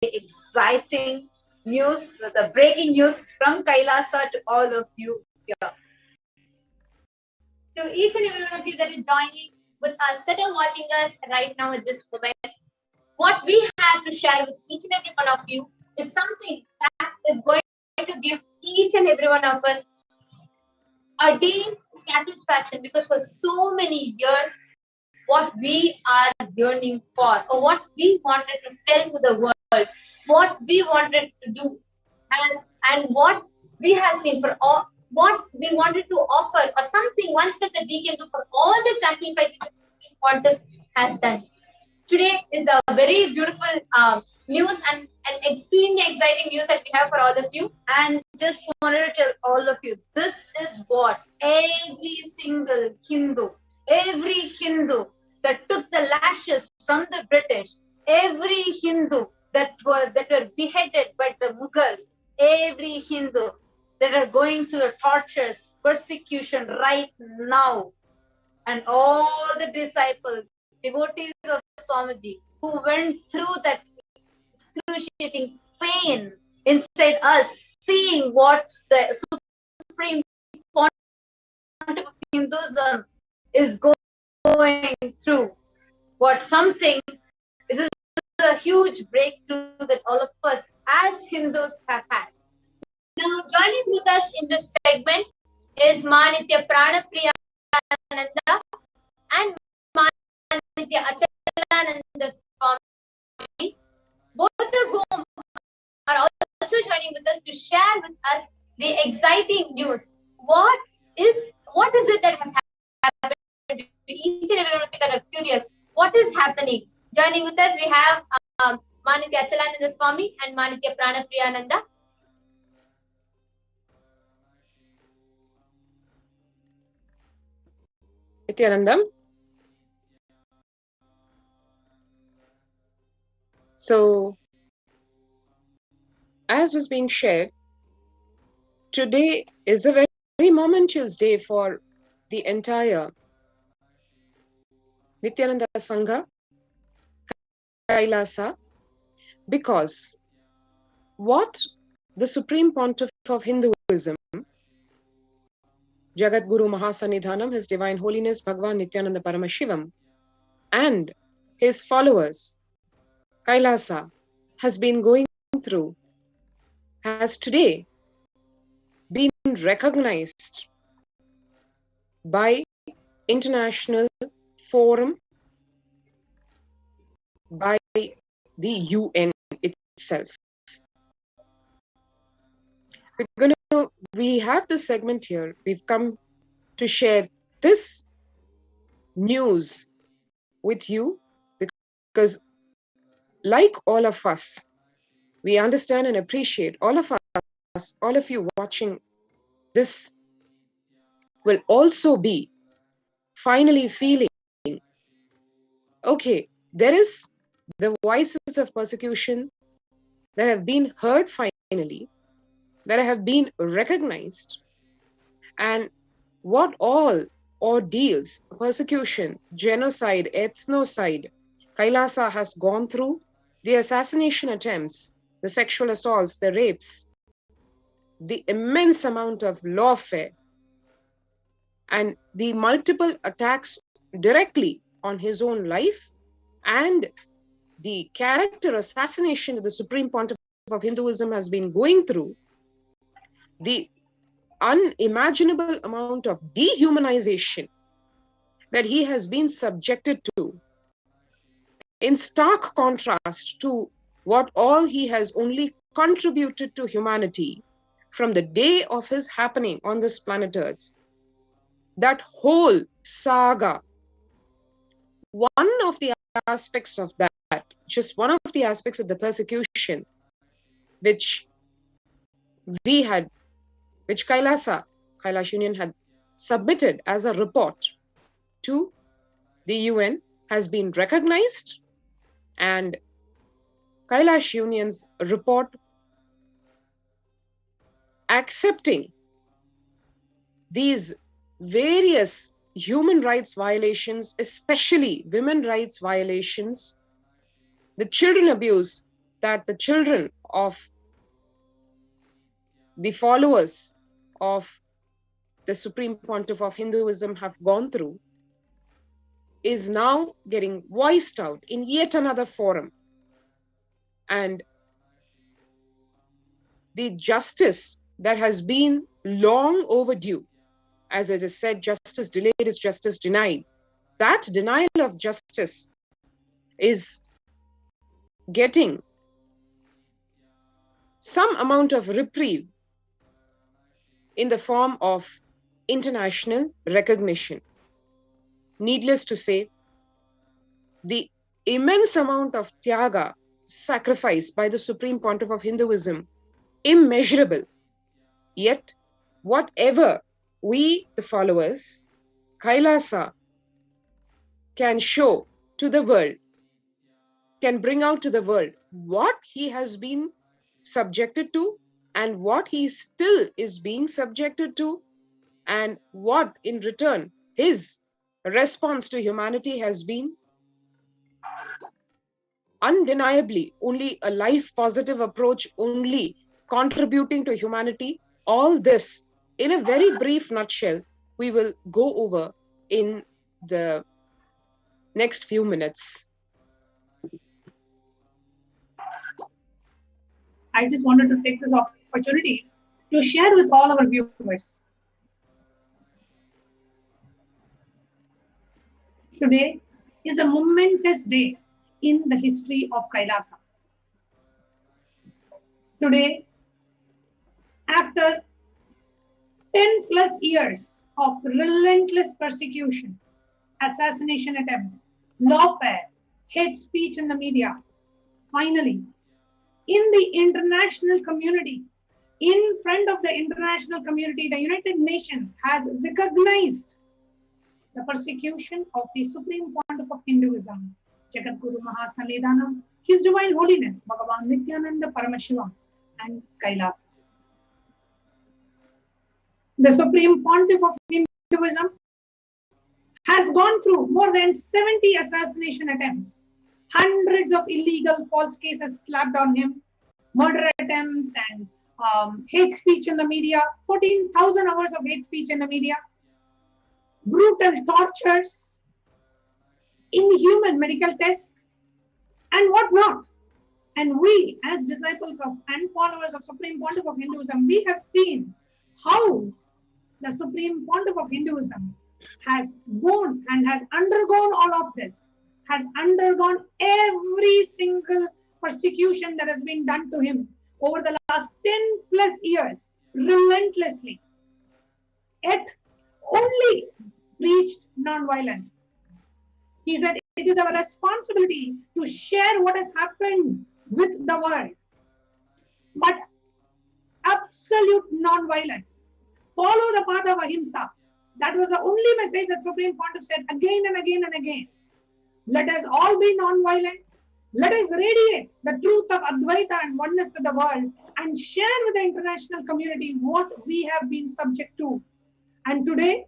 exciting news, the breaking news from Kailasa to all of you here. To each and every one of you that is joining with us, that are watching us right now at this moment, what we have to share with each and every one of you is something that is going to give each and every one of us a deep satisfaction, because for so many years, what we are yearning for, or what we wanted to tell to the world, what we wanted to do, and what we have seen for all, what we wanted to offer, or something, one step that we can do for all the sacrifices that the Pontiff has done. Today is a very beautiful news and an extremely exciting news that we have for all of you. And just wanted to tell all of you, this is what every single Hindu, every Hindu that took the lashes from the British, every Hindu that were beheaded by the Mughals, every Hindu that are going through the tortures, persecution right now, and all the disciples, devotees of Swamiji, who went through that excruciating pain inside us, seeing what the Supreme Pontiff of Hinduism is going through, what something is a huge breakthrough that all of us as Hindus have had. Now, joining with us in this segment is Manitya Pranapriyananda and Manitya Achalananda Swami, both of whom are also joining with us to share with us the exciting news. What is it that has happened to each and every one of you that are curious? What is happening? Joining with us, we have Manitya Achalananda Swami and Manitya Pranapriyananda. Nithyanandam. So, as was being shared, today is a very momentous day for the entire Nithyananda Sangha, Kailasa, because what the Supreme Pontiff of Hinduism, Jagat Guru Mahasanidhanam, His Divine Holiness Bhagavan Nithyananda Paramashivam, and his followers, Kailasa, has been going through, has today been recognized by international forum, by the UN itself. We have this segment here. We've come to share this news with you because, like all of us, we understand and appreciate, all of us, all of you watching this will also be finally feeling, okay, there is the voices of persecution that have been heard finally, that have been recognized, and what all ordeals, persecution, genocide, ethnocide, Kailasa has gone through, the assassination attempts, the sexual assaults, the rapes, the immense amount of lawfare, and the multiple attacks directly on his own life, and the character assassination that the Supreme Pontiff of Hinduism has been going through, the unimaginable amount of dehumanization that he has been subjected to, in stark contrast to what all he has only contributed to humanity from the day of his happening on this planet Earth. That whole saga, one of the aspects of that, just one of the aspects of the persecution which Kailash Union had submitted as a report to the UN has been recognized, and Kailash Union's report accepting these various human rights violations, especially women rights violations, the children abuse that the children of the followers of the Supreme Pontiff of Hinduism have gone through is now getting voiced out in yet another forum. And the justice that has been long overdue, as it is said, justice delayed is justice denied. That denial of justice is getting some amount of reprieve in the form of international recognition. Needless to say, the immense amount of tyaga, sacrifice by the Supreme Pontiff of Hinduism, immeasurable. Yet, whatever we, the followers, Kailasa, can show to the world, can bring out to the world what he has been subjected to and what he still is being subjected to, and what in return his response to humanity has been, undeniably only a life positive approach, only contributing to humanity. All this in a very brief nutshell we will go over in the next few minutes. I just wanted to take this opportunity to share with all our viewers. Today is a momentous day in the history of Kailasa. Today, after 10 plus years of relentless persecution, assassination attempts, lawfare, hate speech in the media, finally, in the international community, in front of the international community, the United Nations has recognized the persecution of the Supreme Pontiff of Hinduism, Jagat Guru Mahasannidhanam, His Divine Holiness, Bhagavan Nithyananda Paramashivam, and Kailasa. The Supreme Pontiff of Hinduism has gone through more than 70 assassination attempts, hundreds of illegal false cases slapped on him, murder attempts and hate speech in the media, 14,000 hours of hate speech in the media, brutal tortures, inhuman medical tests, and whatnot. And we, as disciples of and followers of Supreme Pontiff of Hinduism, we have seen how the Supreme Pontiff of Hinduism has gone and has undergone all of this, has undergone every single persecution that has been done to him over the last 10 plus years, relentlessly, yet only preached non-violence. He said it is our responsibility to share what has happened with the world, but absolute non-violence. Follow the path of ahimsa. That was the only message that Supreme Pontiff said again and again and again. Let us all be non-violent. Let us radiate the truth of Advaita and oneness to the world and share with the international community what we have been subject to. And today,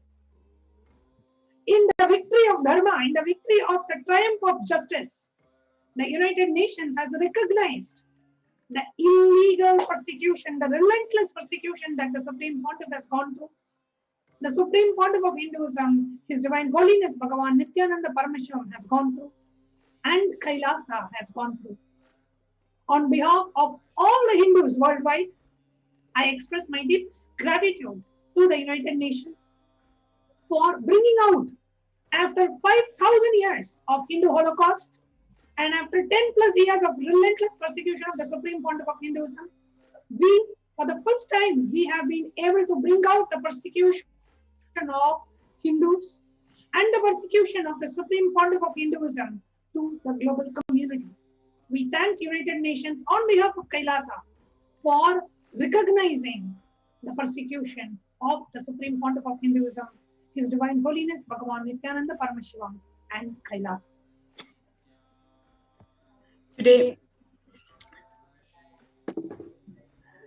in the victory of Dharma, in the victory of the triumph of justice, the United Nations has recognized the illegal persecution, the relentless persecution that the Supreme Pontiff has gone through. The Supreme Pontiff of Hinduism, His Divine Holiness Bhagavan Nithyananda Paramashivam has gone through, and Kailasa has gone through. On behalf of all the Hindus worldwide, I express my deepest gratitude to the United Nations for bringing out, after 5,000 years of Hindu Holocaust and after 10 plus years of relentless persecution of the Supreme Pontiff of Hinduism, we, for the first time, we have been able to bring out the persecution of Hindus and the persecution of the Supreme Pontiff of Hinduism to the global community. We thank United Nations on behalf of Kailasa for recognizing the persecution of the Supreme Pontiff of Hinduism, His Divine Holiness Bhagavan Nithyananda Paramashivam, and Kailasa. Today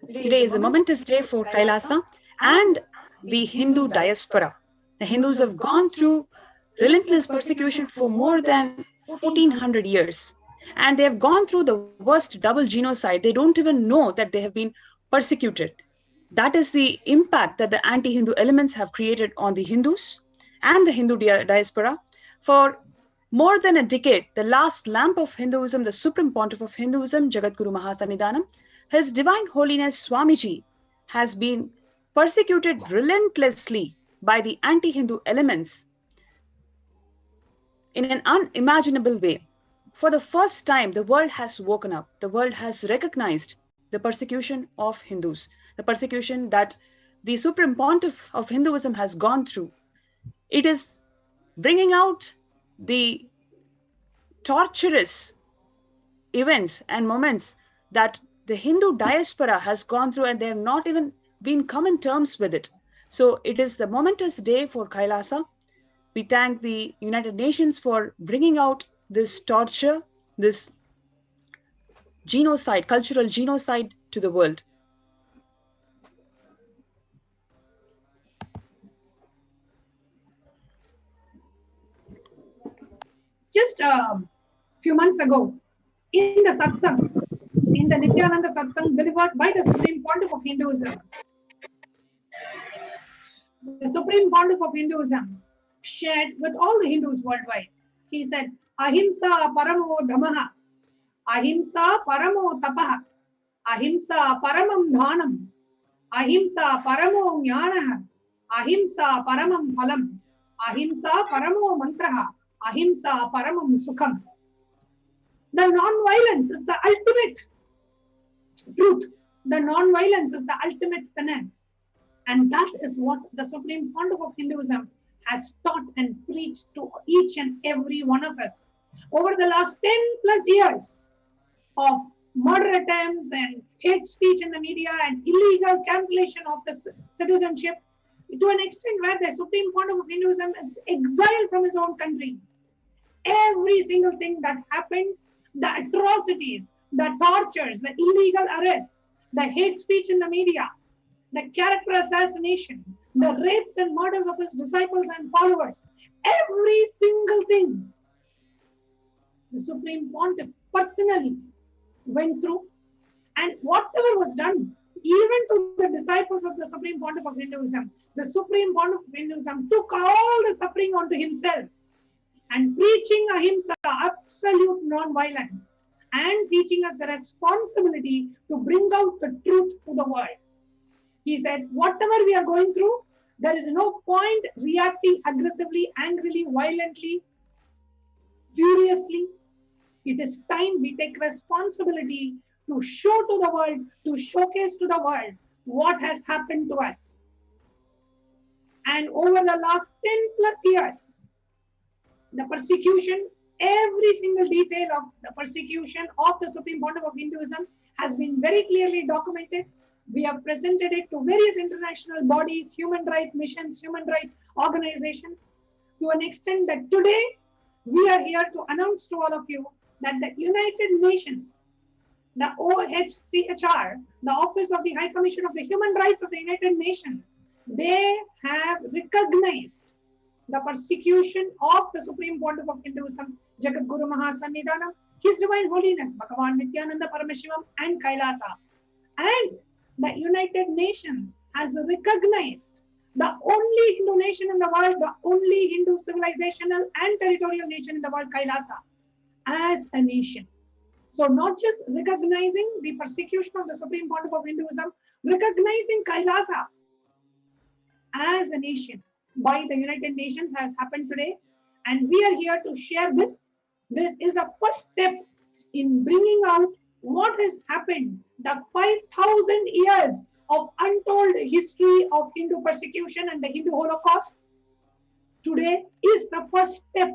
is a momentous day for Kailasa and the Hindu diaspora. The Hindus have gone through relentless persecution for more than 1400 years. And they have gone through the worst double genocide. They don't even know that they have been persecuted. That is the impact that the anti-Hindu elements have created on the Hindus and the Hindu diaspora. For more than a decade, the last lamp of Hinduism, the Supreme Pontiff of Hinduism, Jagadguru Mahasannidhanam, His Divine Holiness Swamiji, has been persecuted relentlessly by the anti-Hindu elements in an unimaginable way. For the first time, the world has woken up. The world has recognized the persecution of Hindus, the persecution that the Supreme Pontiff of Hinduism has gone through. It is bringing out the torturous events and moments that the Hindu diaspora has gone through, and they have not even been come in terms with it. So it is a momentous day for Kailasa. We thank the United Nations for bringing out this torture, this genocide, cultural genocide to the world. Just a few months ago, in the satsang, in the Nithyananda Satsang delivered by the Supreme Pontiff of Hinduism, the Supreme Pontiff of Hinduism shared with all the Hindus worldwide. He said, Ahimsa paramo dhamaha, ahimsa paramo tapaha, ahimsa paramam dhanam, ahimsa paramo jnanaha, ahimsa paramam phalam, ahimsa paramo mantraha, ahimsa paramam sukham. The non-violence is the ultimate truth. The non-violence is the ultimate penance. And that is what the Supreme Pontiff of Hinduism has taught and preached to each and every one of us. Over the last 10 plus years of murder attempts and hate speech in the media and illegal cancellation of the citizenship, to an extent where the Supreme Pontiff of Hinduism is exiled from his own country. Every single thing that happened, the atrocities, the tortures, the illegal arrests, the hate speech in the media, the character assassination, the rapes and murders of his disciples and followers, every single thing the Supreme Pontiff personally went through, and whatever was done, even to the disciples of the Supreme Pontiff of Hinduism, the Supreme Pontiff of Hinduism took all the suffering onto himself, and preaching ahimsa, absolute non-violence, and teaching us the responsibility to bring out the truth to the world. He said, whatever we are going through, there is no point reacting aggressively, angrily, violently, furiously. It is time we take responsibility to show to the world, to showcase to the world what has happened to us. And over the last 10 plus years, the persecution, every single detail of the persecution of the Supreme Pontiff of Hinduism has been very clearly documented. We have presented it to various international bodies, human rights missions, human rights organizations, to an extent that today we are here to announce to all of you that the United Nations, the OHCHR, the Office of the High Commission of the Human Rights of the United Nations, they have recognized the persecution of the Supreme Pontiff of Hinduism, Jagadguru Mahasannidhanam, His Divine Holiness, Bhagavan Nithyananda Paramashivam, and Kailasa. And the United Nations has recognized the only Hindu nation in the world, the only Hindu civilizational and territorial nation in the world, Kailasa, as a nation. So not just recognizing the persecution of the Supreme Pontiff of Hinduism, recognizing Kailasa as a nation by the United Nations has happened today. And we are here to share this. This is a first step in bringing out what has happened, the 5,000 years of untold history of Hindu persecution and the Hindu Holocaust. Today is the first step.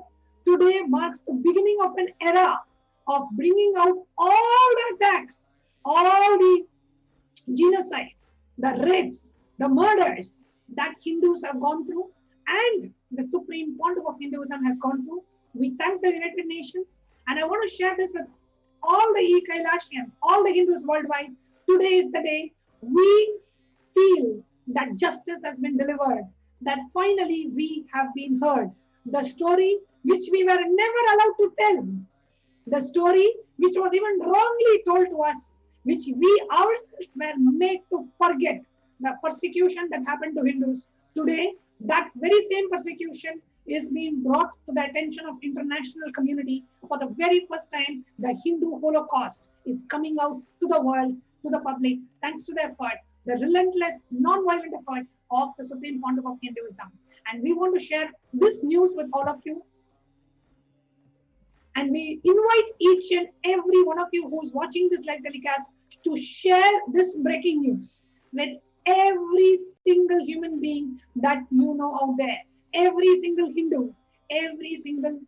Today marks the beginning of an era of bringing out all the attacks, all the genocide, the rapes, the murders that Hindus have gone through and the Supreme Pontiff of Hinduism has gone through. We thank the United Nations, and I want to share this with all the Kailasians, all the Hindus worldwide. Today is the day we feel that justice has been delivered, that finally we have been heard. The story which we were never allowed to tell, The story which was even wrongly told to us, which we ourselves were made to forget, the persecution that happened to Hindus. Today, that very same persecution is being brought to the attention of international community. For the very first time, the Hindu Holocaust is coming out to the world, to the public, thanks to the effort, the relentless, non-violent effort of the Supreme Pontiff of Hinduism. And we want to share this news with all of you. And we invite each and every one of you who's watching this live telecast to share this breaking news with every single human being that you know out there, every single Hindu, every single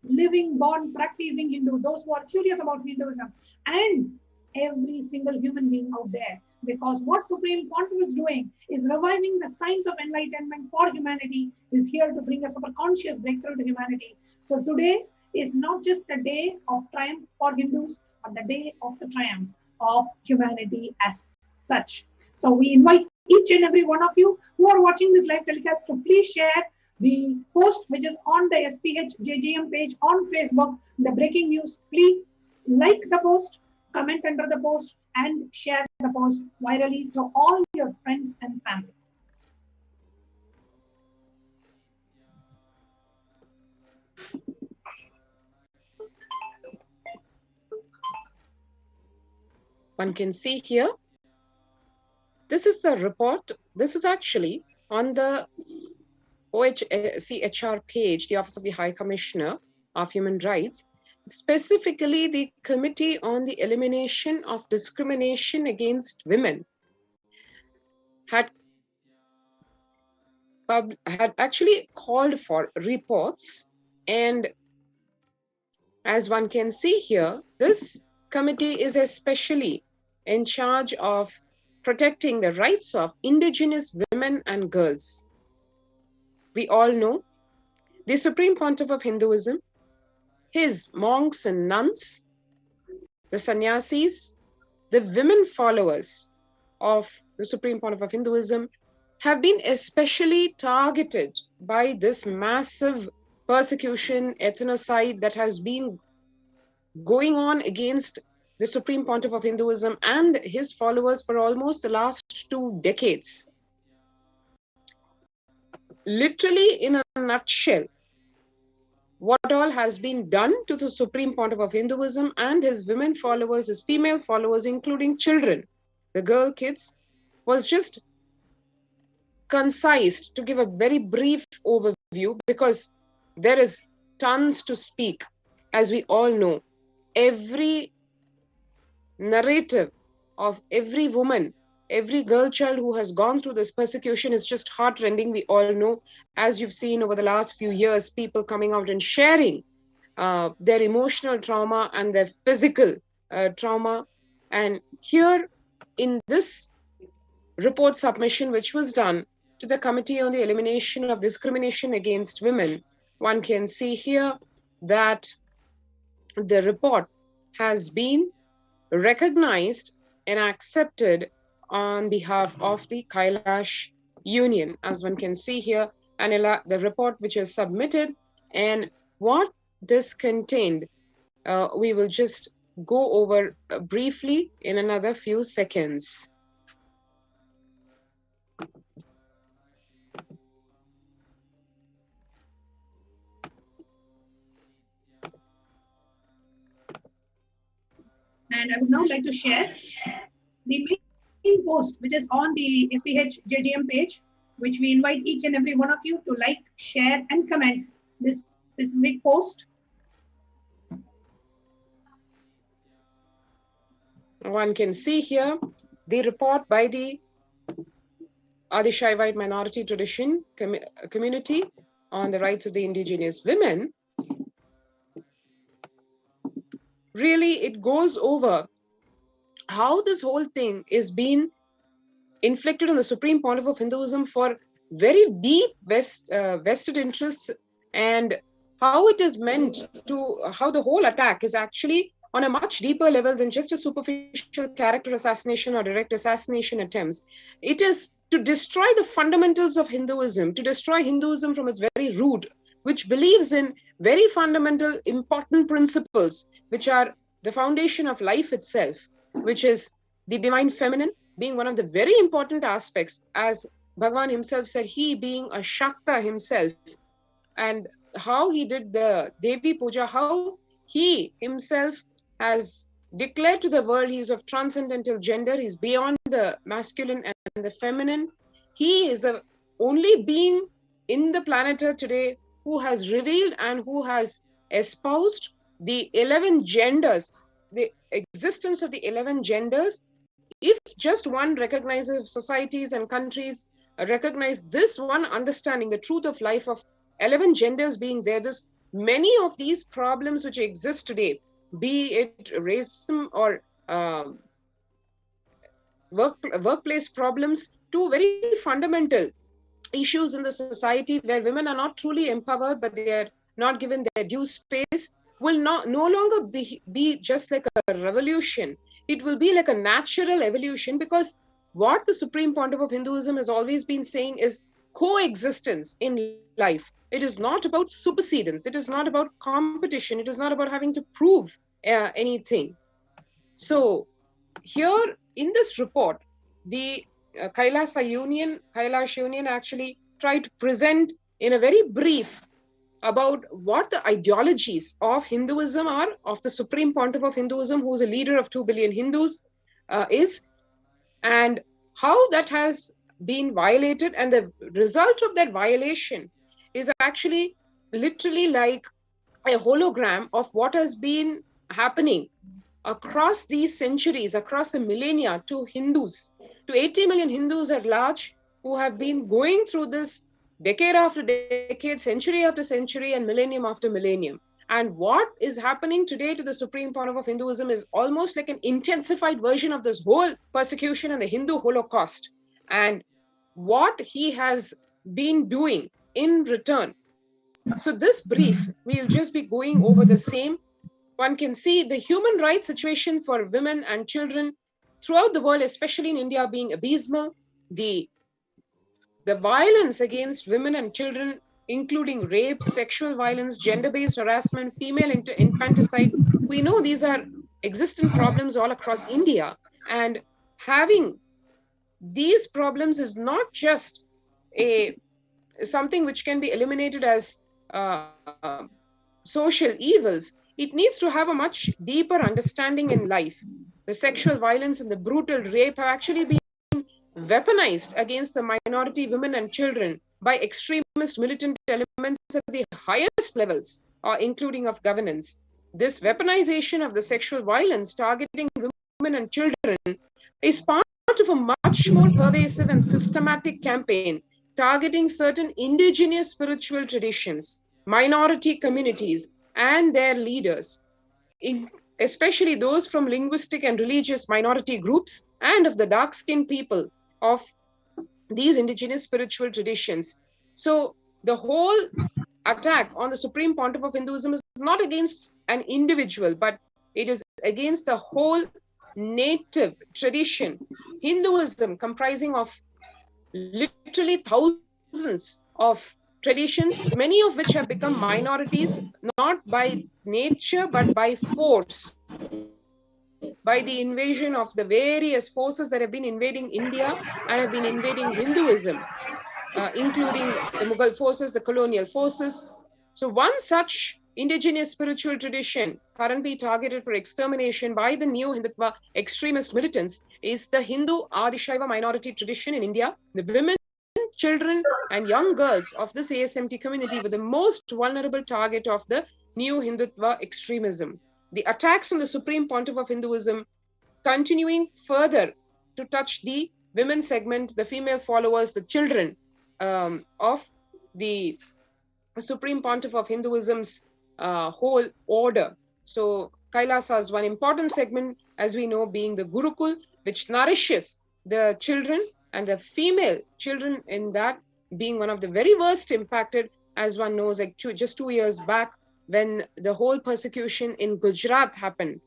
living, born, practicing Hindu, those who are curious about Hinduism, and every single human being out there. Because what Supreme Pontiff is doing is reviving the science of enlightenment for humanity, is here to bring a super conscious breakthrough to humanity. So today is not just a day of triumph for Hindus, but the day of the triumph of humanity as such. So we invite each and every one of you who are watching this live telecast to please share the post which is on the SPH JGM page on Facebook, the breaking news. Please like the post, comment under the post, and share the post virally to all your friends and family. One can see here, this is the report. This is actually on the OHCHR page, the Office of the High Commissioner of Human Rights, specifically the Committee on the Elimination of Discrimination Against Women had actually called for reports. And as one can see here, this committee is especially in charge of protecting the rights of indigenous women and girls. We all know the Supreme Pontiff of Hinduism, his monks and nuns, the sannyasis, the women followers of the Supreme Pontiff of Hinduism have been especially targeted by this massive persecution, ethnocide that has been going on against the Supreme Pontiff of Hinduism and his followers for almost the last 2 decades. Literally, in a nutshell, what all has been done to the Supreme Pontiff of Hinduism and his women followers, his female followers, including children, the girl kids, was just concise to give a very brief overview, because there is tons to speak. As we all know, every narrative of every woman, every girl child who has gone through this persecution is just heartrending. We all know, as you've seen over the last few years, people coming out and sharing their emotional trauma and their physical trauma. And here in this report submission, which was done to the Committee on the Elimination of Discrimination Against Women, one can see here that the report has been recognized and accepted on behalf of the Kailasa Union, as one can see here, and the report which is submitted and what this contained. We will just go over briefly in another few seconds. And I would now like to share the main post, which is on the SPH JGM page, which we invite each and every one of you to like, share, and comment this specific post. One can see here the report by the Adishaivite minority tradition community on the rights of the indigenous women. Really, it goes over how this whole thing is being inflicted on the Supreme Pontiff of Hinduism for very deep vested interests, and how it is meant to, how the whole attack is actually on a much deeper level than just a superficial character assassination or direct assassination attempts. It is to destroy the fundamentals of Hinduism, to destroy Hinduism from its very root, which believes in very fundamental, important principles, which are the foundation of life itself, which is the divine feminine being one of the very important aspects, as Bhagavan himself said, he being a Shakta himself, and how he did the Devi Puja, how he himself has declared to the world he is of transcendental gender, he's beyond the masculine and the feminine. He is the only being in the planet Earth today who has revealed and who has espoused the 11 genders, the existence of the 11 genders. If just one recognizes, societies and countries recognize this one understanding, the truth of life of 11 genders being there, there's many of these problems which exist today, be it racism or workplace problems, to very fundamental issues in the society where women are not truly empowered, but they are not given their due space, will no longer be just like a revolution. It will be like a natural evolution, because what the Supreme Pontiff of Hinduism has always been saying is coexistence in life. It is not about supersedence. It is not about competition. It is not about having to prove anything. So here in this report, the Kailash Union actually tried to present in a very brief about what the ideologies of Hinduism are, of the Supreme Pontiff of Hinduism, who is a leader of 2 billion Hindus, is, and how that has been violated. And the result of that violation is actually literally like a hologram of what has been happening across these centuries, across the millennia, to Hindus, to 80 million Hindus at large, who have been going through this decade after decade, century after century, and millennium after millennium. And what is happening today to the Supreme Pontiff of Hinduism is almost like an intensified version of this whole persecution and the Hindu Holocaust. And what he has been doing in return. So this brief, we'll just be going over the same. One can see the human rights situation for women and children throughout the world, especially in India, being abysmal. The violence against women and children, including rape, sexual violence, gender-based harassment, female infanticide, we know these are existent problems all across India. And having these problems is not just something which can be eliminated as social evils. It needs to have a much deeper understanding in life. The sexual violence and the brutal rape have actually been weaponized against the minority women and children by extremist militant elements at the highest levels, including of governance. This weaponization of the sexual violence targeting women and children is part of a much more pervasive and systematic campaign targeting certain indigenous spiritual traditions, minority communities, and their leaders, especially those from linguistic and religious minority groups and of the dark-skinned people of these indigenous spiritual traditions. So the whole attack on the Supreme Pontiff of Hinduism is not against an individual, but it is against the whole native tradition. Hinduism comprising of literally thousands of traditions, many of which have become minorities, not by nature, but by force, by the invasion of the various forces that have been invading India and have been invading Hinduism, including the Mughal forces, the colonial forces. So one such indigenous spiritual tradition currently targeted for extermination by the new Hindutva extremist militants is the Hindu Adishaiva minority tradition in India. The women, children, and young girls of this ASMT community were the most vulnerable target of the new Hindutva extremism. The attacks on the Supreme Pontiff of Hinduism continuing further to touch the women segment, the female followers, the children of the Supreme Pontiff of Hinduism's whole order. So Kailasa is one important segment, as we know, being the Gurukul, which nourishes the children, and the female children in that being one of the very worst impacted, as one knows, like just 2 years back when the whole persecution in Gujarat happened.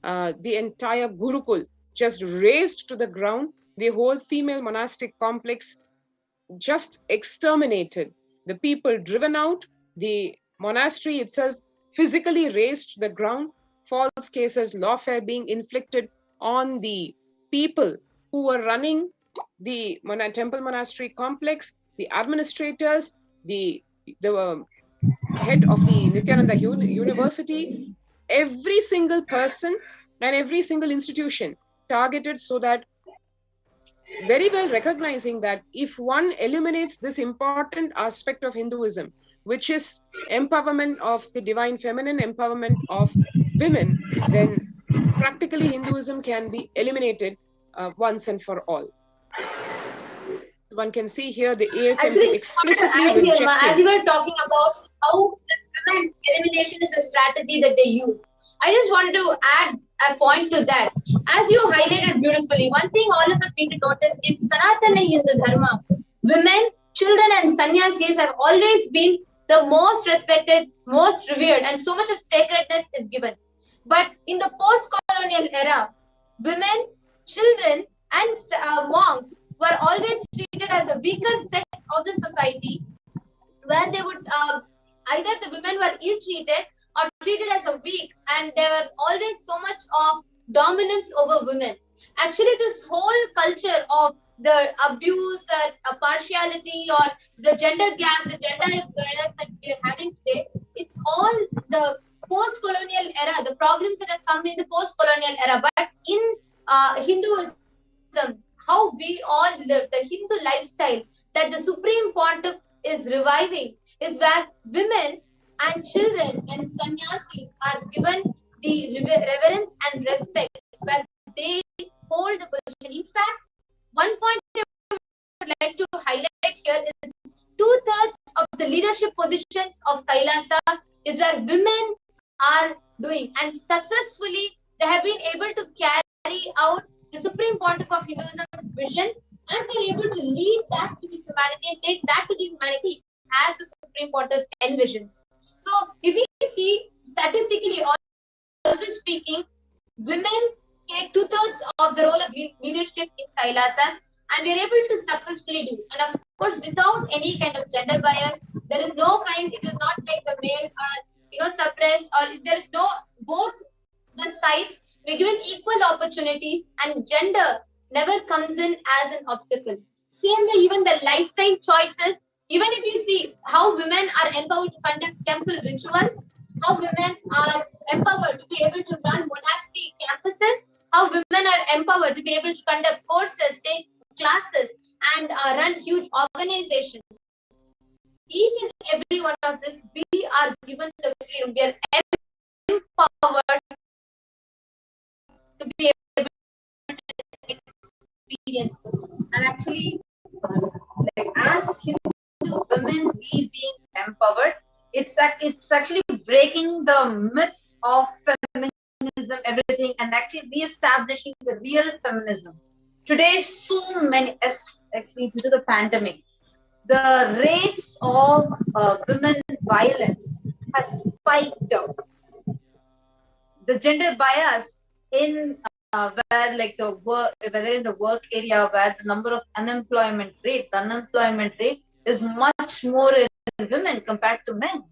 The entire Gurukul just razed to the ground, the whole female monastic complex just exterminated, the people driven out, the monastery itself physically razed to the ground, false cases, lawfare being inflicted on the people who were running the temple monastery complex, the administrators, the head of the Nithyananda University, every single person and every single institution targeted, so that very well recognizing that if one eliminates this important aspect of Hinduism, which is empowerment of the divine feminine, empowerment of women, then practically Hinduism can be eliminated once and for all. One can see here the ASMT explicitly rejecting. As you were talking about how this women elimination is a strategy that they use, I just want to add a point to that. As you highlighted beautifully, one thing all of us need to notice in Sanatana Hindu Dharma, women, children, and sannyasis have always been the most respected, most revered, and so much of sacredness is given. But in the post-colonial era, women, children, and monks were always treated as a weaker sect of the society, where they would either the women were ill-treated or treated as a weak, and there was always so much of dominance over women. Actually, this whole culture of the abuse or partiality or the gender gap, the gender bias that we are having today, it's all the post-colonial era, the problems that have come in the post-colonial era. But in Hinduism, how we all live, the Hindu lifestyle that the Supreme Pontiff is reviving, is where women and children and sannyasis are given the reverence and respect, where they hold the position. In fact, one point I would like to highlight here is 2/3 of the leadership positions of Kailasa is where women are doing, and successfully they have been able to carry out the Supreme Pontiff of Hinduism's vision, and they're able to lead that to the humanity and take that to the humanity as the Supreme Pontiff envisions. So if we see statistically, also speaking, women take 2/3 of the role of leadership in Kailasas, and we're able to successfully do. And of course, without any kind of gender bias, there is no kind, it is not like the male are suppressed, or there is no, both the sides, we're given equal opportunities, and gender never comes in as an obstacle. Same way, even the lifestyle choices, even if you see how women are empowered to conduct temple rituals, how women are empowered to be able to run monastery campuses, how women are empowered to be able to conduct courses, take classes, and run huge organizations. Each and every one of this, we are given the freedom, we are empowered to be able to experience this. And actually, like as Hindu women, we being empowered, it's actually breaking the myths of feminism, everything, and actually re-establishing the real feminism. Today, so many, actually due to the pandemic, the rates of women violence has spiked up. The gender bias in where like the work, whether in the work area, where the number of the unemployment rate is much more in women compared to men.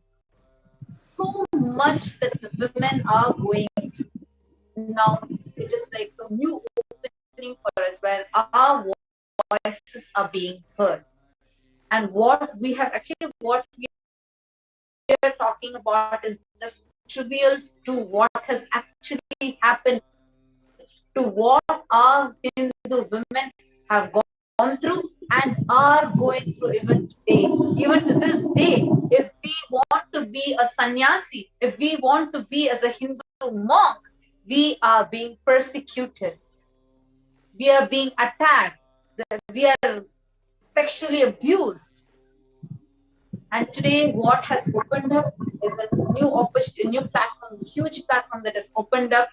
So much that the women are going through. Now it is like a new opening for us, where our voices are being heard. And what we are talking about is just trivial to what has actually happened, to what our Hindu women have gone through and are going through even today. Even to this day, if we want to be a sannyasi, if we want to be as a Hindu monk, we are being persecuted. We are being attacked. We are sexually abused. And today, what has opened up is a new platform, a huge platform that has opened up,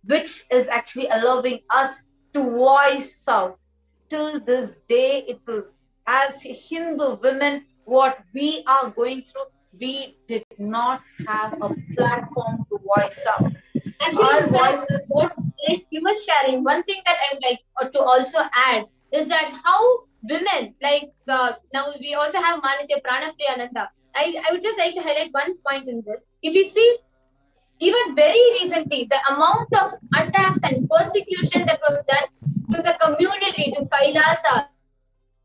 which is actually allowing us to voice out. Till this day, it will, as Hindu women, what we are going through, we did not have a platform to voice out. Actually, our voices, what like you were sharing, one thing that I would like to also add is that how women, like now we also have Manitya Pranapriyananda. I would just like to highlight one point in this. If you see, Even very recently, the amount of attacks and persecution that was done to the community, to Kailasa,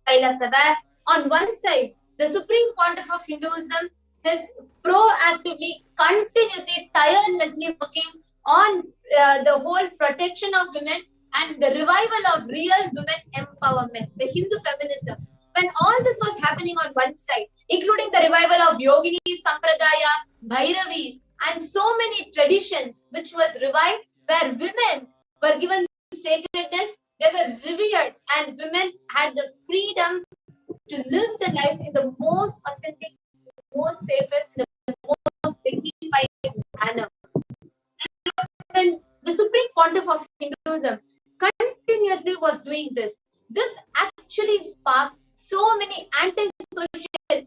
where on one side, the Supreme Pontiff of Hinduism is proactively, continuously, tirelessly working on the whole protection of women and the revival of real women empowerment, the Hindu feminism. When all this was happening on one side, including the revival of Yoginis, Sampradaya, Bhairavis, and so many traditions which was revived, where women were given sacredness, they were revered, and women had the freedom to live the life in the most authentic, most safest, the most dignified manner. When the Supreme Pontiff of Hinduism continuously was doing this, this actually sparked so many anti-social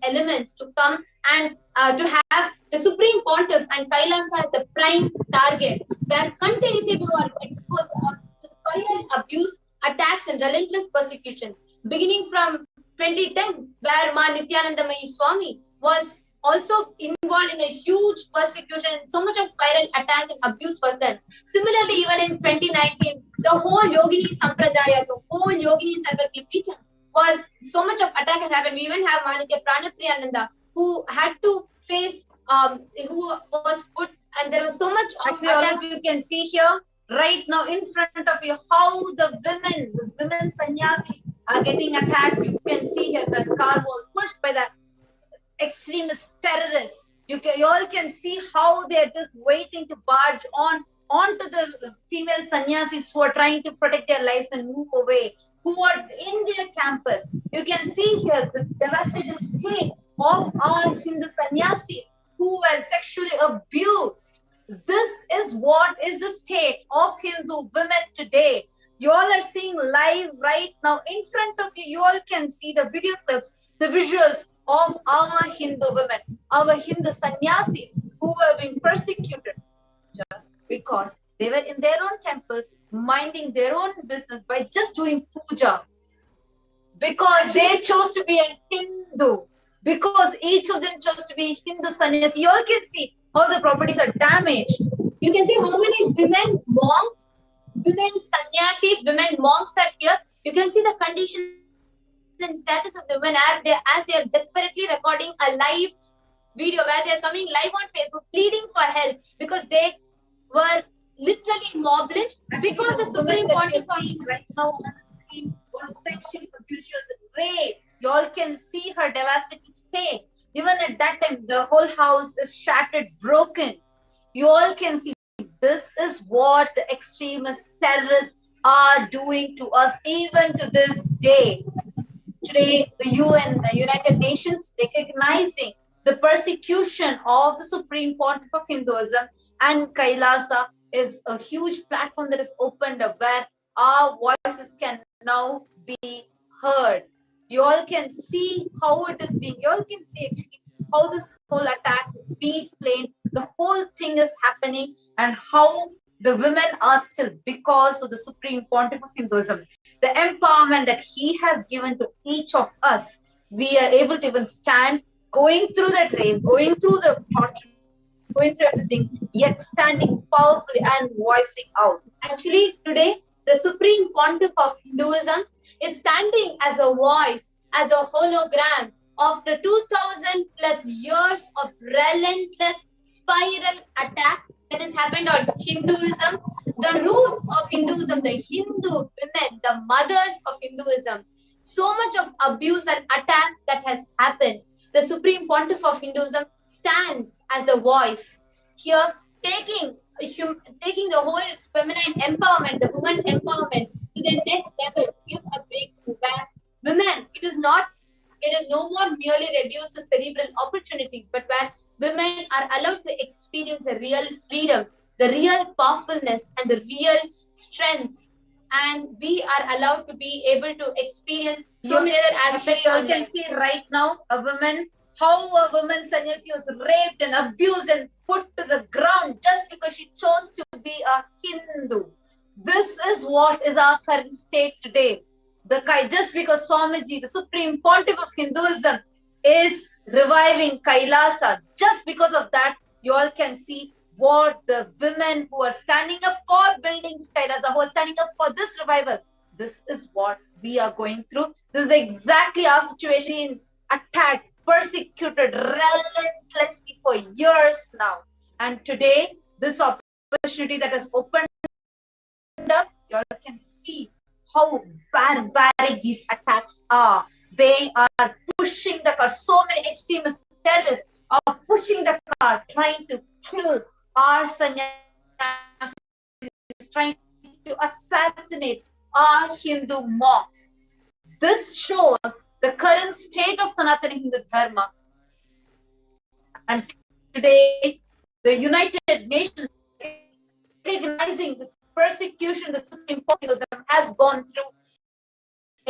elements to come and to have the Supreme Pontiff and Kailasa as the prime target, where continuously we were exposed to spiral abuse, attacks, and relentless persecution, beginning from 2010, where Ma Nithyananda Swami was also involved in a huge persecution and so much of spiral attack and abuse was done. Similarly, even in 2019, the whole Yogini Sampradaya, the whole Yogini Sarvagya Picha was so much of attack had happened. We even have Manitya Pranapriyananda who had to face, who was put, and there was so much of actually, all of you can see here right now in front of you how the women sannyasis are getting attacked. You can see here the car was pushed by the extremist terrorists. You all can see how they are just waiting to barge onto the female sannyasis who are trying to protect their lives and move away, who are in their campus. You can see here the devastated state of our Hindu sannyasis who were sexually abused. This is what is the state of Hindu women today. You all are seeing live right now in front of you. You all can see the video clips, the visuals of our Hindu women, our Hindu sannyasis who were being persecuted just because they were in their own temple, minding their own business by just doing puja. Because they chose to be a Hindu, because each of them chose to be Hindu sannyasi. You all can see how the properties are damaged. You can see how many women monks, women sannyasis, women monks are here. You can see the condition and status of the women as they are desperately recording a live video where they are coming live on Facebook pleading for help because they were literally mob lynched because the Supreme Pontiff right now on the screen was sexually abused. She was raped. You all can see her devastated state. Even at that time, the whole house is shattered, broken. You all can see this is what the extremist terrorists are doing to us even to this day. Today, the UN, the United Nations, recognizing the persecution of the Supreme Pontiff of Hinduism and Kailasa is a huge platform that is opened up where our voices can now be heard. You all can see how it is being, you all can see actually how this whole attack is being explained, the whole thing is happening and how the women are still, because of the Supreme Pontiff of Hinduism, the empowerment that he has given to each of us, we are able to even stand going through that rain, going through the torture, going through everything, yet standing powerfully and voicing out. Actually, today, the Supreme Pontiff of Hinduism is standing as a voice, as a hologram of the 2000 plus years of relentless spiral attack that has happened on Hinduism, the roots of Hinduism, the Hindu women, the mothers of Hinduism, so much of abuse and attack that has happened. The Supreme Pontiff of Hinduism stands as the voice here, taking the whole feminine empowerment, the woman empowerment to the next level, give a breakthrough where women, it is no more merely reduced to cerebral opportunities, but where women are allowed to experience a real freedom, the real powerfulness and the real strength. And we are allowed to be able to experience so many other aspects. You can see right now a woman, how a woman sannyasi was raped and abused and put to the ground just because she chose to be a Hindu. This is what is our current state today. Just because Swamiji, the Supreme Pontiff of Hinduism, is reviving Kailasa, just because of that, you all can see what the women who are standing up for building this Kailasa, who are standing up for this revival, this is what we are going through. This is exactly our situation, attacked, persecuted relentlessly for years now. And today, this opportunity that has opened up, you all can see how barbaric these attacks are. They are pushing the car. So many extremist terrorists are pushing the car, trying to kill our sannyasis, trying to assassinate our Hindu monks. This shows the current state of Sanatana Hindu Dharma. And today, the United Nations recognizing this persecution that Supreme Court has gone through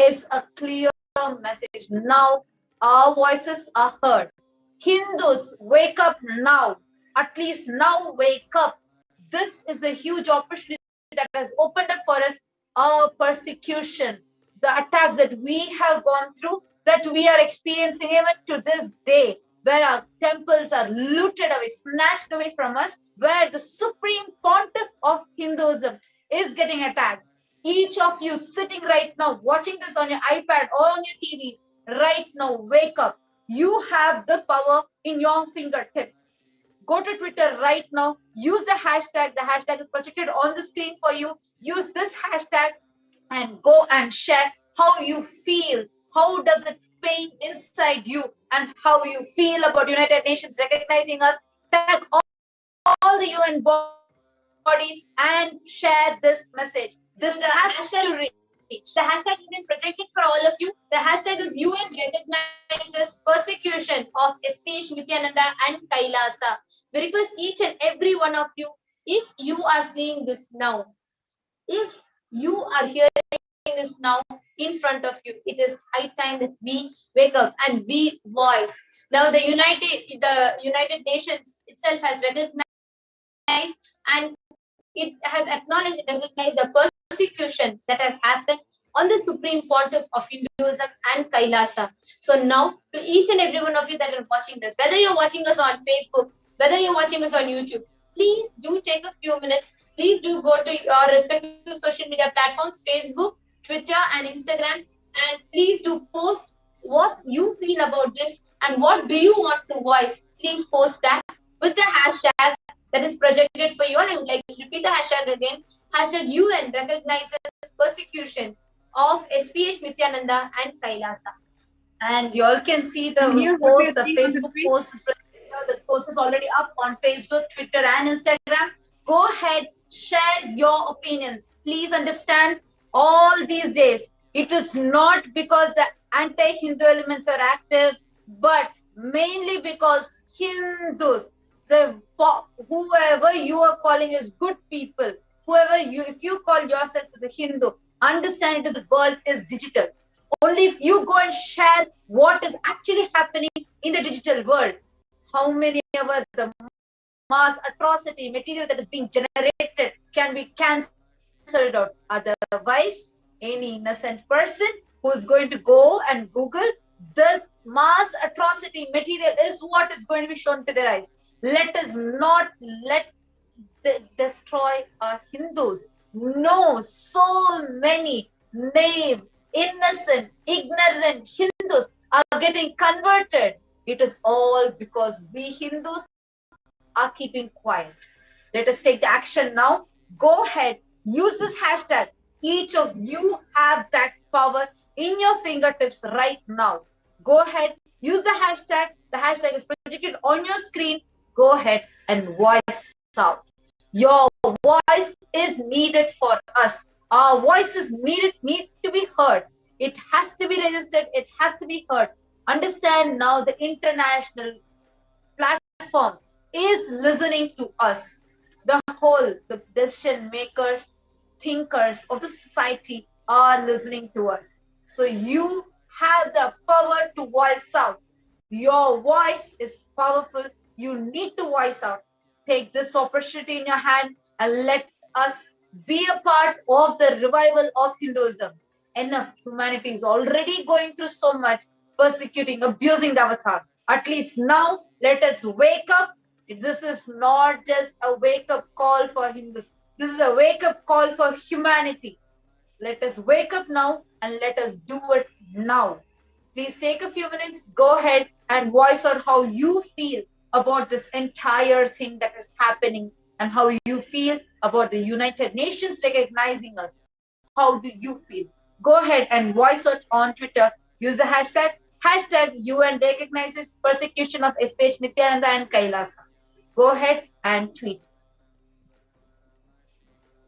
is a clear message. Now our voices are heard. Hindus, wake up now. At least now wake up. This is a huge opportunity that has opened up for us our persecution, the attacks that we have gone through, that we are experiencing even to this day, where our temples are looted away, snatched away from us, where the supreme pontiff of Hinduism is getting attacked. Each of you sitting right now, watching this on your iPad or on your TV, right now, wake up. You have the power in your fingertips. Go to Twitter right now, use the hashtag. The hashtag is projected on the screen for you. Use this hashtag and go and share how you feel. How does it pain inside you and how you feel about United Nations recognizing us? Tag all the UN bodies and share this message. This has to reach. The hashtag is protected for all of you. The hashtag is UN recognizes persecution of SPH Nithyananda and Kailasa. We request each and every one of you, if you are seeing this now, if you are hearing this now in front of you, it is high time that we wake up and we voice. Now the United Nations itself has recognized and it has acknowledged and recognized the persecution that has happened on the supreme pontiff of Hinduism and Kailasa. So now, to each and every one of you that are watching this, whether you're watching us on Facebook, whether you're watching us on YouTube, please do take a few minutes. Please do go to your respective social media platforms, Facebook, Twitter, and Instagram, and please do post what you feel about this and what do you want to voice. Please post that with the hashtag that is projected for you. And I would like to repeat the hashtag again. Hashtag UN recognizes persecution of SPH Nithyananda and Kailasa. And you all can see the post, the Facebook post is the post is already up on Facebook, Twitter, and Instagram. Go ahead, share your opinions. Please understand, all these days, it is not because the anti-Hindu elements are active, but mainly because Hindus, whoever you are calling as good people, if you call yourself as a Hindu, understand this world is digital. Only if you go and share what is actually happening in the digital world, how many ever the mass atrocity material that is being generated can be cancelled out. Otherwise, any innocent person who is going to go and Google, the mass atrocity material is what is going to be shown to their eyes. Let us not destroy our Hindus. No, so many naive, innocent, ignorant Hindus are getting converted. It is all because we Hindus are keeping quiet. Let us take the action now. Go ahead, use this hashtag. Each of you have that power in your fingertips right now. Go ahead, use the hashtag. The hashtag is projected on your screen. Go ahead and voice out. Your voice is needed for us. Our voices need to be heard. It has to be registered. It has to be heard. Understand now, the international platform is listening to us. The decision makers, thinkers of the society are listening to us. So you have the power to voice out. Your voice is powerful. You need to voice out. Take this opportunity in your hand and let us be a part of the revival of Hinduism. Enough. Humanity is already going through so much, persecuting, abusing the avatar. At least now, let us wake up This is not just a wake-up call for Hindus. This is a wake-up call for humanity. Let us wake up now and let us do it now. Please take a few minutes, go ahead and voice out how you feel about this entire thing that is happening and how you feel about the United Nations recognizing us. How do you feel? Go ahead and voice out on Twitter. Use the hashtag UN recognizes persecution of SPH Nithyananda and Kailasa. Go ahead and tweet.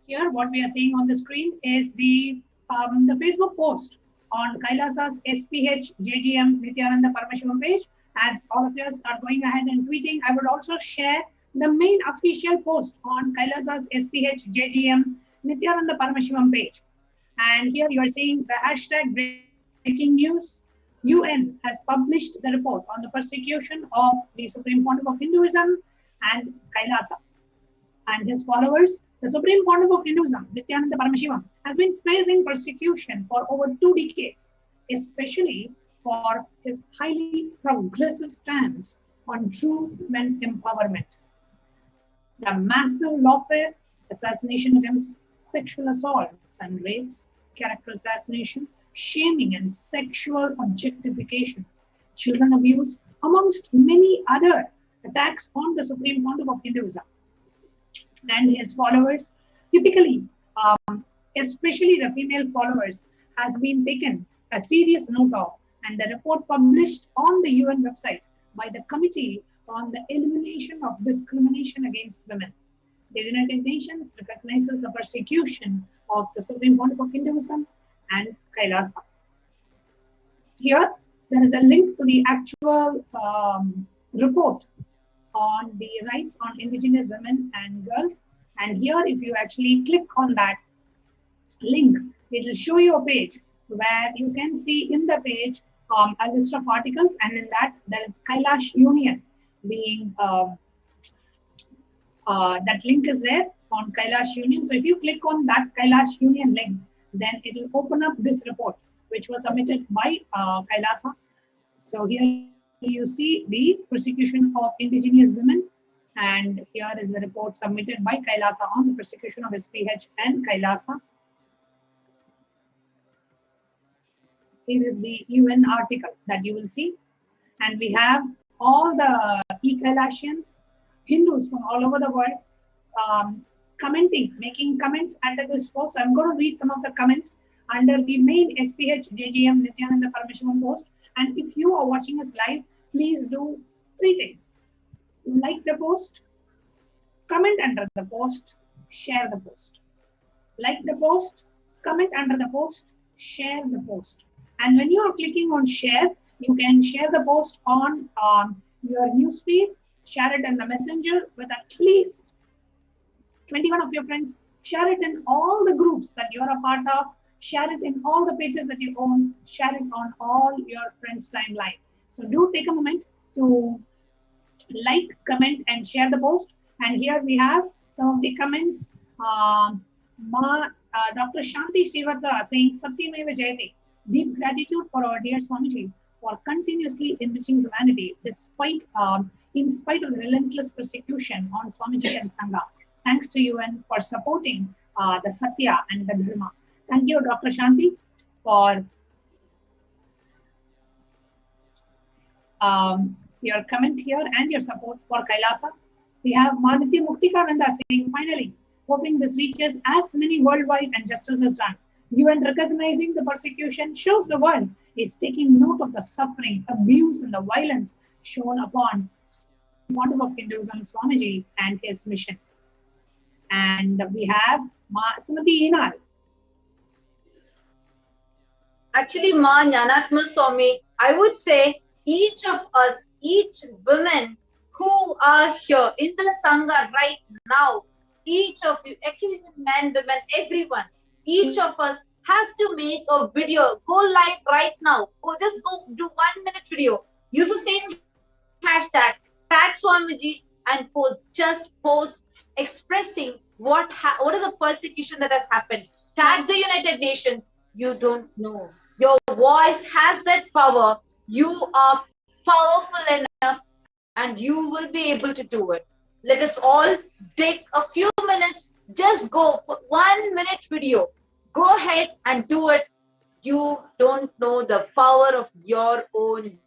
Here, what we are seeing on the screen is the Facebook post on Kailasa's SPH JGM Nithyananda Paramashivam page. As all of us are going ahead and tweeting, I would also share the main official post on Kailasa's SPH JGM Nithyananda Paramashivam page. And here you are seeing the hashtag breaking news. UN has published the report on the persecution of the Supreme Pontiff of Hinduism and Kailasa and his followers. The Supreme Pontiff of Hinduism, Nithyananda Paramashivam, has been facing persecution for over 2 decades, especially for his highly progressive stance on true women empowerment. The massive lawfare, assassination attempts, sexual assaults and rapes, character assassination, shaming and sexual objectification, children abuse, amongst many other attacks on the Supreme Pontiff of Hinduism and his followers, typically, especially the female followers, has been taken a serious note of, and the report published on the UN website by the Committee on the Elimination of Discrimination Against Women. The United Nations recognizes the persecution of the Supreme Pontiff of Hinduism and Kailasa. Here, there is a link to the actual report on the rights on indigenous women and girls. And here, if you actually click on that link, it will show you a page where you can see in the page a list of articles, and in that there is Kailash Union being that link is there on Kailash Union. So if you click on that Kailash Union link, then it will open up this report, which was submitted by Kailasa. So here you see the persecution of indigenous women, and here is the report submitted by Kailasa on the persecution of SPH and Kailasa. Here is the UN article that you will see, and we have all the e-Kailasians, Hindus from all over the world, commenting, making comments under this post. I'm going to read some of the comments under the main SPH JGM Nithyananda Paramashivam post. And if you are watching us live, please do 3 things. Like the post, comment under the post, share the post. Like the post, comment under the post, share the post. And when you are clicking on share, you can share the post on your newsfeed, share it in the messenger with at least 21 of your friends, share it in all the groups that you are a part of, share it in all the pages that you own, share it on all your friends' timeline. So do take a moment to like, comment, and share the post. And here we have some of the comments. Dr. Shanti Srivatsa saying, Satyameva Jayate, deep gratitude for our dear Swamiji for continuously enriching humanity despite, in spite of the relentless persecution on Swamiji and Sangha. Thanks to UN for supporting the Satya and the Dharma. Thank you, Dr. Shanti, for your comment here and your support for Kailasa. We have Madhitya Muktikananda saying, finally, hoping this reaches as many worldwide and justice is done. UN recognizing the persecution shows the world is taking note of the suffering, abuse, and the violence shown upon Pontiff of Hinduism, Swamiji, and his mission. And we have Sumati Inal. Actually, Ma Jnanatma Swami, I would say each of us, each woman who are here in the Sangha right now, each of you, actually men, women, everyone, each of us have to make a video, go live right now, or just go do 1 minute video, use the same hashtag, tag Swamiji and post expressing what is the persecution that has happened. Tag the United Nations. You don't know. Your voice has that power. You are powerful enough and you will be able to do it. Let us all take a few minutes, just go for 1 minute video. Go ahead and do it. You don't know the power of your own.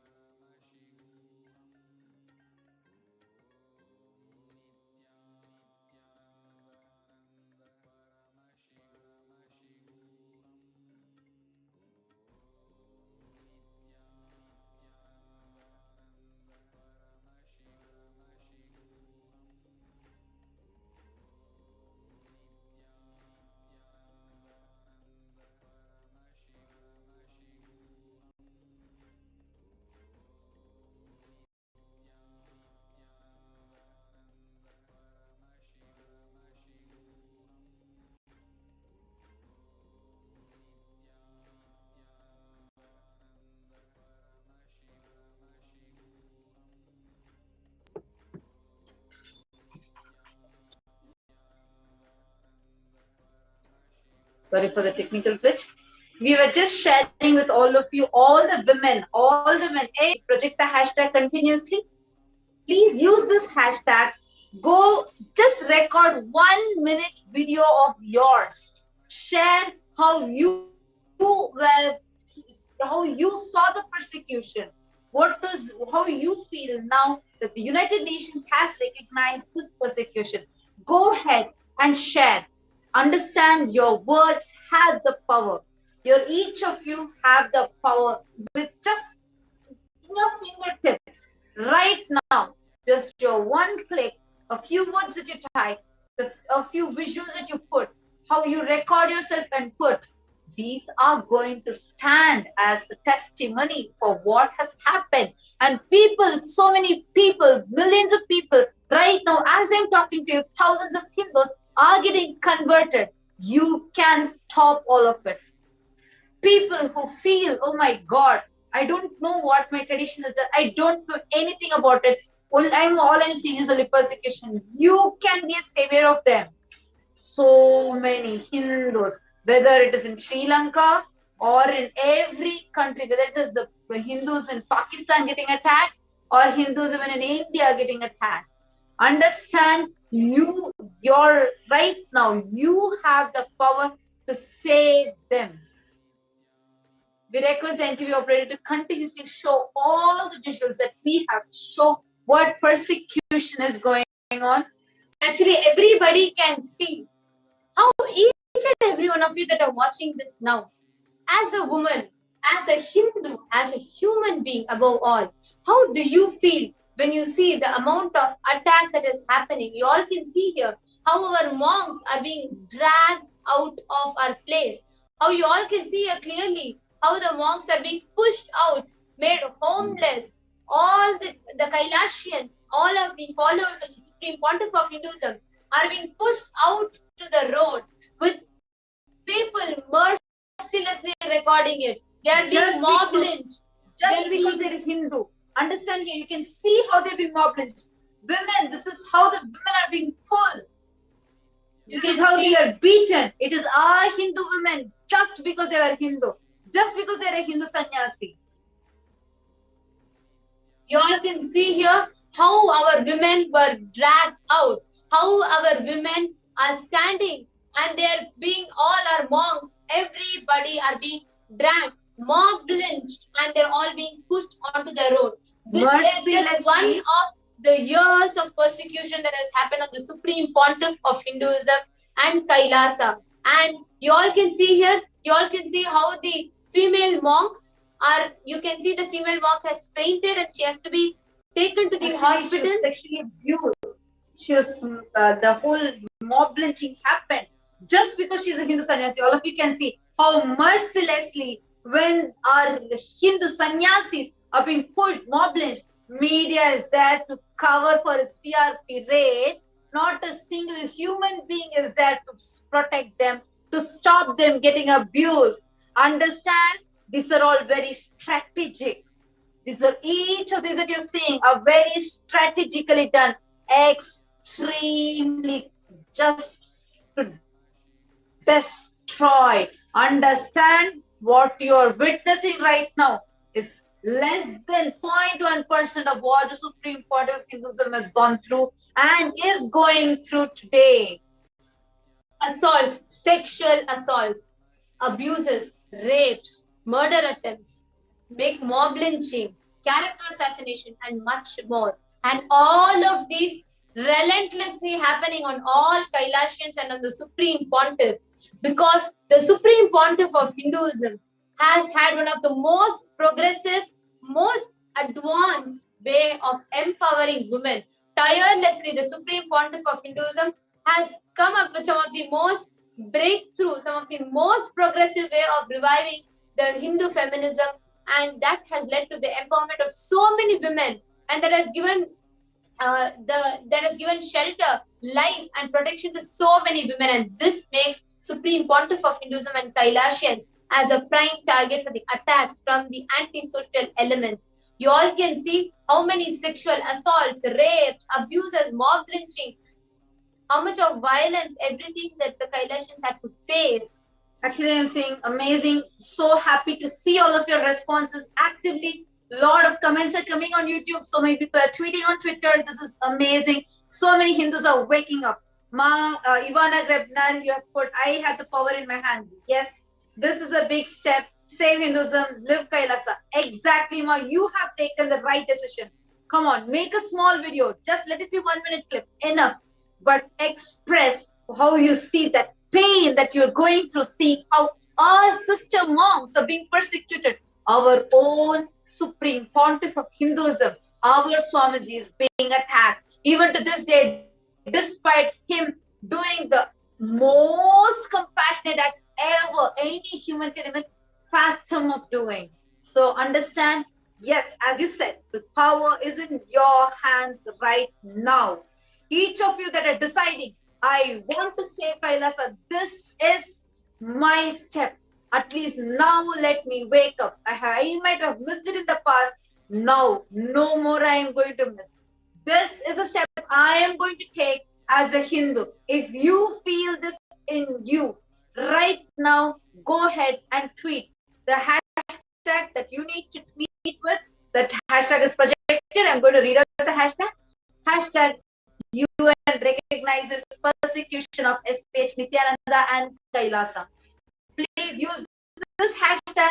Sorry for the technical glitch. We were just sharing with all of you, all the women, project the hashtag continuously. Please use this hashtag. Go, just record 1 minute video of yours. Share how you saw the persecution. How you feel now that the United Nations has recognized this persecution. Go ahead and share. Understand your words have the power. Each of you have the power with just in your fingertips right now. Just your one click, a few words that you type, a few visuals that you put, how you record yourself and put. These are going to stand as a testimony for what has happened. And people, so many people, millions of people, right now, as I'm talking to you, thousands of Hindus are getting converted. You can stop all of it. People who feel, oh my God, I don't know what my tradition is, that I don't know anything about it. All I'm seeing is only persecution. You can be a savior of them. So many Hindus, whether it is in Sri Lanka or in every country, whether it is the Hindus in Pakistan getting attacked or Hindus even in India getting attacked. Understand, you're right now, you have the power to save them. We request the NTV operator to continuously show all the visuals that we have to show what persecution is going on. Actually, everybody can see how each and every one of you that are watching this now, as a woman, as a Hindu, as a human being above all, how do you feel when you see the amount of attack that is happening? You all can see here how our monks are being dragged out of our place. How you all can see here clearly how the monks are being pushed out, made homeless. All the Kailasians, all of the followers of the Supreme Pontiff of Hinduism are being pushed out to the road with people mercilessly recording it. They are being mob lynched. Just because they're Hindu. Understand here, you can see how they're being mob lynched. Women, this is how the women are being pulled. This is how they are beaten. It is our Hindu women, just because they were Hindu. Just because they're a Hindu sannyasi. You all can see here how our women were dragged out, how our women are standing and they're being, all our monks, everybody are being dragged, mob lynched, and they're all being pushed onto the road. This is just one of the years of persecution that has happened on the Supreme Pontiff of Hinduism and Kailasa. And you all can see here, you all can see how the female monks are, you can see the female monk has fainted and she has to be taken to the hospital. She was sexually abused. She was, the whole mob lynching happened just because she's a Hindu sannyasi. All of you can see how mercilessly when our Hindu sannyasis are being pushed, mob lynched, media is there to cover for its TRP rate. Not a single human being is there to protect them, to stop them getting abused. Understand? These are all very strategic. Each of these that you're seeing are very strategically done, extremely just to destroy. Understand, what you're witnessing right now is less than 0.1% of what the Supreme Court of Hinduism has gone through and is going through today. Assaults, sexual assaults, abuses, rapes, murder attempts, make mob lynching, character assassination, and much more. And all of these relentlessly happening on all Kailasians and on the Supreme Pontiff, because the Supreme Pontiff of Hinduism has had one of the most progressive, most advanced way of empowering women. Tirelessly, the Supreme Pontiff of Hinduism has come up with some of the most breakthrough, some of the most progressive way of reviving the Hindu feminism, and that has led to the empowerment of so many women, and that has given shelter, life, and protection to so many women. And this makes Supreme Pontiff of Hinduism and Kailasians as a prime target for the attacks from the anti-social elements. You all can see how many sexual assaults, rapes, abuses, mob lynching, how much of violence, everything that the Kailasians had to face. Actually, I'm saying amazing. So happy to see all of your responses actively. Lot of comments are coming on YouTube. So many people are tweeting on Twitter. This is amazing. So many Hindus are waking up. Ivana Grebner, you have put, I have the power in my hands. Yes, this is a big step. Save Hinduism, live Kailasa. Exactly, Ma. You have taken the right decision. Come on, make a small video. Just let it be 1 minute clip. Enough. But express how you see that pain that you're going through, seeing how our sister monks are being persecuted. Our own Supreme Pontiff of Hinduism, our Swamiji is being attacked. Even to this day, despite him doing the most compassionate acts ever any human can even fathom of doing. So understand, yes, as you said, the power is in your hands right now. Each of you that are deciding, I want to save Kailasa, this is my step. At least now let me wake up. I might have missed it in the past. Now, no more I am going to miss. This is a step I am going to take as a Hindu. If you feel this in you right now, go ahead and tweet the hashtag that you need to tweet with. That hashtag is projected. I'm going to read out the hashtag. Hashtag UN recognizes persecution of SPH Nithyananda and Kailasa. Please use this hashtag.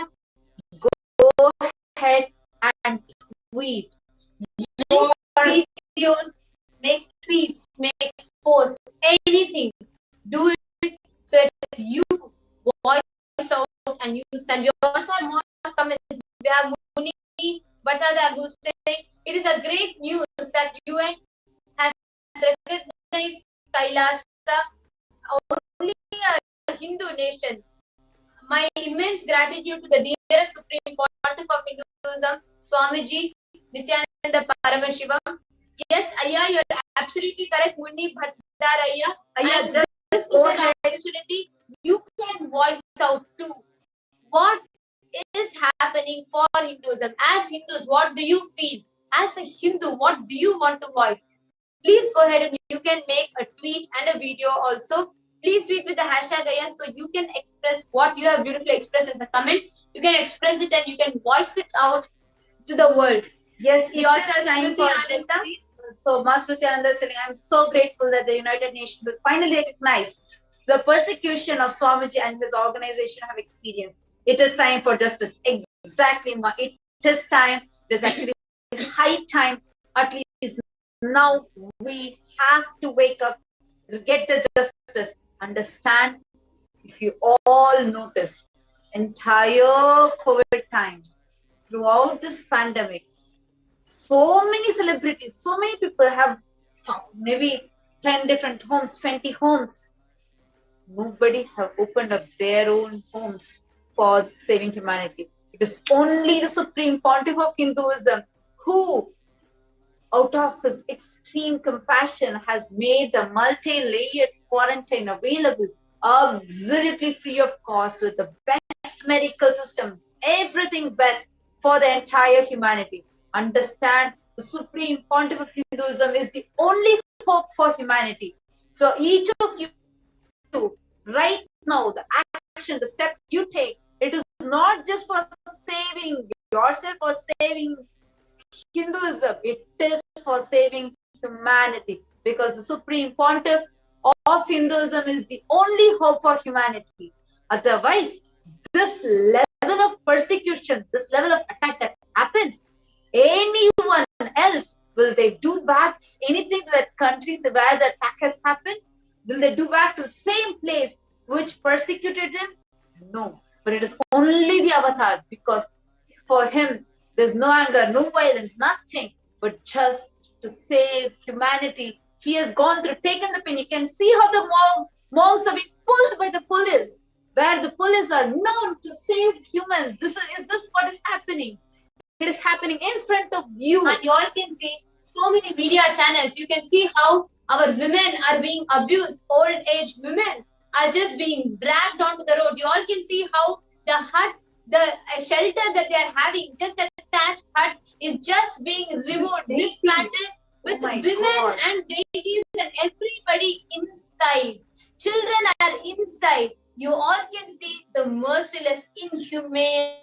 Go ahead and tweet. Make videos, make tweets, make posts, anything. Do it so that you voice out and you stand. We also have more comments. We have Muni Bhattadar who saying it is a great news that UN has recognized Kailasa, only a Hindu nation. My immense gratitude to the dearest Supreme Pontiff of Hinduism, Swamiji Nithyananda Paramashivam. Yes, Ayya, you're absolutely correct, Muni Bhattadar Ayya. Ayya, just this is an opportunity. You can voice out too. What is happening for Hinduism? As Hindus, what do you feel? As a Hindu, what do you want to voice? Please go ahead and you can make a tweet and a video also. Please tweet with the hashtag Ayya so you can express what you have beautifully expressed as a comment. You can express it and you can voice it out to the world. Yes, it is time for justice. So Master Nithyananda is saying, I'm so grateful that the United Nations has finally recognized the persecution of Swamiji and his organization have experienced. It is time for justice. Exactly, Ma. It is time. It is actually high time. At least now we have to wake up, get the justice. Understand, if you all notice, entire COVID time, throughout this pandemic, so many celebrities, so many people have maybe 10 different homes, 20 homes. Nobody have opened up their own homes for saving humanity. It is only the Supreme Pontiff of Hinduism who, out of his extreme compassion, has made the multi-layered quarantine available, absolutely free of cost, with the best medical system, everything best for the entire humanity. Understand, the Supreme Pontiff of Hinduism is the only hope for humanity. So each of you, right now, the action, the step you take, it is not just for saving yourself or saving Hinduism. It is for saving humanity, because the Supreme Pontiff of Hinduism is the only hope for humanity. Otherwise, this level of persecution, this level of attack that happens, anyone else, will they do back anything to that country where the attack has happened? Will they do back to the same place which persecuted them? No. But it is only the avatar, because for him, there's no anger, no violence, nothing, but just to save humanity. He has gone through, taken the pin. You can see how the monks are being pulled by the police, where the police are known to save humans. Is this what is happening? It is happening in front of you. And you all can see so many media channels. You can see how our women are being abused. Old age women are just being dragged onto the road. You all can see how the hut, the shelter that they are having, just a thatched hut, is just being removed, dismantled, with women and deities and everybody inside. Children are inside. You all can see the merciless, inhumane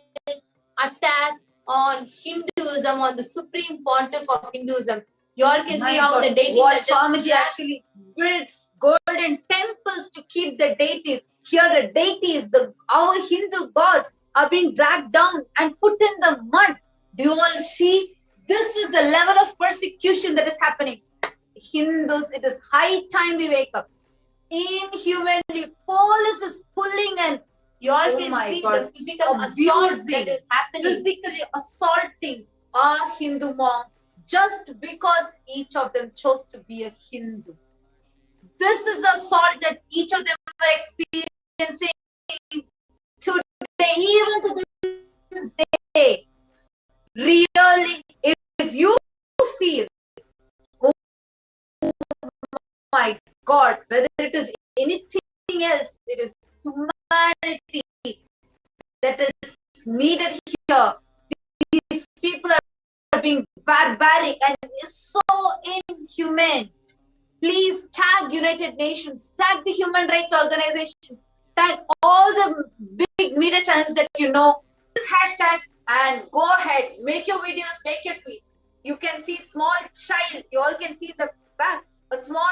attack on Hinduism, on the Supreme Pontiff of Hinduism. You all can see how the deities what are just Swamiji actually builds golden temples to keep the deities. Here the deities, our Hindu gods, are being dragged down and put in the mud. Do you all see? This is the level of persecution that is happening. Hindus, it is high time we wake up. Inhumanly, police is pulling, and you all can see the physical assault that is happening. Physically assaulting our Hindu monk just because each of them chose to be a Hindu. This is the assault that each of them are experiencing today, even to this day. Really, if you feel, oh my God, whether it is anything else, it is humanity that is needed here. These people are being barbaric and so inhumane. Please tag United Nations, tag the human rights organizations, tag all the big media channels that you know. This hashtag, and go ahead, make your videos, make your tweets. You can see small child, you all can see the back, a small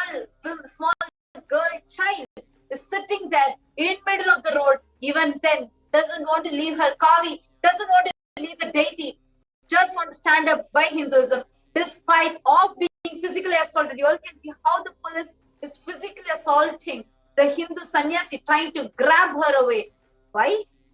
girl child is sitting there in middle of the road, even then doesn't want to leave her kavi, doesn't want to leave the deity, just want to stand up by Hinduism, despite of being physically assaulted. You all can see how the police is physically assaulting the Hindu sannyasi, trying to grab her away. Why?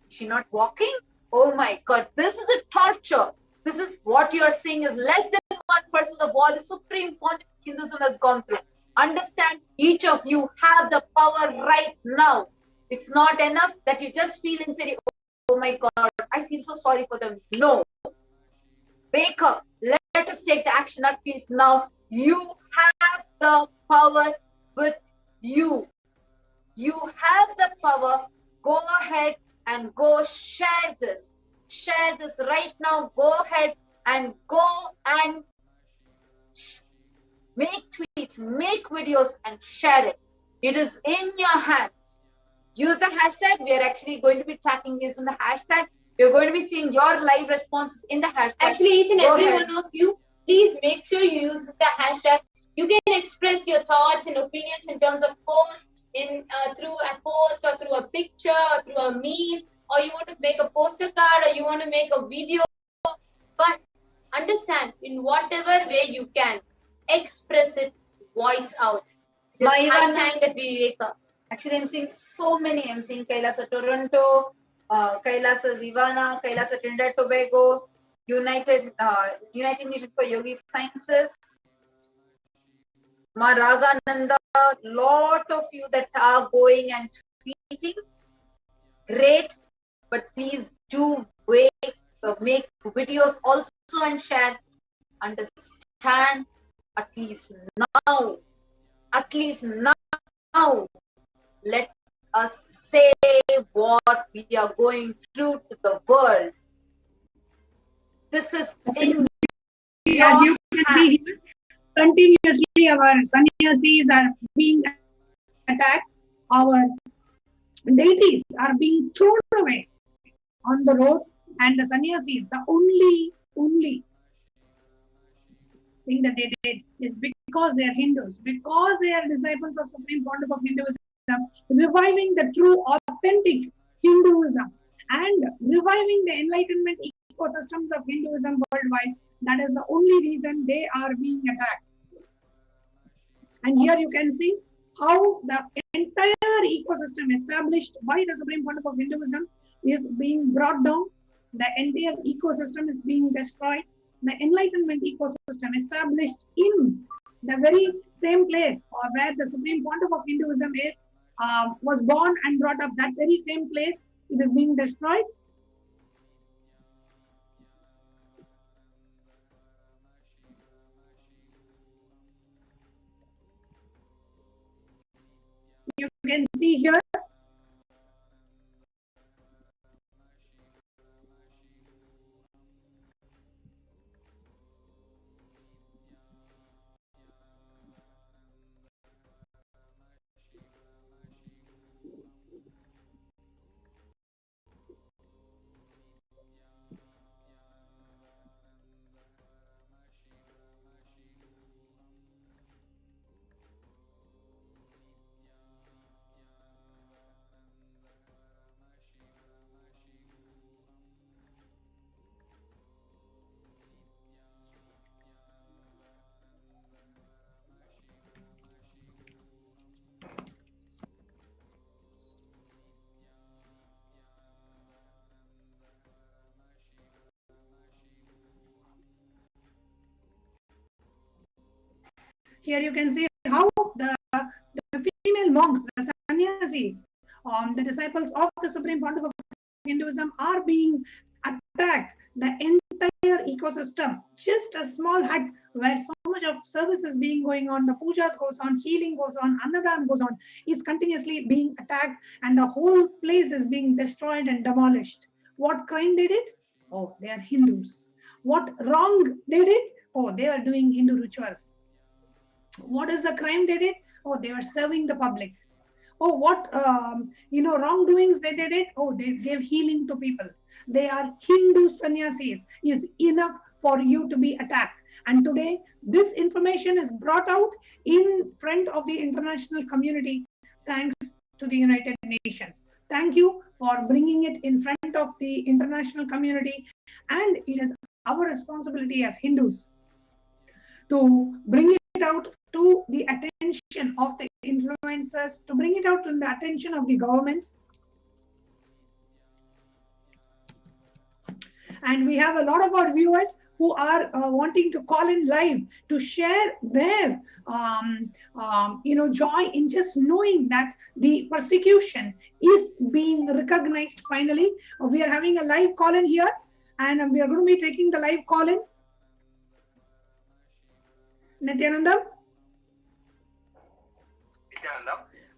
Is she not walking? Oh my God, this is a torture. This is what you are seeing is less than 1% of what the Supreme Pontiff of Hinduism has gone through. Understand, each of you have the power right now. It's not enough that you just feel inside, oh my God, I feel so sorry for them. No. Wake up. Let us take the action, not please now. You have the power with you. You have the power. Go ahead and go share this. Share this right now. Go ahead and go and make tweets, make videos and share it. It is in your hands. Use the hashtag. We are actually going to be tracking this in the hashtag. We're going to be seeing your live responses in the hashtag. Actually, each and every one of you, please make sure you use the hashtag. You can express your thoughts and opinions in terms of posts, through a post or through a picture or through a meme, or you want to make a poster card or you want to make a video. But understand, in whatever way you can, express it, voice out. It's high time that we wake up. Actually, I'm seeing so many. I'm seeing Kailasa Toronto, Kailasa Ivana, Kailasa Trinidad Tobago, United Nations for Yogi Sciences, Maragananda, lot of you that are going and tweeting. Great, but please do make videos also and share. Understand, at least now, let us say what we are going through to the world. This is in as you can see here, continuously our sannyasis are being attacked, our deities are being thrown away on the road, And the sannyasis, the only thing that they did is because they are Hindus, because they are disciples of Supreme Pontiff of Hinduism, reviving the true, authentic Hinduism and reviving the enlightenment ecosystems of Hinduism worldwide. That is the only reason they are being attacked. And here you can see how the entire ecosystem established by the Supreme Pontiff of Hinduism is being brought down. The entire ecosystem is being destroyed. The enlightenment ecosystem established in the very same place where the Supreme Pontiff of Hinduism is was born and brought up, that very same place, it is being destroyed. You can see here you can see how the female monks, the sannyasis, the disciples of the Supreme Pontiff of Hinduism are being attacked. The entire ecosystem, just a small hut where so much of service is being going on, the pujas goes on, healing goes on, annadam goes on, is continuously being attacked, and the whole place is being destroyed and demolished. What crime they did? Oh, they are Hindus. What wrong they did? Oh, they are doing Hindu rituals. What is the crime they did? Oh, they were serving the public. Oh, what wrongdoings they did? Oh, they gave healing to people. They are Hindu sannyasis. Is enough for you to be attacked. And today, this information is brought out in front of the international community, thanks to the United Nations. Thank you for bringing it in front of the international community. And it is our responsibility as Hindus to bring it out to the attention of the influencers, to bring it out to the attention of the governments. And we have a lot of our viewers who are wanting to call in live to share their joy in just knowing that the persecution is being recognized finally. We are having a live call in here, and we are going to be taking the live call in. Nithyanandam?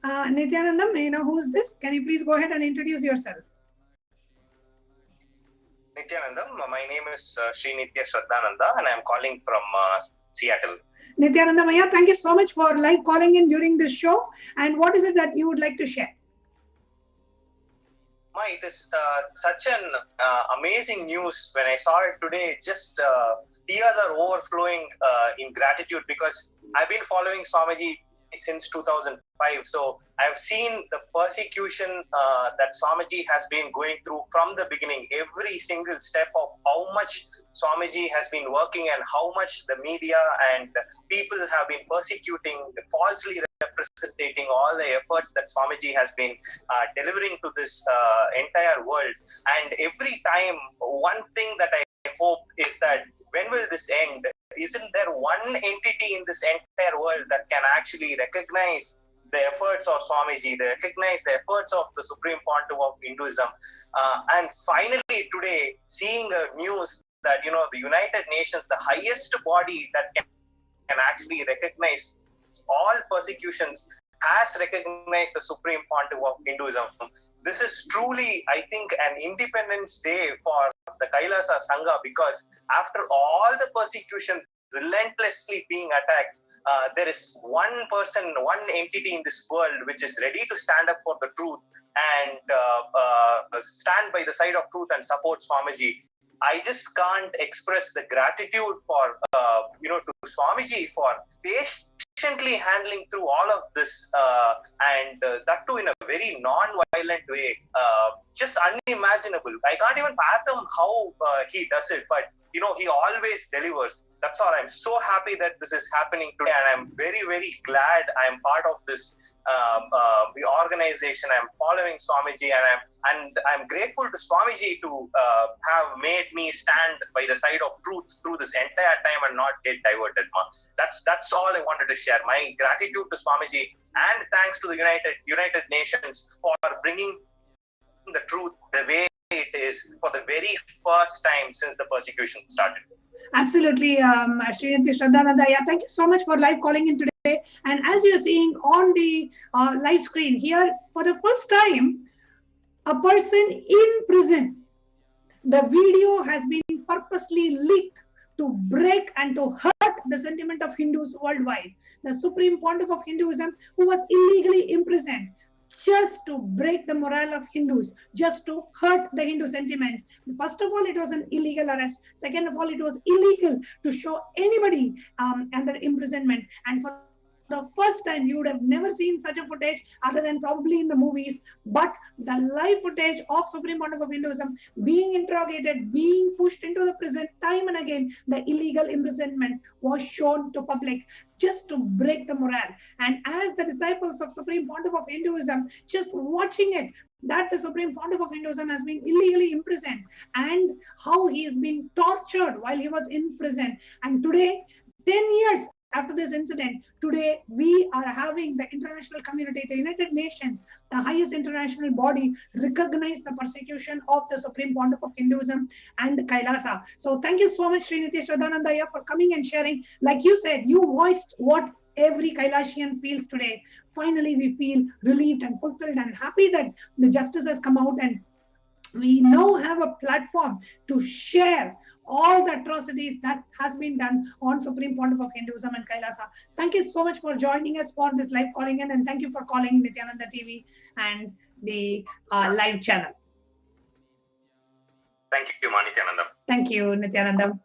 Nithyanandam, you know who is this? Can you please go ahead and introduce yourself? Nithyanandam, my name is Sri Nithyananda, and I am calling from Seattle. Nithyanandam, thank you so much for live calling in during this show. And what is it that you would like to share? It is such an amazing news. When I saw it today, just tears are overflowing in gratitude, because I've been following Swamiji since 2005. So I've seen the persecution that Swamiji has been going through from the beginning, every single step of how much Swamiji has been working and how much the media and people have been persecuting, falsely representing all the efforts that Swamiji has been delivering to this entire world. And every time, one thing that I hope is that when will this end? Isn't there one entity in this entire world that can actually recognize the efforts of Swamiji, they recognize the efforts of the Supreme Pontiff of Hinduism? And finally today, seeing a news that, the United Nations, the highest body that can actually recognize all persecutions, has recognized the Supreme Pontiff of Hinduism. This is truly, I think, an Independence Day for the Kailasa Sangha, because after all the persecution relentlessly being attacked, there is one person, one entity in this world which is ready to stand up for the truth and stand by the side of truth and support Swamiji. I just can't express the gratitude for to Swamiji for patiently handling through all of this, and that too in a very non-violent way, just unimaginable. I can't even fathom how he does it, but he always delivers. That's all. I'm so happy that this is happening today, and I'm very, very glad I'm part of this the organization. I'm following Swamiji, and I'm grateful to Swamiji to have made me stand by the side of truth through this entire time and not get diverted. That's all I wanted to share. My gratitude to Swamiji, and thanks to the United Nations for bringing the truth the way it is for the very first time since the persecution started. Absolutely, Srinithy Shraddhananda. Yeah, thank you so much for live calling in today. And as you're seeing on the live screen here, for the first time, a person in prison, the video has been purposely leaked to break and to hurt the sentiment of Hindus worldwide. The Supreme Pontiff of Hinduism, who was illegally imprisoned, just to break the morale of Hindus, just to hurt the Hindu sentiments. First of all, it was an illegal arrest. Second of all, it was illegal to show anybody under imprisonment. And for the first time, you would have never seen such a footage other than probably in the movies. But the live footage of Supreme Pontiff of Hinduism being interrogated, being pushed into the prison time and again, the illegal imprisonment was shown to public just to break the morale. And as the disciples of Supreme Pontiff of Hinduism, just watching it, that the Supreme Pontiff of Hinduism has been illegally imprisoned and how he has been tortured while he was in prison. And today, 10 years after this incident, today we are having the international community, the United Nations, the highest international body, recognize the persecution of the Supreme Pontiff of Hinduism and Kailasa. So thank you so much, Srinithy Shraddhananda, for coming and sharing. Like you said, you voiced what every Kailasian feels today. Finally, we feel relieved and fulfilled and happy that the justice has come out, and we now have a platform to share all the atrocities that has been done on Supreme Pontiff of Hinduism and Kailasa. Thank you so much for joining us for this live calling in, and thank you for calling Nithyananda TV and the live channel. Thank you, Nithyananda. Thank you, Nithyananda.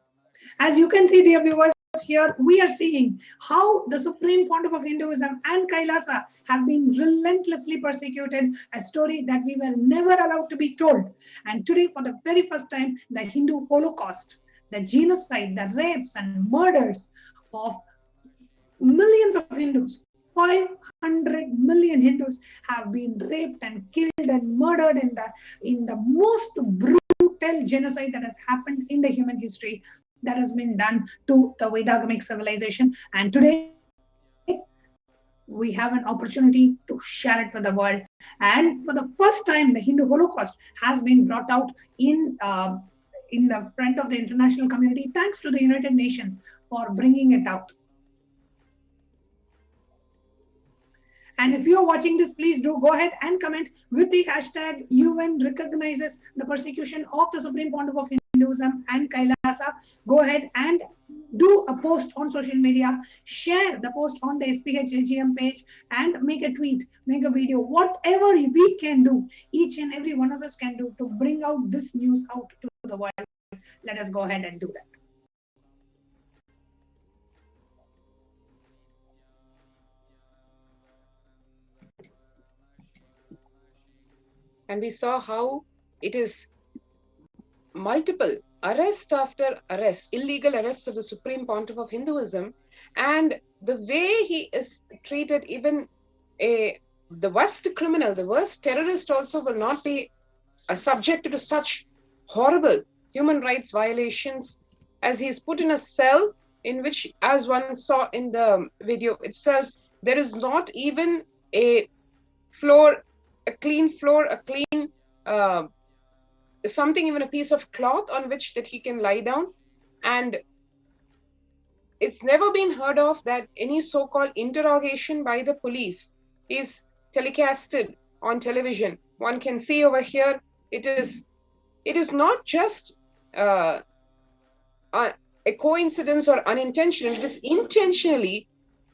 As you can see, dear viewers, here we are seeing how the Supreme Pontiff of Hinduism and Kailasa have been relentlessly persecuted, a story that we were never allowed to be told. And today, for the very first time, the Hindu Holocaust, the genocide, the rapes and murders of millions of Hindus, 500 million Hindus have been raped and killed and murdered in the most brutal genocide that has happened in the human history, that has been done to the Vedagamic civilization. And today, we have an opportunity to share it with the world. And for the first time, the Hindu Holocaust has been brought out in the front of the international community, thanks to the United Nations for bringing it out. And if you are watching this, please do go ahead and comment with the hashtag UN recognizes the persecution of the Supreme Pontiff of Hinduism and Kailasa. Go ahead and do a post on social media, share the post on the SPH AGM page, and make a tweet, make a video, whatever we can do, each and every one of us can do to bring out this news out to the world. Let us go ahead and do that. And we saw how it is multiple arrest after arrest, illegal arrests of the Supreme Pontiff of Hinduism, and the way he is treated, even the worst criminal, the worst terrorist also will not be subjected to such horrible human rights violations, as he is put in a cell in which, as one saw in the video itself, there is not even a floor, a clean floor, a clean something, even a piece of cloth on which that he can lie down. And it's never been heard of that any so-called interrogation by the police is telecasted on television. One can see over here, it is not just a coincidence or unintentional, it is intentionally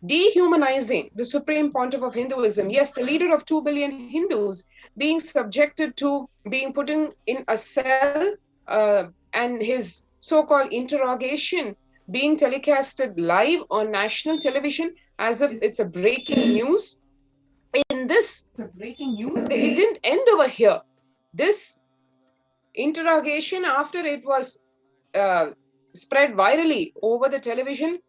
dehumanizing the Supreme Pontiff of Hinduism. Yes, the leader of 2 billion Hindus being subjected to being put in a cell, and his so-called interrogation being telecasted live on national television as if it's a breaking news. In this, it didn't end over here. This interrogation, after it was spread virally over the television,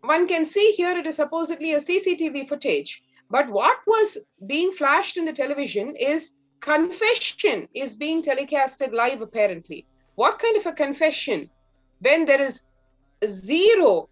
one can see here it is supposedly a CCTV footage. But what was being flashed in the television is confession is being telecasted live, apparently. What kind of a confession? When there is zero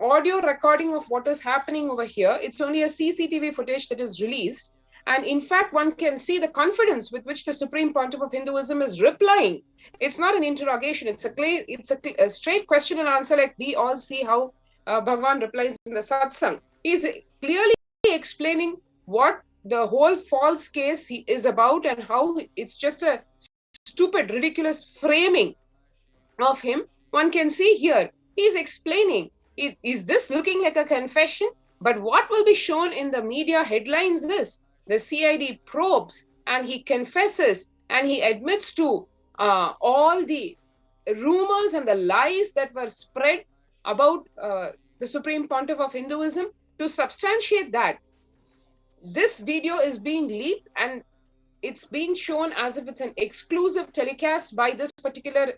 audio recording of what is happening over here, it's only a CCTV footage that is released. And in fact, one can see the confidence with which the Supreme Pontiff of Hinduism is replying. It's not an interrogation. It's a straight question and answer, like we all see how Bhagavan replies in the satsang. He's clearly explaining what the whole false case is about and how it's just a stupid, ridiculous framing of him. One can see here, he's explaining, is this looking like a confession? But what will be shown in the media headlines is the CID probes and he confesses and he admits to all the rumors and the lies that were spread about the Supreme Pontiff of Hinduism. To substantiate that, this video is being leaked and it's being shown as if it's an exclusive telecast by this particular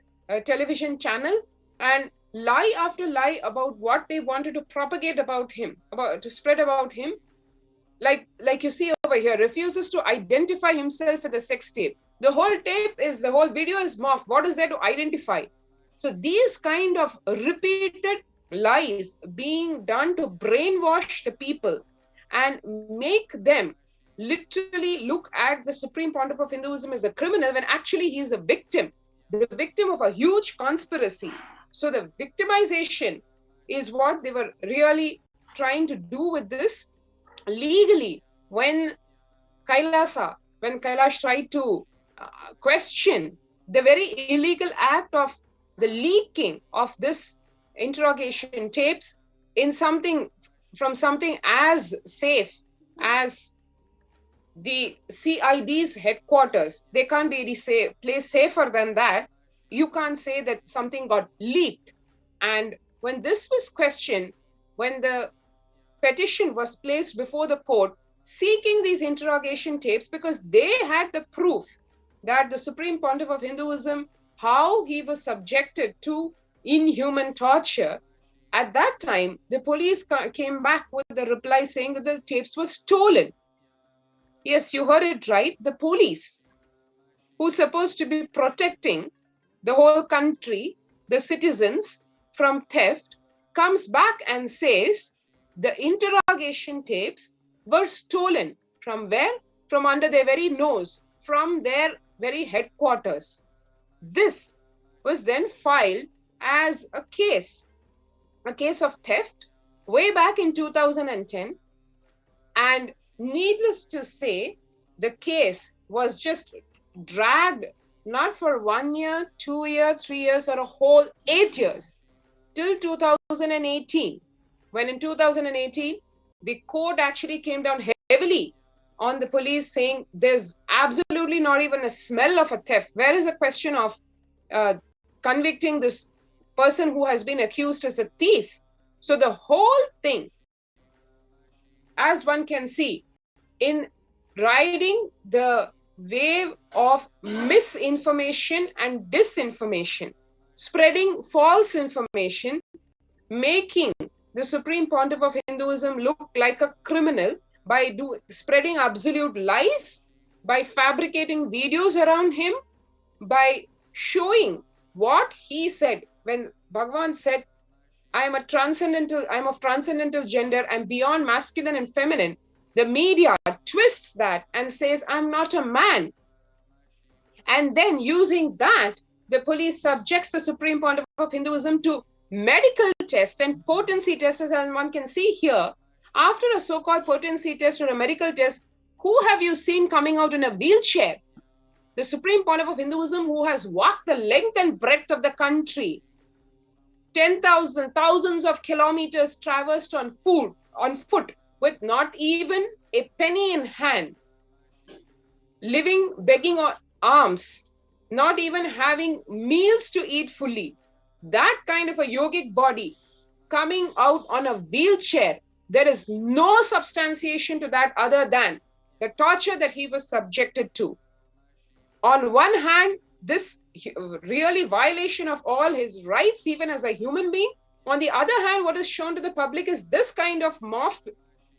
television channel, and lie after lie about what they wanted to propagate about him, to spread about him. Like you see over here, refuses to identify himself with the sex tape. The whole video is morphed. What is there to identify? So these kind of repeated lies being done to brainwash the people and make them literally look at the Supreme Pontiff of Hinduism as a criminal when actually he is a victim, the victim of a huge conspiracy. So the victimization is what they were really trying to do with this. Legally, when Kailash tried to question the very illegal act of the leaking of this interrogation tapes from something as safe as the CID's headquarters, they can't be any place safer than that. You can't say that something got leaked. And when this was questioned, when the petition was placed before the court seeking these interrogation tapes, because they had the proof that the Supreme Pontiff of Hinduism, how he was subjected to inhuman torture, at that time, the police came back with the reply saying that the tapes were stolen. Yes, you heard it right. The police, who's supposed to be protecting the whole country, the citizens from theft, comes back and says the interrogation tapes were stolen. From where? From under their very nose, from their very headquarters. This was then filed as a case of theft way back in 2010. And needless to say, the case was just dragged not for 1 year, 2 years, 3 years, or a whole 8 years, till 2018, when in 2018, the court actually came down heavily on the police, saying there's absolutely not even a smell of a theft. Where is the question of convicting this person who has been accused as a thief? So the whole thing, as one can see, in riding the wave of misinformation and disinformation, spreading false information, making the Supreme Pontiff of Hinduism look like a criminal by spreading absolute lies, by fabricating videos around him, by showing what he said when Bhagavan said, I'm of transcendental gender, I'm beyond masculine and feminine. The media twists that and says, I'm not a man. And then using that, the police subjects the Supreme Pontiff of Hinduism to medical tests and potency tests, and one can see here, after a so-called potency test or a medical test, who have you seen coming out in a wheelchair? The Supreme Pontiff of Hinduism, who has walked the length and breadth of the country, thousands of kilometers traversed on foot, on foot with not even a penny in hand, living, begging on alms, not even having meals to eat fully. That kind of a yogic body coming out on a wheelchair, there is no substantiation to that other than the torture that he was subjected to. On one hand, this really violation of all his rights, even as a human being. On the other hand, what is shown to the public is this kind of morphed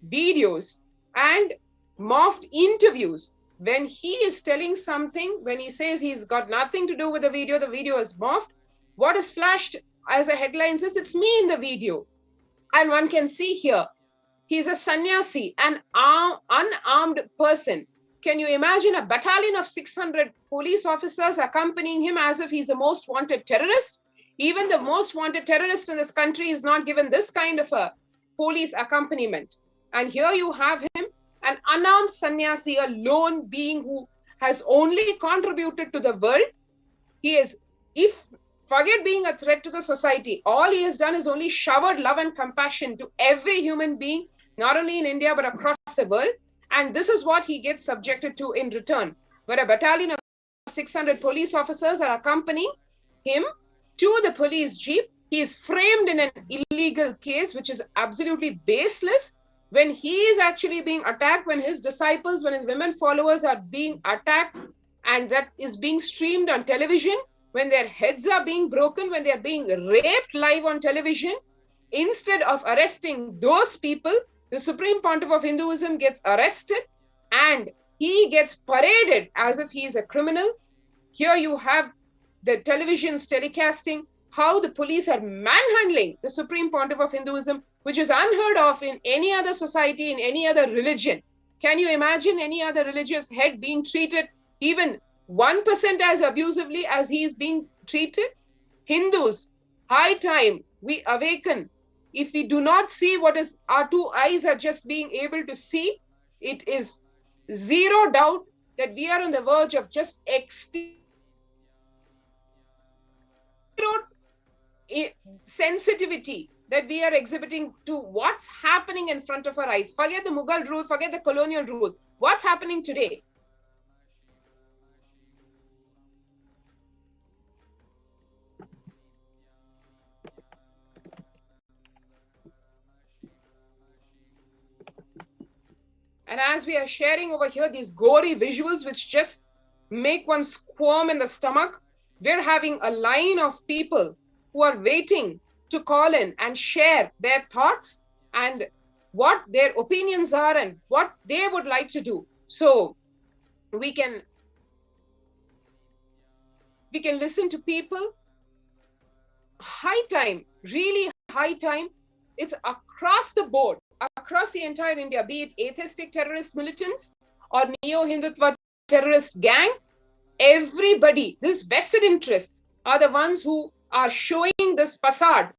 videos and morphed interviews. When he is telling something, when he says he's got nothing to do with the video is morphed. What is flashed as a headline says, it's me in the video. And one can see here, he's a sannyasi, an unarmed person. Can you imagine a battalion of 600 police officers accompanying him as if he's the most wanted terrorist? Even the most wanted terrorist in this country is not given this kind of a police accompaniment. And here you have him, an unarmed sannyasi, a lone being who has only contributed to the world. He is, if forget being a threat to the society, all he has done is only showered love and compassion to every human being, not only in India, but across the world. And this is what he gets subjected to in return, where a battalion of 600 police officers are accompanying him to the police jeep. He is framed in an illegal case, which is absolutely baseless. When he is actually being attacked, when his disciples, when his women followers are being attacked, and that is being streamed on television, when their heads are being broken, when they are being raped live on television, instead of arresting those people, the Supreme Pontiff of Hinduism gets arrested and he gets paraded as if he is a criminal. Here you have the televisions telecasting how the police are manhandling the Supreme Pontiff of Hinduism, which is unheard of in any other society, in any other religion. Can you imagine any other religious head being treated even 1% as abusively as he is being treated? Hindus, high time we awaken. If we do not see what is our two eyes are just being able to see, it is zero doubt that we are on the verge of just sensitivity that we are exhibiting to what's happening in front of our eyes. Forget the Mughal rule, forget the colonial rule. What's happening today? And as we are sharing over here, these gory visuals, which just make one squirm in the stomach, we're having a line of people who are waiting to call in and share their thoughts and what their opinions are and what they would like to do. So we can listen to people. High time, really high time. It's across the board, across the entire India, be it atheistic terrorist militants or neo-Hindutva terrorist gang. Everybody, these vested interests are the ones who are showing this facade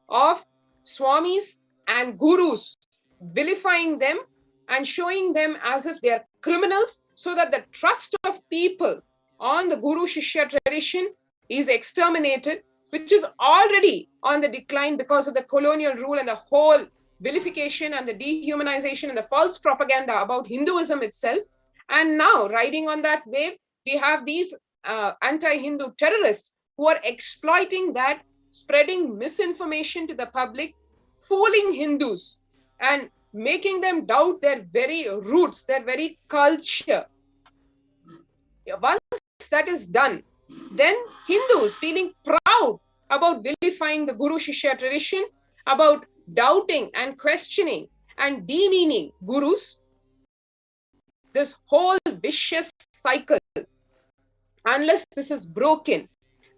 of swamis and gurus, vilifying them and showing them as if they are criminals, so that the trust of people on the Guru Shishya tradition is exterminated, which is already on the decline because of the colonial rule and the whole vilification and the dehumanization and the false propaganda about Hinduism itself. And now, riding on that wave, we have these anti-Hindu terrorists who are exploiting that, spreading misinformation to the public, fooling Hindus and making them doubt their very roots, their very culture. Once that is done, then Hindus feeling proud about vilifying the Guru Shishya tradition, about doubting and questioning and demeaning gurus, this whole vicious cycle, unless this is broken,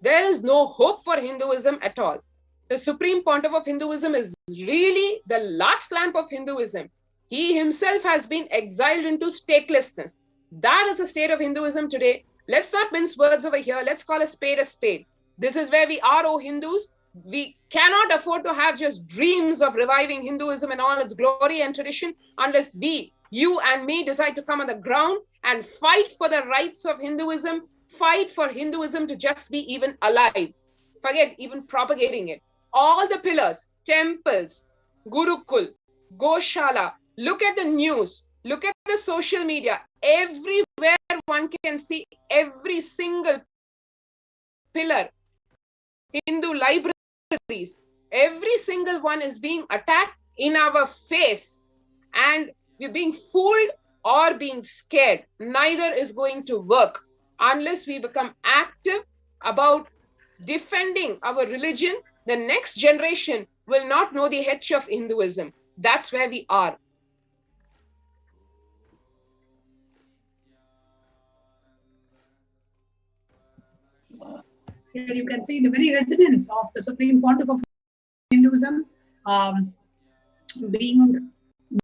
there is no hope for Hinduism at all. The Supreme Pontiff of Hinduism is really the last lamp of Hinduism. He himself has been exiled into statelessness. That is the state of Hinduism today. Let's not mince words over here. Let's call a spade a spade. This is where we are, O Hindus. We cannot afford to have just dreams of reviving Hinduism in all its glory and tradition unless we, you and me, decide to come on the ground and fight for the rights of Hinduism, fight for Hinduism to just be even alive. Forget even propagating it. All the pillars, temples, Gurukul, Goshala. Look at the news. Look at the social media. Everywhere one can see every single pillar. Hindu libraries. Every single one is being attacked in our face. And we're being fooled or being scared. Neither is going to work unless we become active about defending our religion. The next generation will not know the H of Hinduism. That's where we are. Here you can see the very residence of the Supreme Pontiff of Hinduism being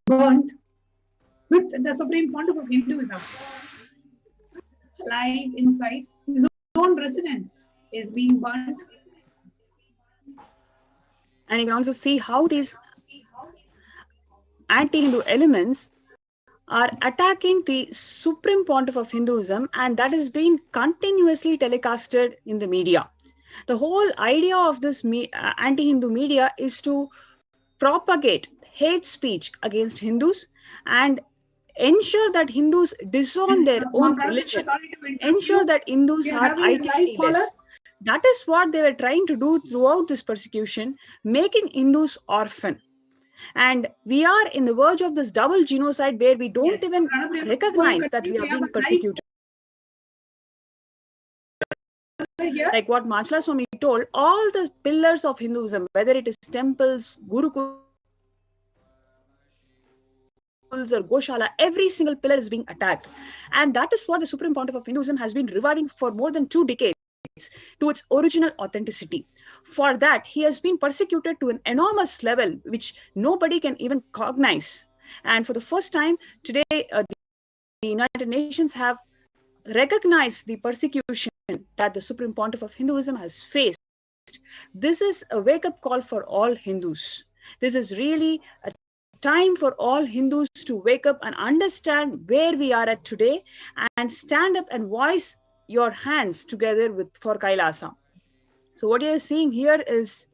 burnt with the Supreme Pontiff of Hinduism live inside his own residence is being burnt. And you can also see how these anti-Hindu elements are attacking the Supreme Pontiff of Hinduism, and that is being continuously telecasted in the media. The whole idea of this anti-Hindu media is to propagate hate speech against Hindus and ensure that Hindus disown their own religion, ensure that Hindus are identityless. That is what they were trying to do throughout this persecution, making Hindus orphan. And we are in the verge of this double genocide where we don't even recognize that we are being persecuted. Like what Machala Swami told, all the pillars of Hinduism, whether it is temples, gurukuls or Goshala, every single pillar is being attacked. And that is what the Supreme Pontiff of Hinduism has been rewarding for more than 2 decades to its original authenticity. For that, he has been persecuted to an enormous level, which nobody can even cognize. And for the first time today, the United Nations have recognized the persecution that the Supreme Pontiff of Hinduism has faced. This is a wake-up call for all Hindus. This is really a time for all Hindus to wake up and understand where we are at today and stand up and voice your hands together for Kailasa. So what you're seeing here is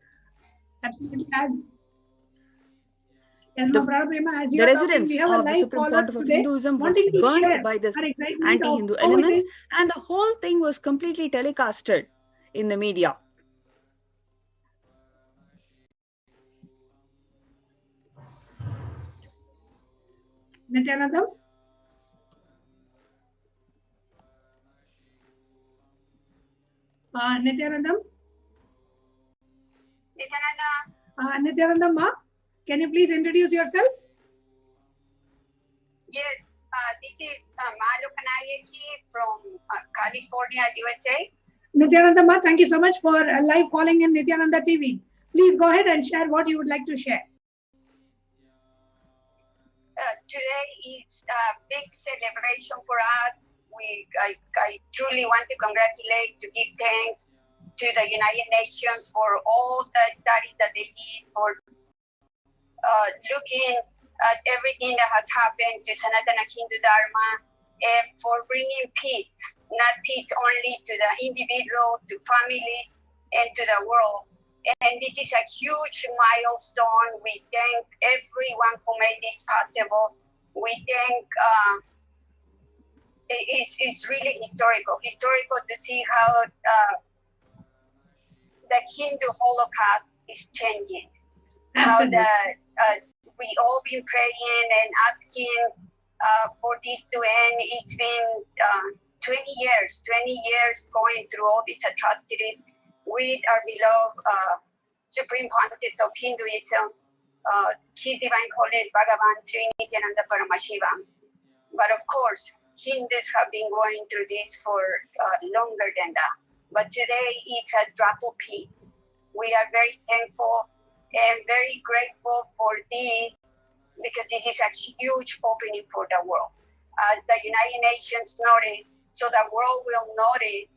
absolutely the residence of the Supreme Pontiff of Hinduism was burnt by this anti-Hindu elements, and the whole thing was completely telecasted in the media. Nithyanandam? Nithyanandam? Nithyanandam ma, can you please introduce yourself? Yes, this is Malu Kanayaki from California, USA. Nithyanandam ma, thank you so much for live calling in Nithyananda TV. Please go ahead and share what you would like to share. Today is a big celebration for us. I truly want to congratulate, to give thanks to the United Nations for all the studies that they did, for looking at everything that has happened to Sanatana Hindu Dharma, and for bringing peace, not peace only to the individual, to families, and to the world. And this is a huge milestone. We thank everyone who made this possible. We thank, it's really historical to see how the Hindu Holocaust is changing. Absolutely. How we all been praying and asking for this to end. It's been 20 years going through all these atrocities with our beloved Supreme Pontiff of Hinduism, His Divine Holiness Bhagavan Sri Nithyananda Paramashivam. But of course, Hindus have been going through this for longer than that. But today it's a drop of peace. We are very thankful and very grateful for this, because this is a huge opening for the world. As the United Nations noted, so the world will notice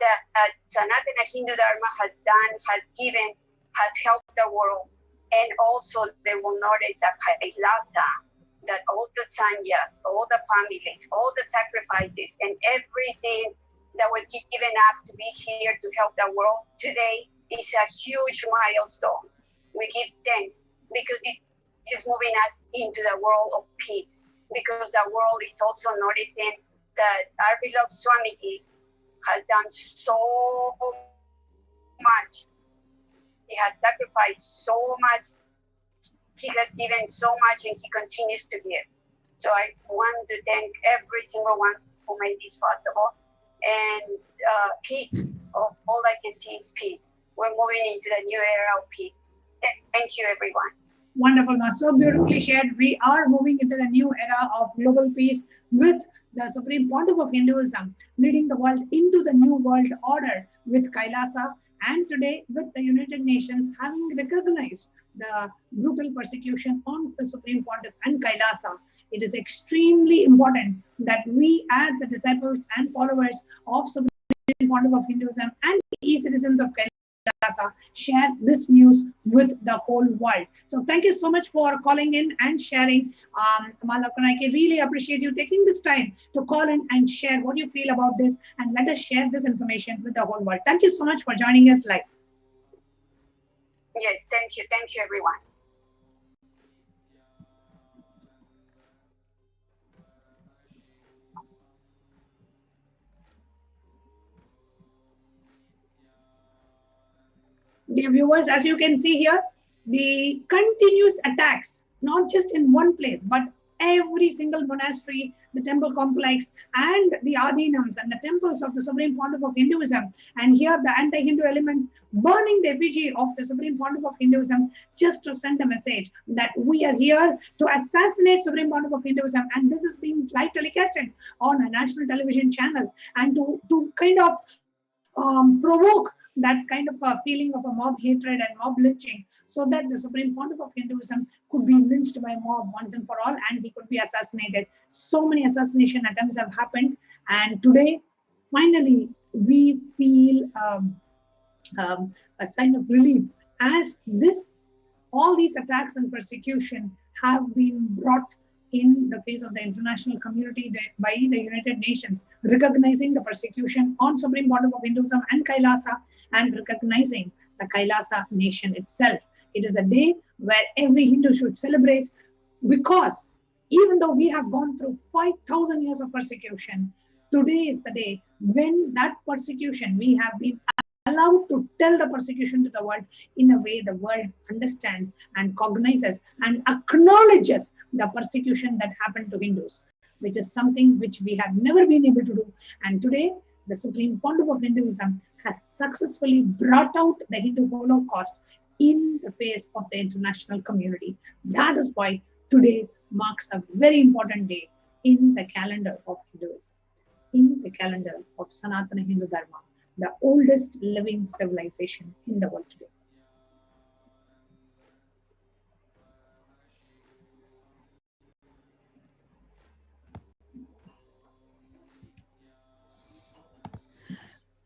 that Sanatana Hindu Dharma has done, has given, has helped the world. And also they will notice that Kailasa, that all the sanyas, all the families, all the sacrifices, and everything that was given up to be here to help the world today is a huge milestone. We give thanks because is moving us into the world of peace, because the world is also noticing that our beloved Swamiji has done so much. He has sacrificed so much. He has given so much, and he continues to give. So I want to thank every single one who made this possible. And peace, all I can see is peace. We're moving into the new era of peace. Thank you, everyone. Wonderful, Ma. So beautifully shared. We are moving into the new era of global peace with the Supreme Pontiff of Hinduism leading the world into the new world order with Kailasa, and today with the United Nations having recognized the brutal persecution on the Supreme Pontiff and Kailasa. It is extremely important that we, as the disciples and followers of Supreme Pontiff of Hinduism and e-citizens of Kailasa, share this news with the whole world. So thank you so much for calling in and sharing. I really appreciate you taking this time to call in and share what you feel about this, and let us share this information with the whole world. Thank you so much for joining us live. Yes, thank you. Thank you, everyone. Dear viewers, as you can see here, the continuous attacks, not just in one place, but every single monastery, the temple complex, and the Adinams and the temples of the Supreme Pontiff of Hinduism. And here the anti-Hindu elements burning the effigy of the Supreme Pontiff of Hinduism, just to send a message that we are here to assassinate Supreme Pontiff of Hinduism. And this is being live telecasted on a national television channel, and to kind of provoke that kind of a feeling of a mob hatred and mob lynching, so that the Supreme Pontiff of Hinduism could be lynched by mob once and for all, and he could be assassinated. So many assassination attempts have happened, and today, finally, we feel a sign of relief, as all these attacks and persecution have been brought in the face of the international community by the United Nations, recognizing the persecution on Supreme Pontiff of Hinduism and Kailasa, and recognizing the Kailasa nation itself. It is a day where every Hindu should celebrate, because even though we have gone through 5,000 years of persecution, today is the day when that persecution, we have been allowed to tell the persecution to the world in a way the world understands and cognizes and acknowledges the persecution that happened to Hindus, which is something which we have never been able to do. And today, the Supreme Pontiff of Hinduism has successfully brought out the Hindu Holocaust in the face of the international community. That is why today marks a very important day in the calendar of Hinduism, in the calendar of Sanatana Hindu Dharma, the oldest living civilization in the world today.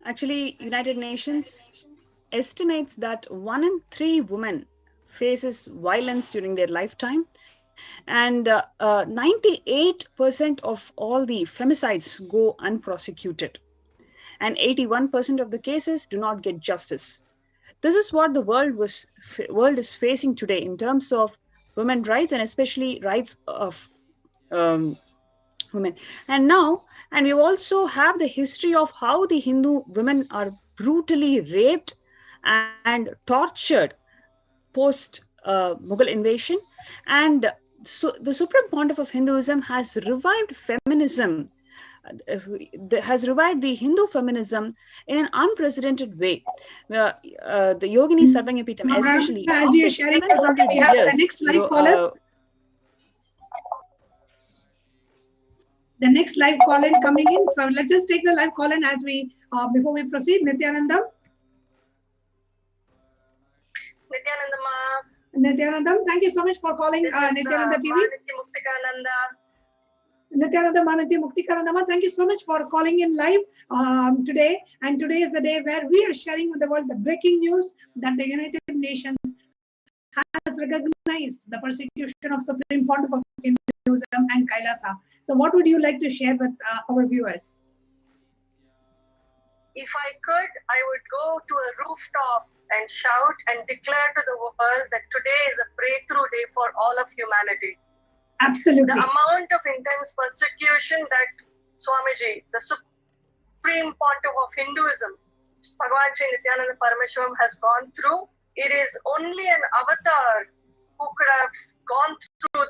Actually, United Nations estimates that 1 in 3 women faces violence during their lifetime, and 98% of all the femicides go unprosecuted, and 81% of the cases do not get justice. This is what the world is facing today in terms of women's rights, and especially rights of women. And we also have the history of how the Hindu women are brutally raped and tortured post Mughal invasion. And so the Supreme Pontiff of Hinduism has revived feminism, has revived the Hindu feminism in an unprecedented way. The Yogini Sarvangapitam, especially as you're sharing, we have the next live caller. The next live call-in coming in. So let's just take the live call-in as we before we proceed. Nithyanandam. Nithyanandam, thank you so much for calling Nithyananda TV. Nithyananda Manati Muktikarandama, thank you so much for calling in live today. And today is the day where we are sharing with the world the breaking news that the United Nations has recognized the persecution of Supreme Pontiff of Hinduism and Kailasa. So what would you like to share with our viewers? If I could, I would go to a rooftop and shout and declare to the world that today is a breakthrough day for all of humanity. Absolutely. The amount of intense persecution that Swamiji, the Supreme Pontiff of Hinduism, Bhagavan Sri Nithyananda Paramashivam has gone through, it is only an avatar who could have gone through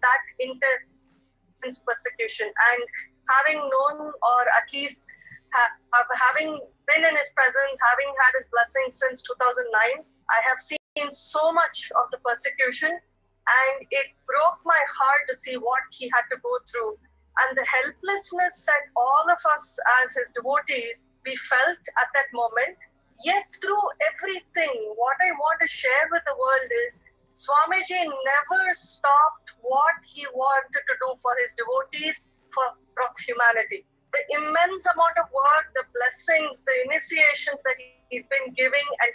that intense persecution. And having known, or at least having been in his presence, having had his blessings since 2009, I have seen so much of the persecution, and it broke my heart to see what he had to go through and the helplessness that all of us as his devotees, we felt at that moment. Yet through everything, what I want to share with the world is Swamiji never stopped what he wanted to do for his devotees, for humanity. The immense amount of work, the blessings, the initiations that he's been giving and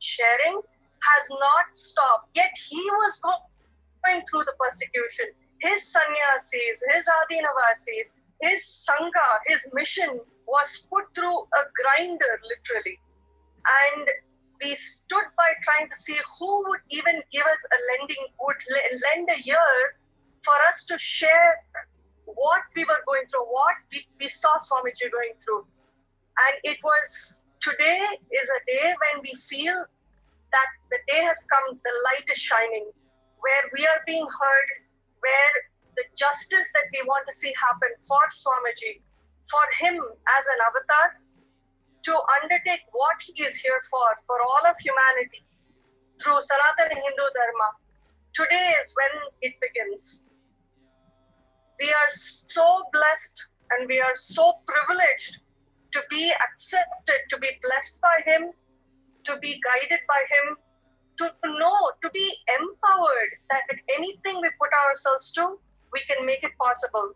sharing has not stopped. Yet he was going through the persecution. His sannyasis, his adinavasis, his sangha, his mission was put through a grinder, literally. And we stood by trying to see who would even give us would lend a ear for us to share what we were going through, what we saw Swamiji going through. And it was, today is a day when we feel that the day has come, the light is shining, where we are being heard, where the justice that we want to see happen for Swamiji, for him as an avatar, to undertake what he is here for all of humanity, through Sanatana Hindu Dharma. Today is when it begins. We are so blessed and we are so privileged to be accepted, to be blessed by him, to be guided by him, to know, to be empowered that anything we put ourselves to, we can make it possible.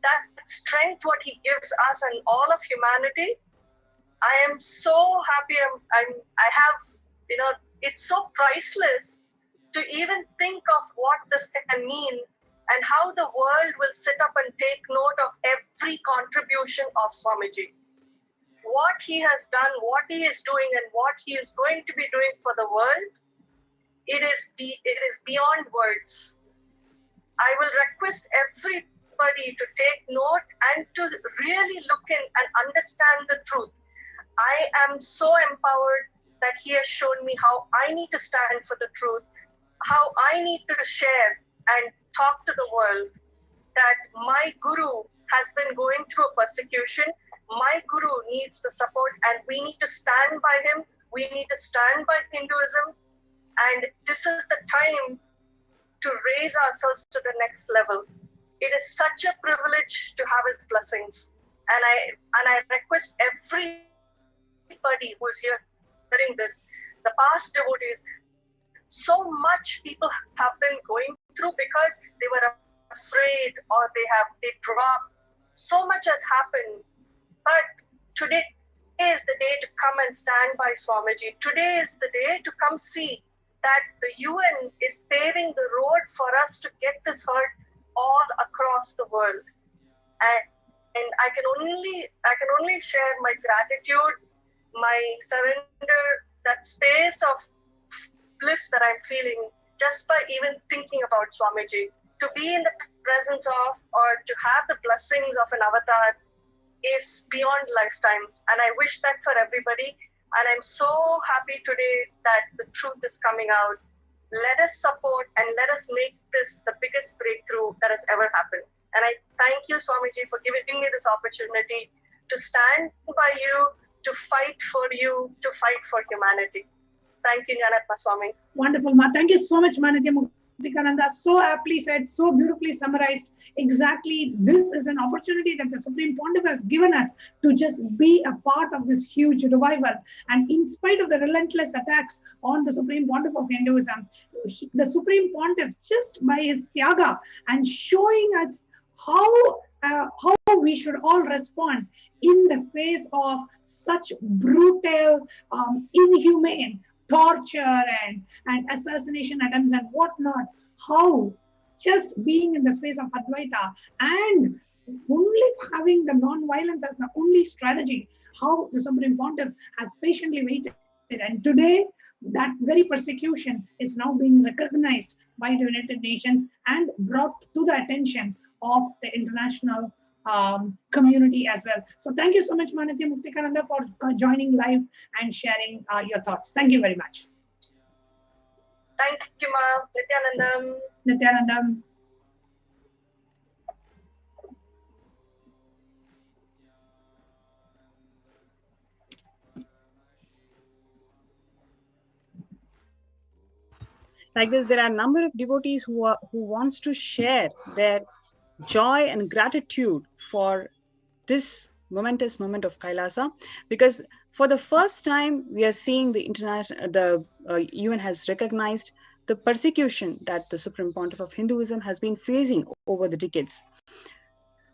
That strength, what he gives us and all of humanity, I am so happy. I have, it's so priceless to even think of what this can mean and how the world will sit up and take note of every contribution of Swamiji. What he has done, what he is doing, and what he is going to be doing for the world, it is beyond words. I will request everybody to take note and to really look in and understand the truth. I am so empowered that he has shown me how I need to stand for the truth, how I need to share and talk to the world that my guru has been going through a persecution. My guru needs the support and we need to stand by him. We need to stand by Hinduism. And this is the time to raise ourselves to the next level. It is such a privilege to have his blessings. And I request everybody who is here hearing this, the past devotees, so much people have been going through because they were afraid or they dropped. So much has happened. But today is the day to come and stand by Swamiji. Today is the day to come see that the UN is paving the road for us to get this heard all across the world. And I can only share my gratitude, my surrender, that space of bliss that I'm feeling just by even thinking about Swamiji. To be in the presence of or to have the blessings of an avatar is beyond lifetimes. And I wish that for everybody. And I'm so happy today that the truth is coming out. Let us support and let us make this the biggest breakthrough that has ever happened. And I thank you, Swamiji, for giving me this opportunity to stand by you, to fight for you, to fight for humanity. Thank you, Jnanatma Swami. Wonderful, Ma. Thank you so much, Manitya Muktikananda. So aptly said, so beautifully summarized. Exactly, this is an opportunity that the Supreme Pontiff has given us to just be a part of this huge revival. And in spite of the relentless attacks on the Supreme Pontiff of Hinduism, the Supreme Pontiff, just by his tyaga and showing us how we should all respond in the face of such brutal, inhumane torture and assassination attempts and whatnot, how just being in the space of Advaita and only having the non-violence as the only strategy, how the Supreme Pontiff has patiently waited And today, that very persecution is now being recognized by the United Nations and brought to the attention of the international community as well. So thank you so much, Manitya Muktikananda, for joining live and sharing your thoughts. Thank you very much. Thank you, Ma. Nithyanandam. Nithyanandam. Like this, there are a number of devotees who wants to share their joy and gratitude for this momentous moment of Kailasa, because for the first time we are seeing the UN has recognized the persecution that the Supreme Pontiff of Hinduism has been facing over the decades.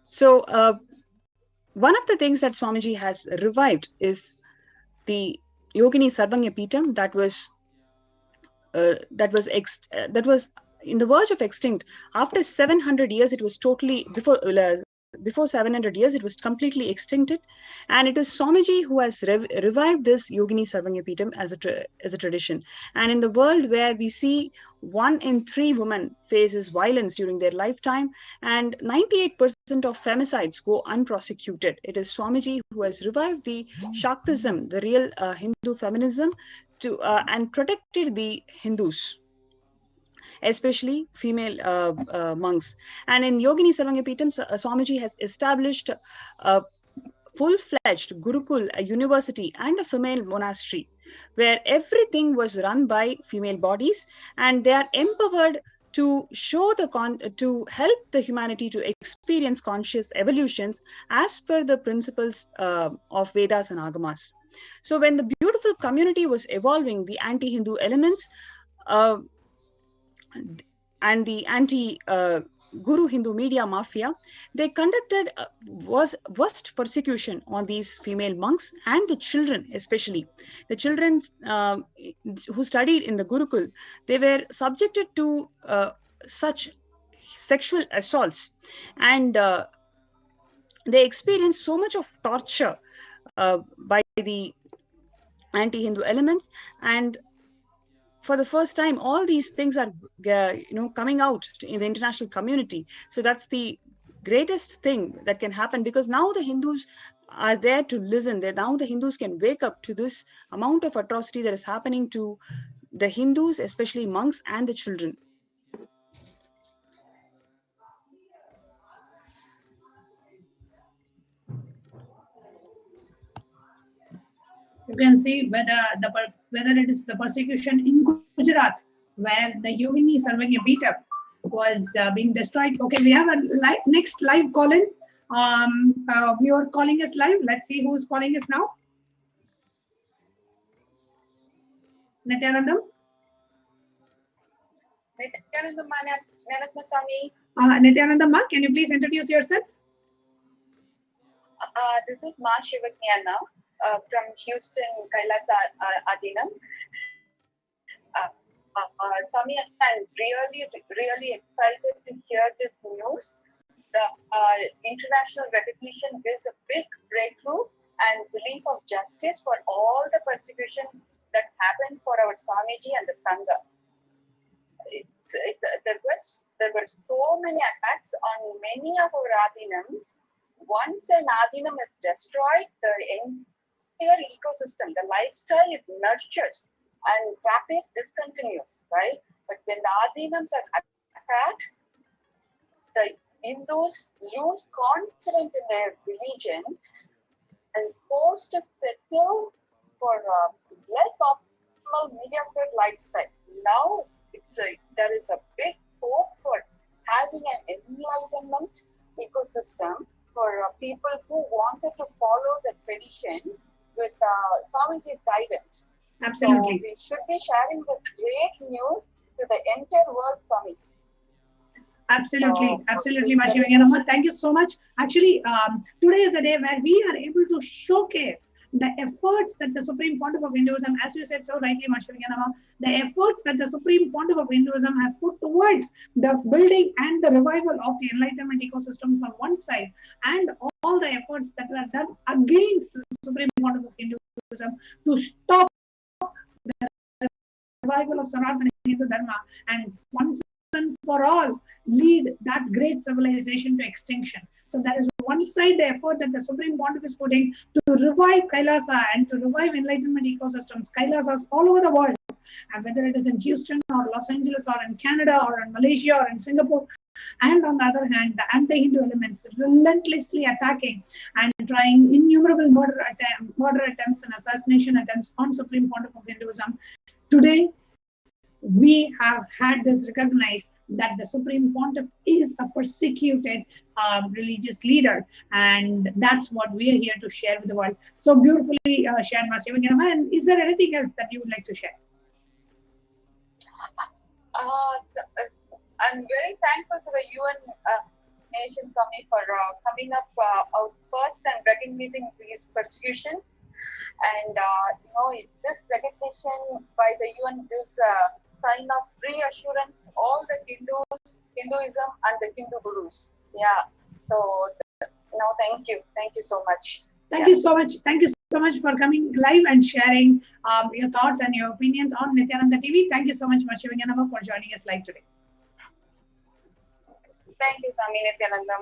So one of the things that Swamiji has revived is the Yogini Sarvanya Peetham that was in the verge of extinct. After 700 years, it was totally before 700 years, it was completely extincted, and it is Swamiji who has revived this Yogini Sarvanya Peetham as a tradition. And in the world where we see 1 in 3 women faces violence during their lifetime, and 98% of femicides go unprosecuted, it is Swamiji who has revived the Shaktism, the real Hindu feminism, and protected the Hindus, especially female monks. And in Yogini Sarvanya Peetham, Swamiji has established a full-fledged Gurukul, a university, and a female monastery, where everything was run by female bodies, and they are empowered to show to help the humanity to experience conscious evolutions as per the principles of Vedas and Agamas. So when the beautiful community was evolving, the anti-Hindu elements and the anti-Guru Hindu media mafia, they conducted worst persecution on these female monks and the children, especially. The children who studied in the Gurukul, they were subjected to such sexual assaults, and they experienced so much of torture by the anti-Hindu elements. And for the first time, all these things are coming out in the international community. So that's the greatest thing that can happen, because now the Hindus are there to listen. Now the Hindus can wake up to this amount of atrocity that is happening to the Hindus, especially monks and the children. You can see whether it is the persecution in Gujarat, where the Yogini Sarvanya Peetham was being destroyed. Okay, we have a next live call-in. We are calling us live. Let's see who's calling us now. Nithyanandam? Nithyanandam, can you please introduce yourself? This is Ma Shivaknyana from Houston, Kailasa, Adinam. Swami, I'm really excited to hear this news. The international recognition is a big breakthrough and relief of justice for all the persecution that happened for our Swamiji and the Sangha. There were so many attacks on many of our Adinams. Once an Adinam is destroyed, the entire ecosystem, the lifestyle, it nurtures and practice discontinues, right? But when the Adinams are attacked, the Hindus lose confidence in their religion and forced to settle for less optimal mediocre lifestyle. Now there is a big hope for having an enlightenment ecosystem for people who wanted to follow the tradition with Swamiji's guidance. Absolutely. So we should be sharing the great news to the entire world, Swami. Absolutely, Ma Shivaknyana. Thank you so much. Actually, today is a day where we are able to showcase the efforts that the Supreme Pontiff of Hinduism, as you said so rightly, Ma Shivaknyana, the efforts that the Supreme Pontiff of Hinduism has put towards the building and the revival of the enlightenment ecosystems on one side, and all the efforts that were done against the Supreme Pontiff of Hinduism to stop revival of Sanatana Hindu Dharma and once and for all lead that great civilization to extinction. So there is one side the effort that the Supreme Pontiff is putting to revive Kailasa and to revive enlightenment ecosystems, Kailasas all over the world, and whether it is in Houston or Los Angeles or in Canada or in Malaysia or in Singapore. And on the other hand, the anti-Hindu elements relentlessly attacking and trying innumerable murder attempts and assassination attempts on Supreme Pontiff of Hinduism. Today, we have had this recognized that the Supreme Pontiff is a persecuted religious leader, and that's what we are here to share with the world. So beautifully shared, Master Shivanganama. And is there anything else that you would like to share? I'm very thankful to the UN Nation Committee for coming up out first and recognizing these persecutions. And this recognition by the UN gives a sign of reassurance to all the Hindus, Hinduism, and the Hindu gurus. Yeah. So, thank you. Thank you so much. Thank you so much. Thank you so much for coming live and sharing your thoughts and your opinions on Nithyananda TV. Thank you so much, Shivanganama, for joining us live today. Thank you, Swami Nithyanandam.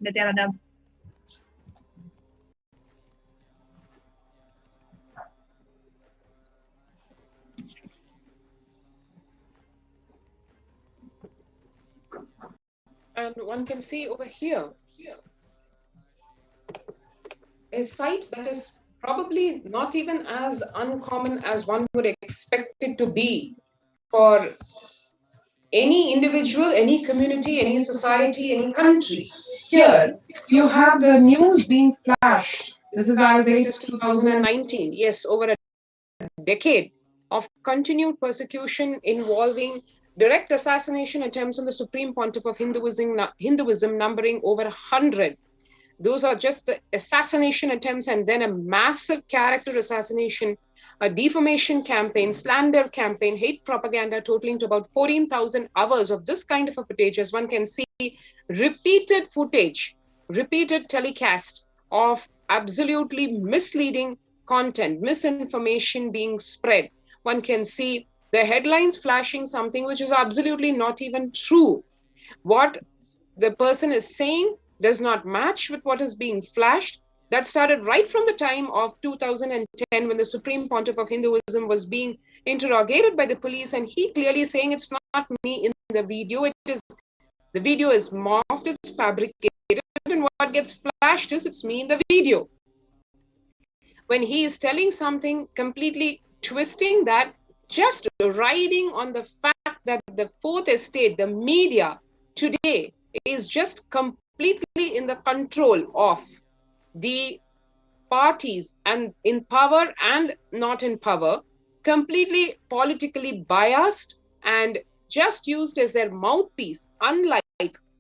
Nithyananda. And one can see over here a site that is probably not even as uncommon as one would expect it to be for any individual, any community, any society, any country. Here, you have the news being flashed. This is as late as 2019. Yes, over a decade of continued persecution involving direct assassination attempts on the Supreme Pontiff of Hinduism numbering over 100. Those are just the assassination attempts, and then a massive character assassination, a defamation campaign, slander campaign, hate propaganda totaling to about 14,000 hours of this kind of a footage. As one can see, repeated footage, repeated telecast of absolutely misleading content, misinformation being spread. One can see the headlines flashing something which is absolutely not even true. What the person is saying does not match with what is being flashed. That started right from the time of 2010 when the Supreme Pontiff of Hinduism was being interrogated by the police, and he clearly saying it's not me in the video. The video is morphed, it's fabricated, and what gets flashed is it's me in the video. When he is telling something, completely twisting that, just riding on the fact that the fourth estate, the media today, is just completely in the control of the parties and in power and not in power, completely politically biased and just used as their mouthpiece, unlike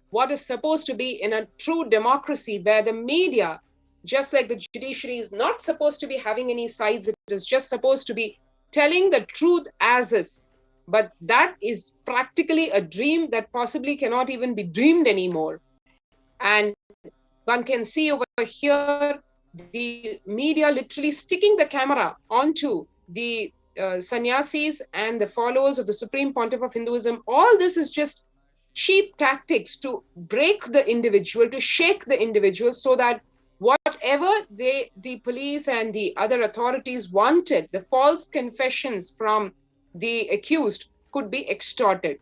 what is supposed to be in a true democracy where the media, just like the judiciary, is not supposed to be having any sides. It is just supposed to be telling the truth as is. But that is practically a dream that possibly cannot even be dreamed anymore. And one can see over here the media literally sticking the camera onto the sannyasis and the followers of the Supreme Pontiff of Hinduism. All this is just cheap tactics to break the individual, to shake the individual, so that whatever the police and the other authorities wanted, the false confessions from the accused, could be extorted.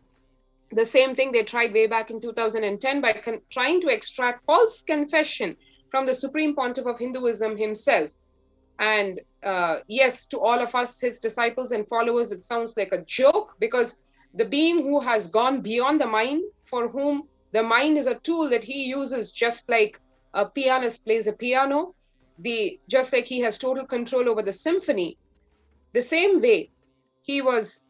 The same thing they tried way back in 2010 by trying to extract false confession from the Supreme Pontiff of Hinduism himself. And yes, to all of us, his disciples and followers, it sounds like a joke, because the being who has gone beyond the mind, for whom the mind is a tool that he uses just like a pianist plays a piano, just like he has total control over the symphony, the same way he was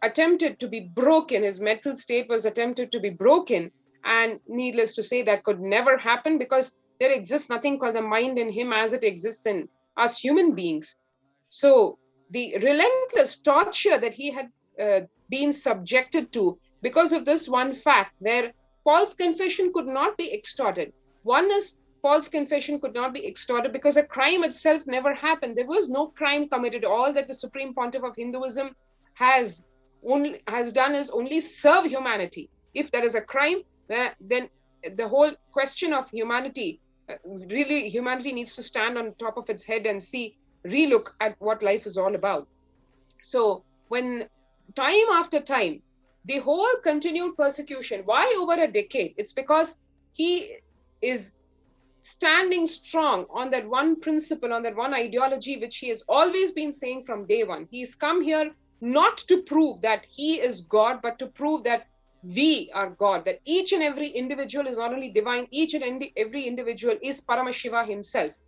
attempted to be broken, his mental state was attempted to be broken, and needless to say, that could never happen, because there exists nothing called the mind in him as it exists in us human beings. So the relentless torture that he had been subjected to because of this one fact, where false confession could not be extorted. One is, false confession could not be extorted because the crime itself never happened. There was no crime committed. All that the Supreme Pontiff of Hinduism has done is only serve humanity. If there is a crime, then the whole question of humanity, really humanity needs to stand on top of its head and see, relook at what life is all about. So when time after time, the whole continued persecution, why over a decade? It's because he is standing strong on that one principle, on that one ideology, which he has always been saying from day one. He's come here not to prove that he is God, but to prove that we are God, that each and every individual is not only divine, each and every individual is Paramashiva himself.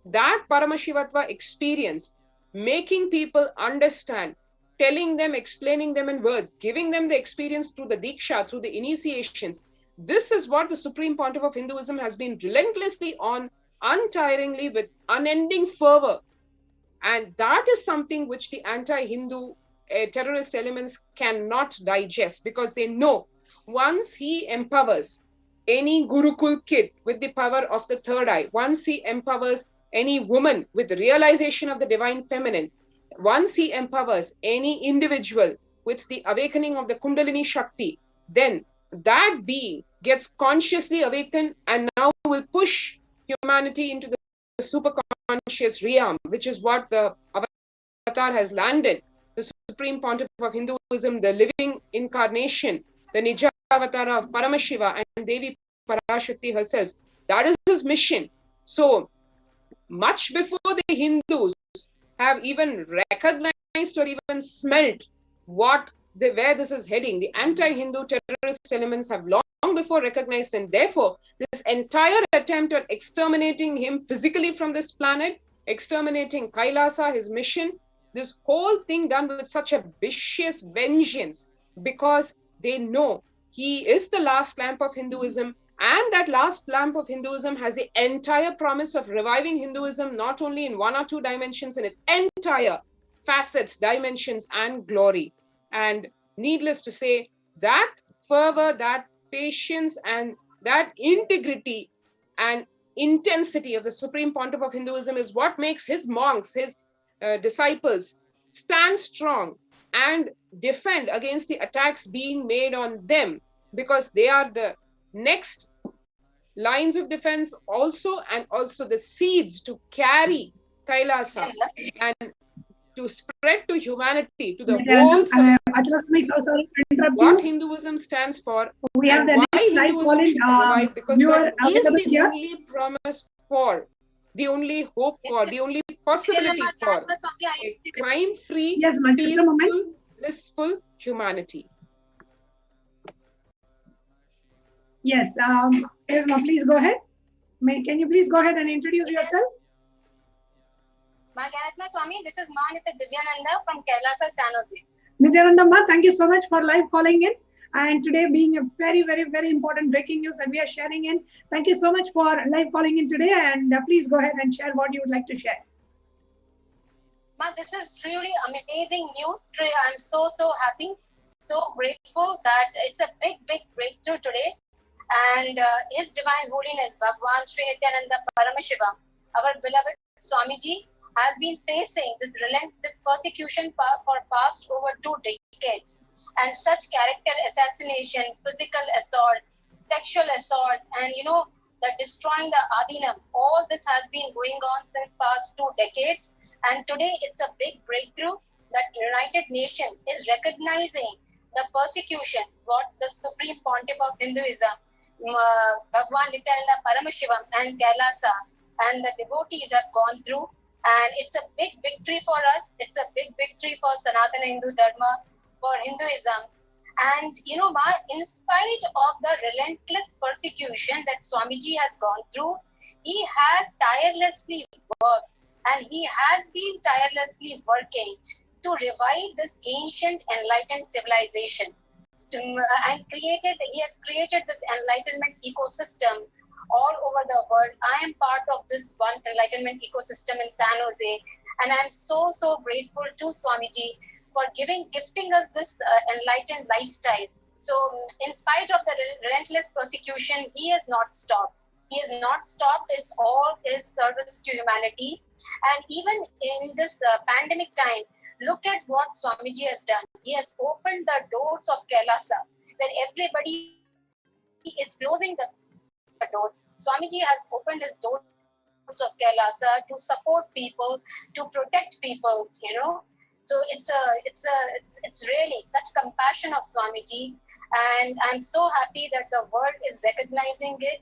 That Paramashivatva experience, making people understand, telling them, explaining them in words, giving them the experience through the Diksha, through the initiations, this is what the Supreme Pontiff of Hinduism has been relentlessly on, untiringly, with unending fervor. And that is something which the anti-Hindu terrorist elements cannot digest, because they know once he empowers any Gurukul kid with the power of the third eye, once he empowers any woman with realization of the divine feminine, once he empowers any individual with the awakening of the Kundalini Shakti, then that being gets consciously awakened and now will push humanity into the superconscious realm, which is what the avatar has landed. The Supreme Pontiff of Hinduism, the living incarnation, the Nija avatar of Paramashiva and Devi Parashakti herself. That is his mission. So much before the Hindus have even recognized or even smelt where this is heading, the anti-Hindu terrorist elements have long before recognized, and therefore this entire attempt at exterminating him physically from this planet, exterminating Kailasa, his mission, this whole thing done with such a vicious vengeance, because they know he is the last lamp of Hinduism, and that last lamp of Hinduism has the entire promise of reviving Hinduism, not only in one or two dimensions, in its entire facets, dimensions, and glory. And needless to say, that fervor, that patience, and that integrity and intensity of the Supreme Pontiff of Hinduism is what makes his monks, his disciples, stand strong and defend against the attacks being made on them, because they are the next lines of defense also, and also the seeds to carry Kailasa and to spread to humanity, to the whole sorry to interrupt what you. Hinduism stands for, We have and the why next live Hinduism call-in should revive, because viewer that is available the here. only promise for, the only hope for, the only possibility for a crime-free, Yes, ma'am, just a moment. peaceful, blissful humanity. Yes, yes, ma'am, please go ahead. Can you please go ahead and introduce yourself? Swami, this is Nithyananda from Kailasa, San Jose. Nithyananda ma, thank you so much for live calling in. And today being a very, very, very important breaking news that we are sharing in. Thank you so much for live calling in today. And please go ahead and share what you would like to share. Ma, this is truly amazing news. I'm so happy, so grateful that it's a big breakthrough today. And His Divine Holiness Bhagwan Sri Nithyananda Paramashivam, our beloved Swamiji, has been facing this relentless persecution for past over 2 decades, and such character assassination, physical assault, sexual assault, and the destroying the Adinam. All this has been going on since past 2 decades, and today it's a big breakthrough that United Nations is recognizing the persecution what the Supreme Pontiff of Hinduism, Bhagwan Nithyananda Paramashivam and Kailasa and the devotees have gone through. And it's a big victory for us. It's a big victory for Sanatana Hindu Dharma, for Hinduism. And Ma, in spite of the relentless persecution that Swamiji has gone through, he has tirelessly worked, and he has been tirelessly working to revive this ancient enlightened civilization. And he has created this enlightenment ecosystem all over the world. I am part of this one enlightenment ecosystem in San Jose, and I'm so grateful to Swamiji for gifting us this enlightened lifestyle. So in spite of the relentless persecution, he has not stopped. He has not stopped all his service to humanity. And even in this pandemic time, Look at what Swamiji has done. He has opened the doors of Kailasa, where everybody is closing the doors. Swamiji has opened his doors of Kailasa to support people, to protect people, So it's really such compassion of Swamiji, and I'm so happy that the world is recognizing it.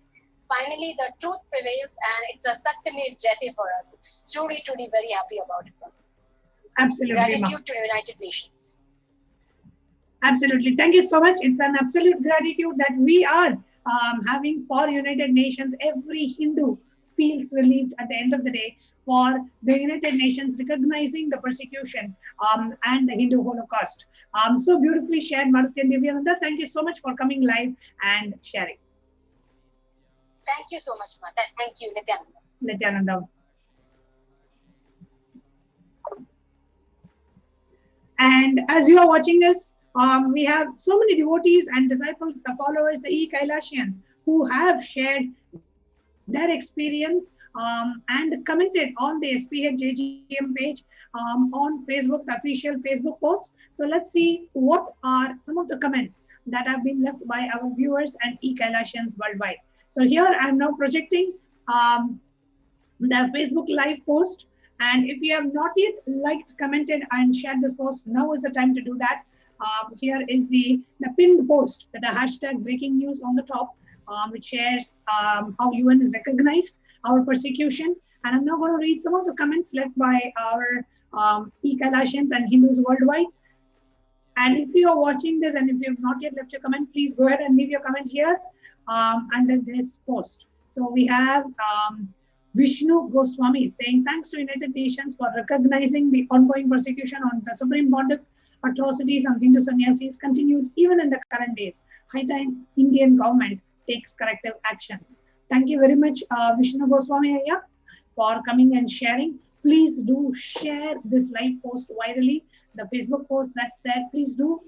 Finally, the truth prevails, and it's a Satyamev Jayate for us. It's truly, truly very happy about it. Absolutely. Gratitude to United Nations. Absolutely. Thank you so much. It's an absolute gratitude that we are having for United Nations. Every Hindu feels relieved at the end of the day for the United Nations recognizing the persecution and the Hindu Holocaust. So beautifully shared, Maruti and Nithyananda. Thank you so much for coming live and sharing. Thank you so much, Mata. Thank you, Nithyananda. Nithyananda. And as you are watching this, we have so many devotees and disciples, the followers, the Kailasians, who have shared their experience and commented on the SPH JGM page on Facebook, the official Facebook post. So let's see what are some of the comments that have been left by our viewers and Kailasians worldwide. So here I'm now projecting the Facebook live post. And if you have not yet liked, commented, and shared this post, now is the time to do that. Here is the pinned post with the hashtag breaking news on the top, which shares how UN is recognized, our persecution. And I'm now going to read some of the comments left by our Kailasians and Hindus worldwide. And if you are watching this and if you have not yet left your comment, please go ahead and leave your comment here under this post. So we have Vishnu Goswami saying, thanks to United Nations for recognizing the ongoing persecution on the Supreme Pontiff. Atrocities on Hindu sannyasis continued even in the current days. High time Indian government takes corrective actions. Thank you very much, Vishnu Goswami Ayya, for coming and sharing. Please do share this live post virally. The Facebook post that's there, please do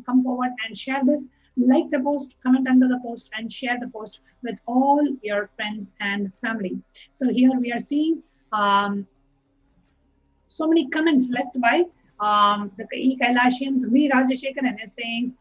come forward and share this. Like the post, comment under the post, and share the post with all your friends and family. So here we are seeing so many comments left by the Kailasians. V. Rajashekaran is saying,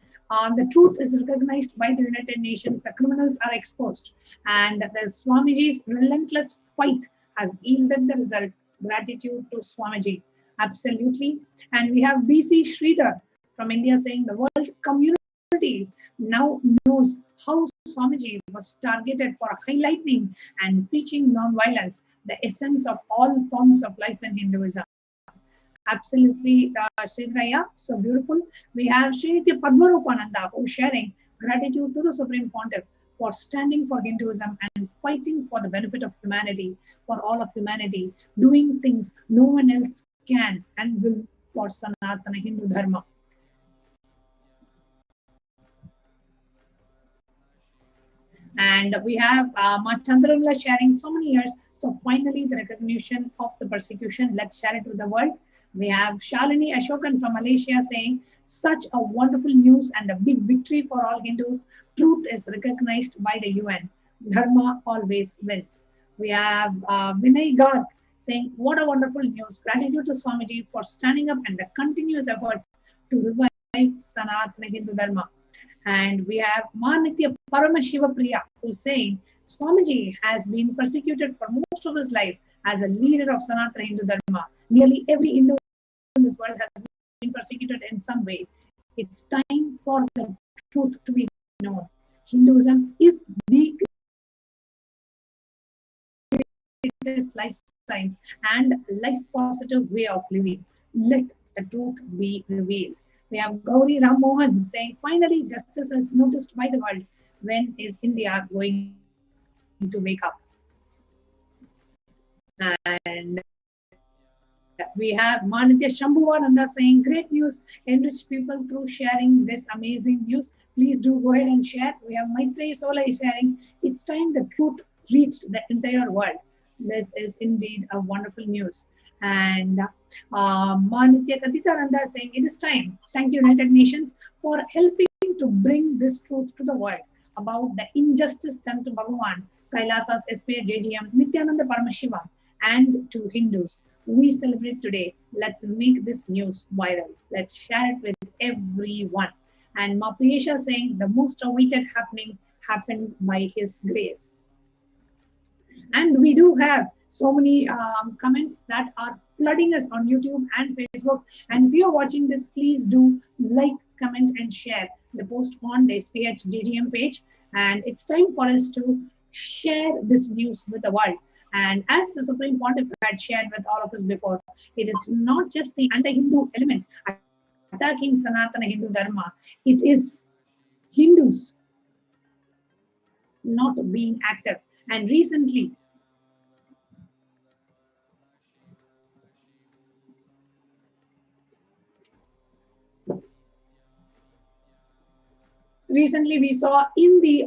the truth is recognized by the United Nations, the criminals are exposed, and the Swamiji's relentless fight has yielded the result. Gratitude to Swamiji. Absolutely. And we have BC Sridhar from India saying, the world community now knows how Swamiji was targeted for highlighting and preaching non-violence, the essence of all forms of life in Hinduism. Absolutely, Sridharaya, so beautiful. We have Srinitya Padmarupananda who is sharing gratitude to the Supreme Pontiff for standing for Hinduism and fighting for the benefit of humanity, for all of humanity, doing things no one else can and will for Sanatana Hindu Dharma. And we have Chandramla sharing so many years. So finally, the recognition of the persecution. Let's share it with the world. We have Shalini Ashokan from Malaysia saying, such a wonderful news and a big victory for all Hindus. Truth is recognized by the UN. Dharma always wins. We have Vinay Garg saying, what a wonderful news. Gratitude to Swamiji for standing up and the continuous efforts to revive Sanatana Hindu Dharma. And we have Nitya Paramashivoham who's saying, Swamiji has been persecuted for most of his life as a leader of Sanatana Hindu Dharma. Nearly every Hindu in this world has been persecuted in some way. It's time for the truth to be known. Hinduism is the greatest life science and life positive way of living. Let the truth be revealed. We have Gauri Ram Mohan saying, finally, justice is noticed by the world. When is India going to wake up? And we have Manitya Shambhuvananda saying, great news, enrich people through sharing this amazing news. Please do go ahead and share. We have Maitreyi Sola sharing, it's time the truth reached the entire world. This is indeed a wonderful news. And Manitya Katitananda saying, it is time. Thank you, United Nations, for helping to bring this truth to the world about the injustice done to Bhagavan, Kailasa's SPH JGM, Nithyananda Paramashivam, and to Hindus. We celebrate today Let's make this news viral. Let's share it with everyone. And Mapiyesha saying the most awaited happening happened by His grace. And we do have so many comments that are flooding us on YouTube and Facebook. And if you're watching this, please do like, comment, and share the post on the SPH DGM page. And it's time for us to share this news with the world. And as the Supreme Pontiff had shared with all of us before, it is not just the anti-Hindu elements attacking Sanatana Hindu Dharma. It is Hindus not being active. And recently, we saw in the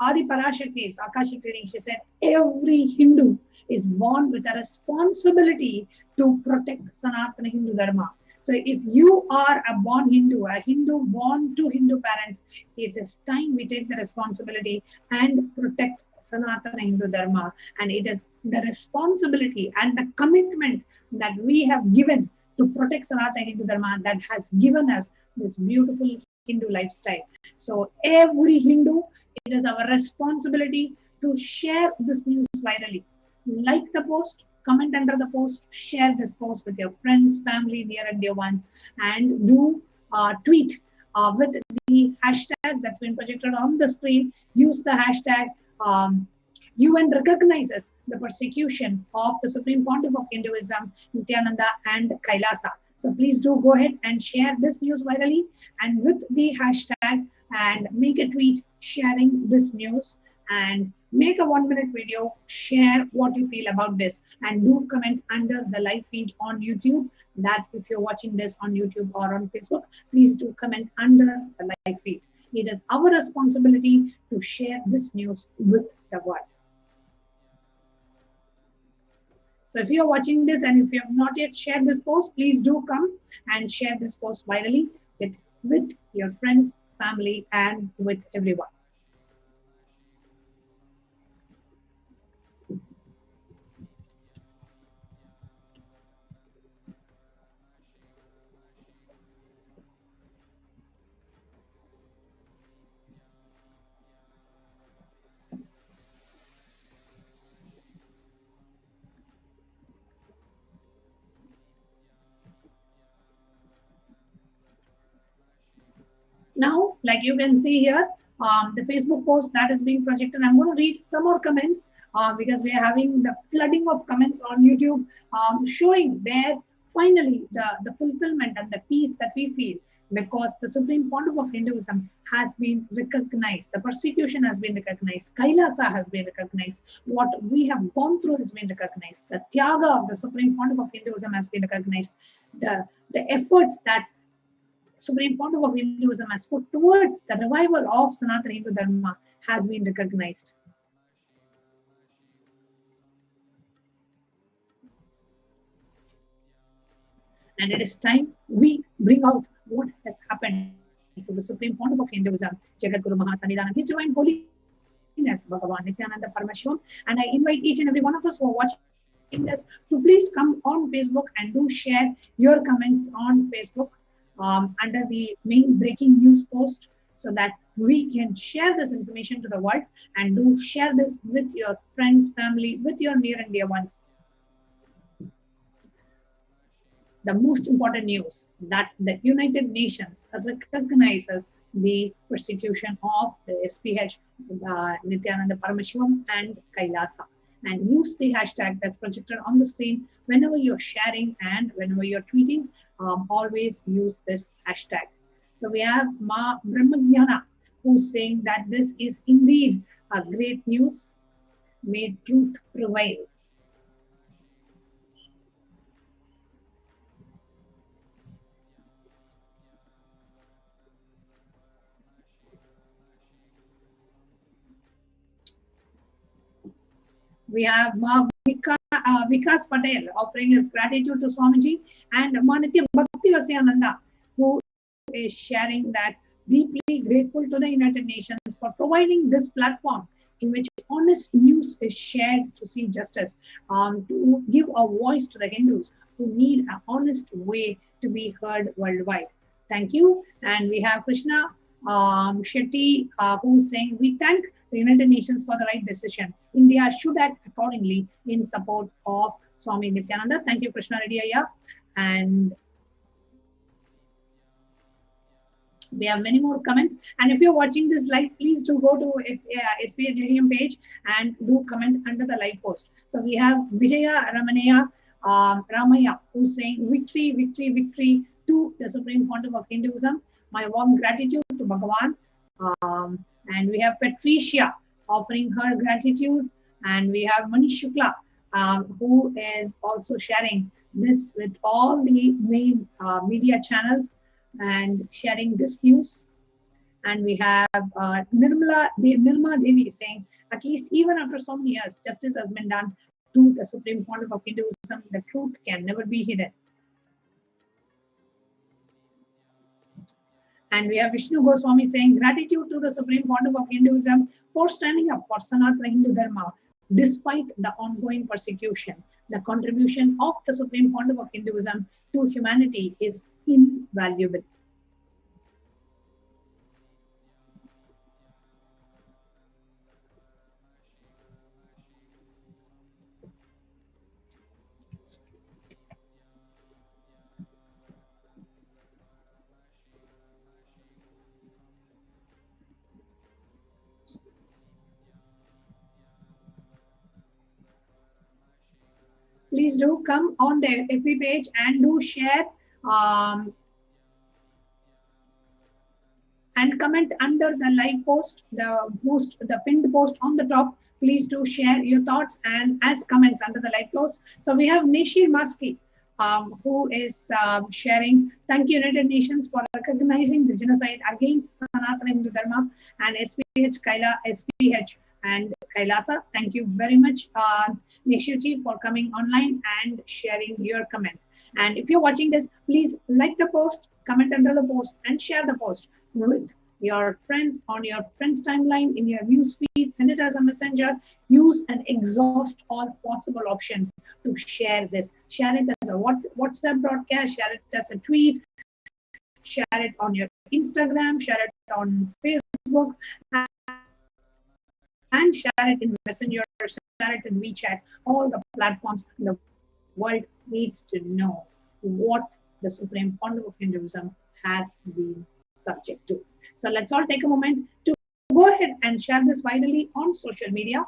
Adi Parashakti's Akashic reading, she said every Hindu is born with a responsibility to protect Sanatana Hindu Dharma. So if you are a Hindu born to Hindu parents, it is time we take the responsibility and protect Sanatana Hindu Dharma. And it is the responsibility and the commitment that we have given to protect Sanatana Hindu Dharma that has given us this beautiful Hindu lifestyle. So every Hindu, it is our responsibility to share this news virally. Like the post, comment under the post, share this post with your friends, family, near and dear ones, and do tweet with the hashtag that's been projected on the screen. Use the hashtag UN recognizes the persecution of the Supreme Pontiff of Hinduism, Nithyananda and Kailasa. So please do go ahead and share this news virally and with the hashtag, and make a tweet sharing this news, and make a 1-minute video, share what you feel about this, and do comment under the live feed on YouTube. That if you're watching this on YouTube or on Facebook, please do comment under the live feed. It is our responsibility to share this news with the world. So if you're watching this and if you have not yet shared this post, please do come and share this post virally with your friends, family, and with everyone. Now, like you can see here, the Facebook post that is being projected. I'm going to read some more comments because we are having the flooding of comments on YouTube showing there finally the fulfillment and the peace that we feel because the Supreme Pontiff of Hinduism has been recognized. The persecution has been recognized. Kailasa has been recognized. What we have gone through has been recognized. The Tyaga of the Supreme Pontiff of Hinduism has been recognized. The efforts that Supreme Pontiff of Hinduism has put towards the revival of Sanatana Hindu Dharma has been recognized. And it is time we bring out what has happened to the Supreme Pontiff of Hinduism, Jagat Guru Mahasannidhanam, His Divine Holiness, Bhagavan Nithyananda Paramashivam. And I invite each and every one of us who are watching this to please come on Facebook and do share your comments on Facebook under the main breaking news post so that we can share this information to the world, and do share this with your friends, family, with your near and dear ones. The most important news that the United Nations recognizes the persecution of the SPH, Nithyananda Paramashivam and Kailasa. And use the hashtag that's projected on the screen whenever you're sharing and whenever you're tweeting. Always use this hashtag. So we have Ma Brahmajnana, who's saying that this is indeed a great news. May truth prevail. We have Ma Vikas Patel offering his gratitude to Swamiji, and Ma Nitya Bhakti Vasyananda, who is sharing that deeply grateful to the United Nations for providing this platform in which honest news is shared to see justice, to give a voice to the Hindus who need an honest way to be heard worldwide. Thank you. And we have Krishna Shetty who's saying, we thank the United Nations for the right decision. India should act accordingly in support of Swami Nithyananda. Thank you, Krishna Reddy Ayya. And we have many more comments. And if you're watching this live, please do go to SPH page and do comment under the live post. So we have Vijaya Ramaya, who's saying, victory, victory, victory to the Supreme Pontiff of Hinduism. My warm gratitude to Bhagavan. And we have Patricia offering her gratitude. And we have Manish Shukla, who is also sharing this with all the main media channels and sharing this news. And we have Nirmala Devi saying, at least even after so many years, justice has been done to the Supreme Pontiff of Hinduism. The truth can never be hidden. And we have Vishnu Goswami saying, gratitude to the Supreme Pontiff of Hinduism for standing up for Sanatana Hindu Dharma despite the ongoing persecution. The contribution of the Supreme Pontiff of Hinduism to humanity is invaluable. Please do come on the FB page and do share and comment under the live post, the pinned post on the top. Please do share your thoughts and as comments under the live post. So we have Nishir Maski, who is sharing, thank you United Nations for recognizing the genocide against Sanatana Hindu Dharma and SPH and Kailasa. Thank you very much, Nishirji, for coming online and sharing your comment. And if you're watching this, please like the post, comment under the post, and share the post with your friends on your friends' timeline, in your news feed. Send it as a messenger. Use and exhaust all possible options to share this. Share it as a WhatsApp broadcast, share it as a tweet, share it on your Instagram, share it on Facebook, and share it in Messenger, share it in WeChat, all the platforms. The world needs to know what the Supreme Pontiff of Hinduism has been subject to. So let's all take a moment to go ahead and share this virally on social media.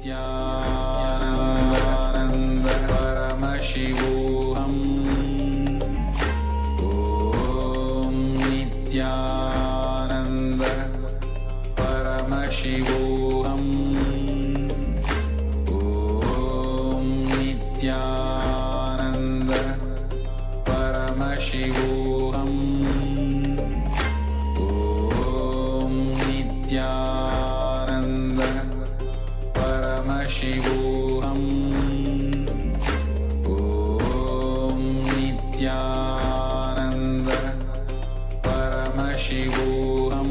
Nithyananda Paramashivoham. Om Nithyananda Paramashivoham. Om Nithyananda Paramashivoham. Om Nithyananda Paramashivoham. Om Nithyananda Paramashivoham.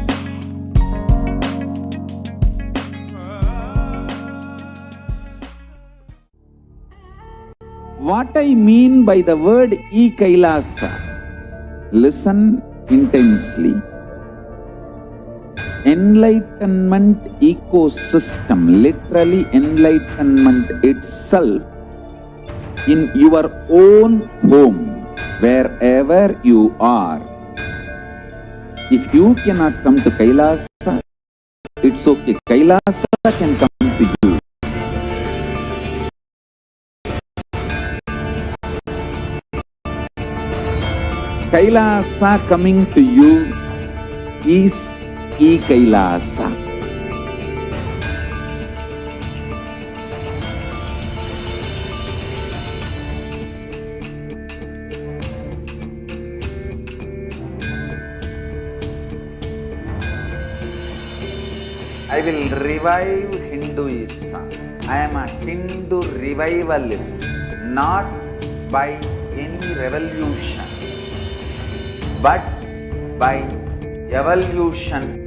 What I mean by the word Kailasa, listen intensely. Enlightenment ecosystem, literally enlightenment itself, in your own home, wherever you are. If you cannot come to Kailasa, it's okay. Kailasa can come to you. Kailasa coming to you is Kailasa. I will revive Hinduism. I am a Hindu revivalist, not by any revolution, but by evolution.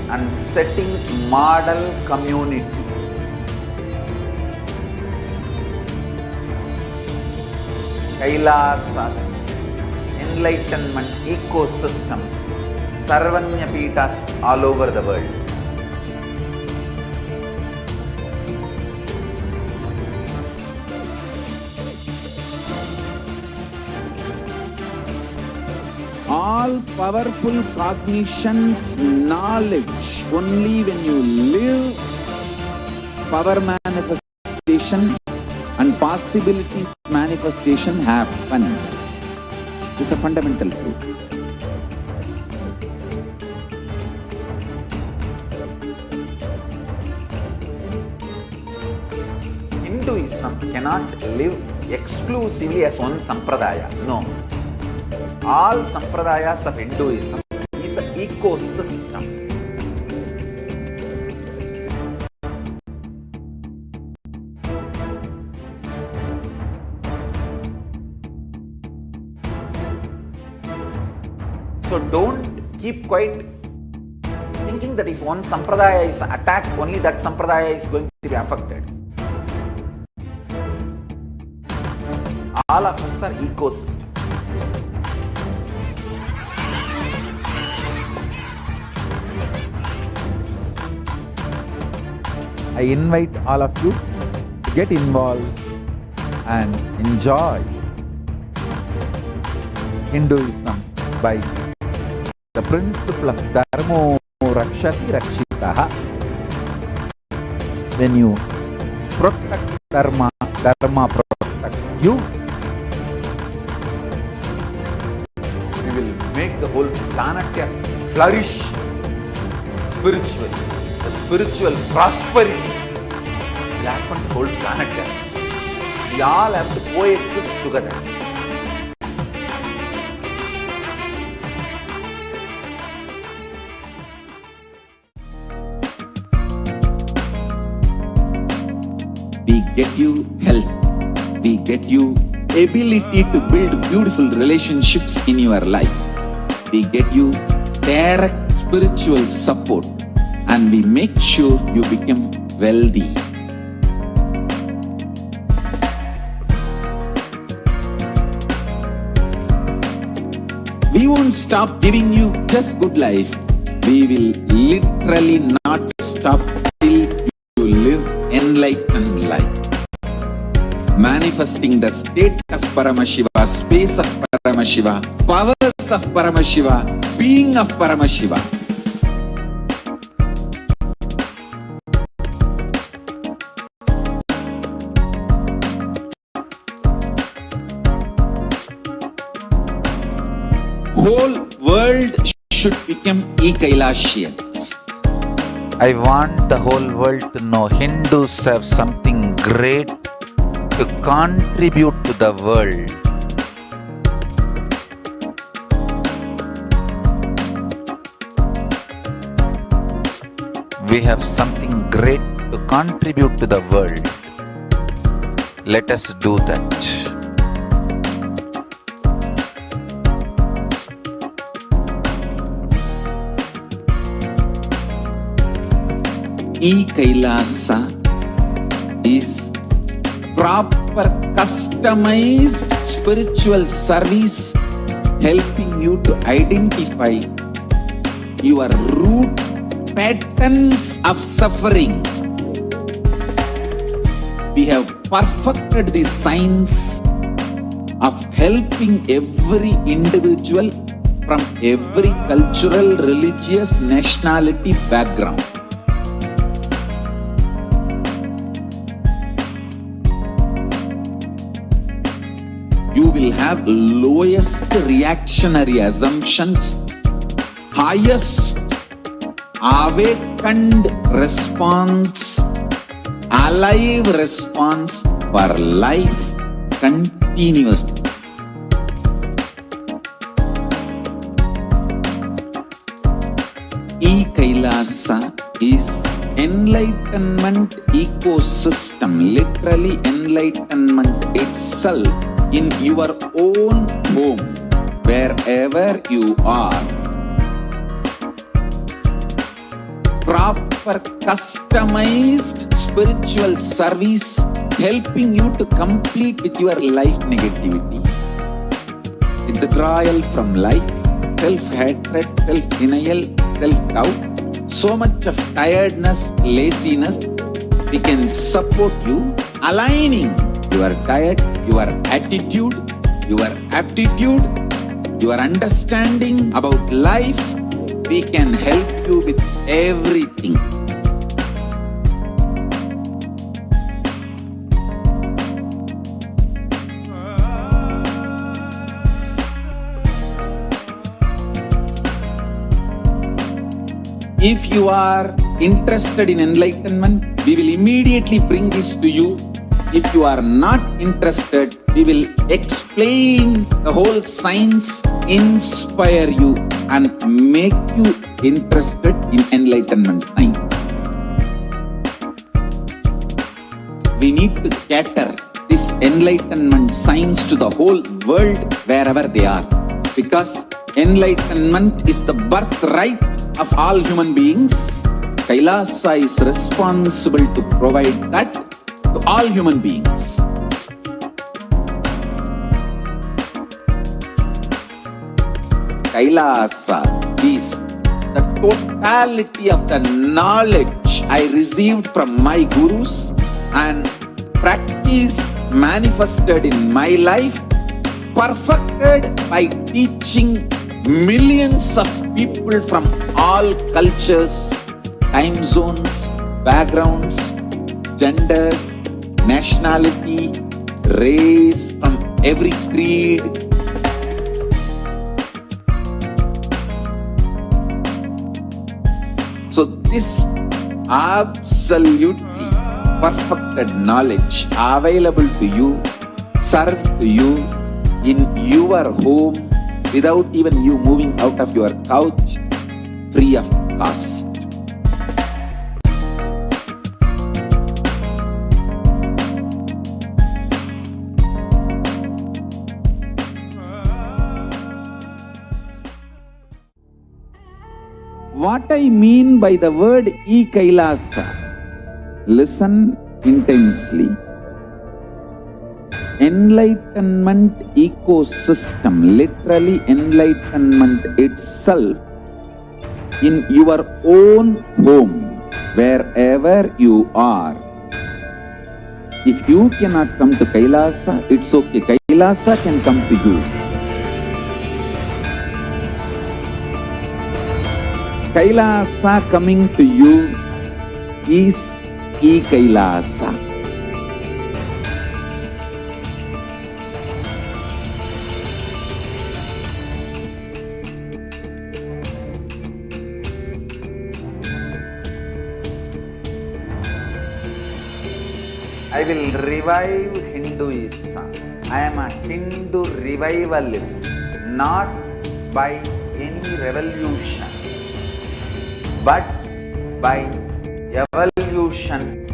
And setting model community. Kailasa, enlightenment ecosystems, Sarvanya Pitas all over the world. All powerful cognition, knowledge, only when you live, power manifestation and possibilities manifestation happens. It's a fundamental truth. Hinduism cannot live exclusively as one sampradaya. No. All sampradayas of Hinduism is an ecosystem. So don't keep quiet thinking that if one sampradaya is attacked, only that sampradaya is going to be affected. All of us are ecosystem. I invite all of you to get involved and enjoy Hinduism by the principle of Dharmo Rakshati Rakshitaha. When you protect Dharma, Dharma protects you. We will make the whole planet flourish spiritually. The spiritual prosperity will happen to the whole planet. We all have to coexist together. We get you health. We get you ability to build beautiful relationships in your life. We get you direct spiritual support. And we make sure you become wealthy. We won't stop giving you just good life. We will literally not stop till you live enlightened life. Manifesting the state of Paramashiva, space of Paramashiva, powers of Paramashiva, being of Paramashiva. Whole world should become Kailasians. I want the whole world to know Hindus have something great to contribute to the world. We have something great to to contribute to the world. Let us do that. Kailasa is proper customized spiritual service helping you to identify your root patterns of suffering. We have perfected the science of helping every individual from every cultural, religious, nationality background. You will have lowest reactionary assumptions, highest awakened response, alive response for life continuously. Kailasa is enlightenment ecosystem, literally enlightenment itself in your own home, wherever you are. Proper customized spiritual service helping you to complete with your life negativity. Withdrawal from life, self-hatred, self-denial, self-doubt, so much of tiredness, laziness. We can support you aligning your diet, your attitude, your aptitude, your understanding about life. We can help you with everything. If you are interested in enlightenment, we will immediately bring this to you. If you are not interested, we will explain the whole science, inspire you and make you interested in enlightenment science. We need to cater this enlightenment science to the whole world wherever they are, because enlightenment is the birthright of all human beings. Kailasa is responsible to provide that to all human beings. Kailasa is the totality of the knowledge I received from my gurus and practice manifested in my life, perfected by teaching millions of people from all cultures, time zones, backgrounds, genders, nationality, race, from every creed. So this absolutely perfected knowledge available to you, served to you in your home, without even you moving out of your couch, free of cost. What I mean by the word Kailasa, listen intensely. Enlightenment ecosystem, literally enlightenment itself in your own home, wherever you are. If you cannot come to Kailasa, it's okay. Kailasa can come to you. Kailasa coming to you is Kailasa. I will revive Hinduism. I am a Hindu revivalist, not by any revolution, but by evolution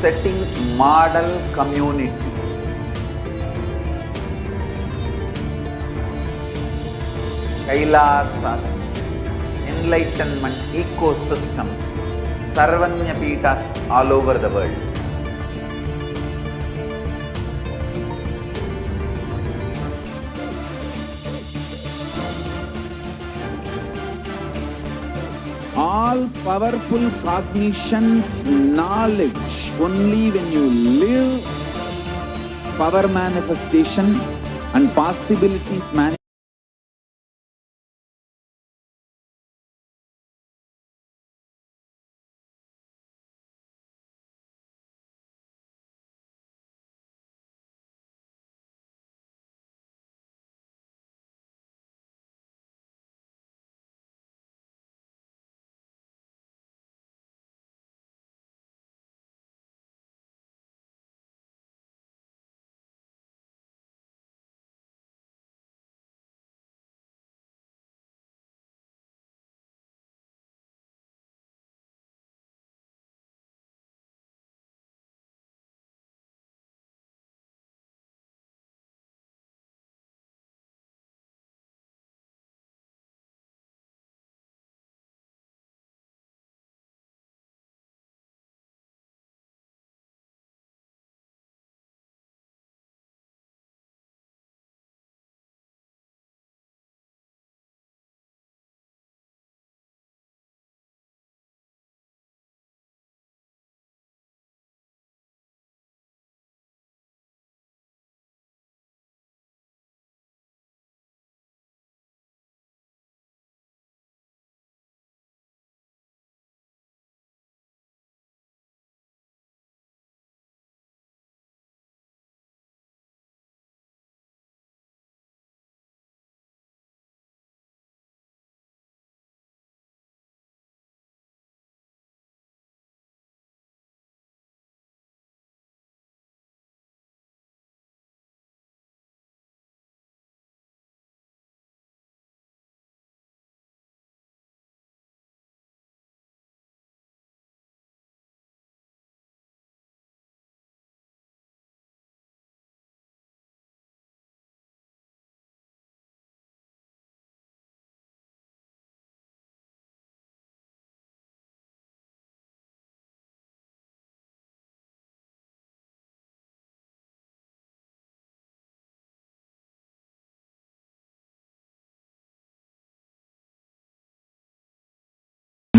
setting model community. Kailasa enlightenment ecosystems, Sarvanya Peethas all over the world. All powerful cognition, knowledge, only when you live power manifestation and possibilities manifestation.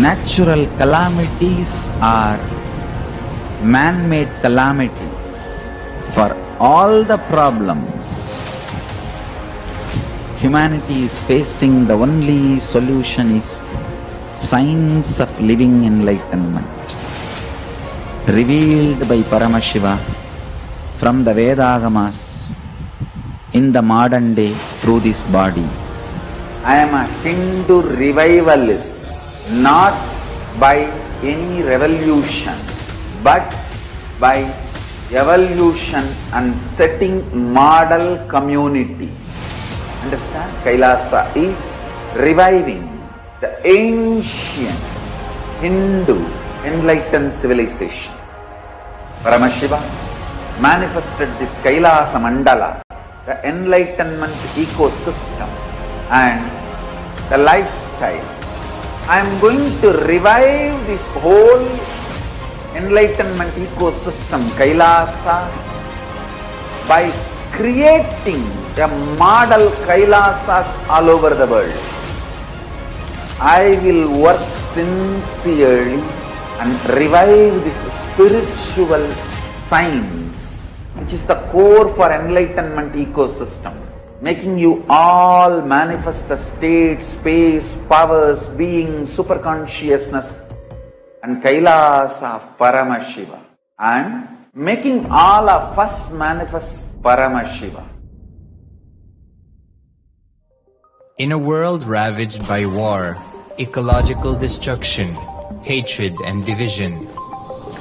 Natural calamities are man-made calamities. For all the problems humanity is facing, the only solution is science of living enlightenment, revealed by Paramashiva from the Vedagamas in the modern day through this body. I am a Hindu revivalist, not by any revolution, but by evolution and setting model community. Understand? Kailasa is reviving the ancient Hindu enlightened civilization. Paramashiva manifested this Kailasa Mandala, the enlightenment ecosystem and the lifestyle. I am going to revive this whole enlightenment ecosystem, Kailasa, by creating a model Kailasas all over the world. I will work sincerely and revive this spiritual science, which is the core for enlightenment ecosystem, making you all manifest the state, space, powers, being, superconsciousness and Kailasa of Paramashiva, and making all of us manifest Paramashiva. In a world ravaged by war, ecological destruction, hatred and division,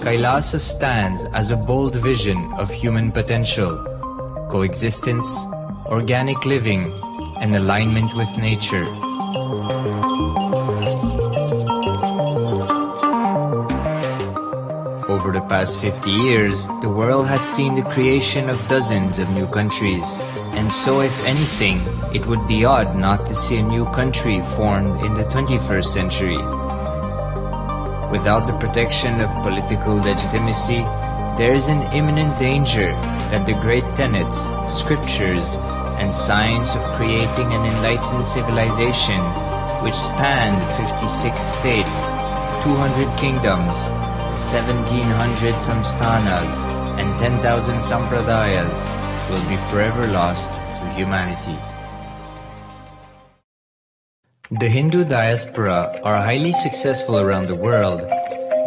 Kailasa stands as a bold vision of human potential, coexistence, organic living, and alignment with nature. Over the past 50 years, the world has seen the creation of dozens of new countries, and so if anything, it would be odd not to see a new country formed in the 21st century. Without the protection of political legitimacy, there is an imminent danger that the great tenets, scriptures, and science of creating an enlightened civilization, which spanned 56 states, 200 kingdoms, 1700 samsthanas, and 10,000 sampradayas, will be forever lost to humanity. The Hindu diaspora are highly successful around the world.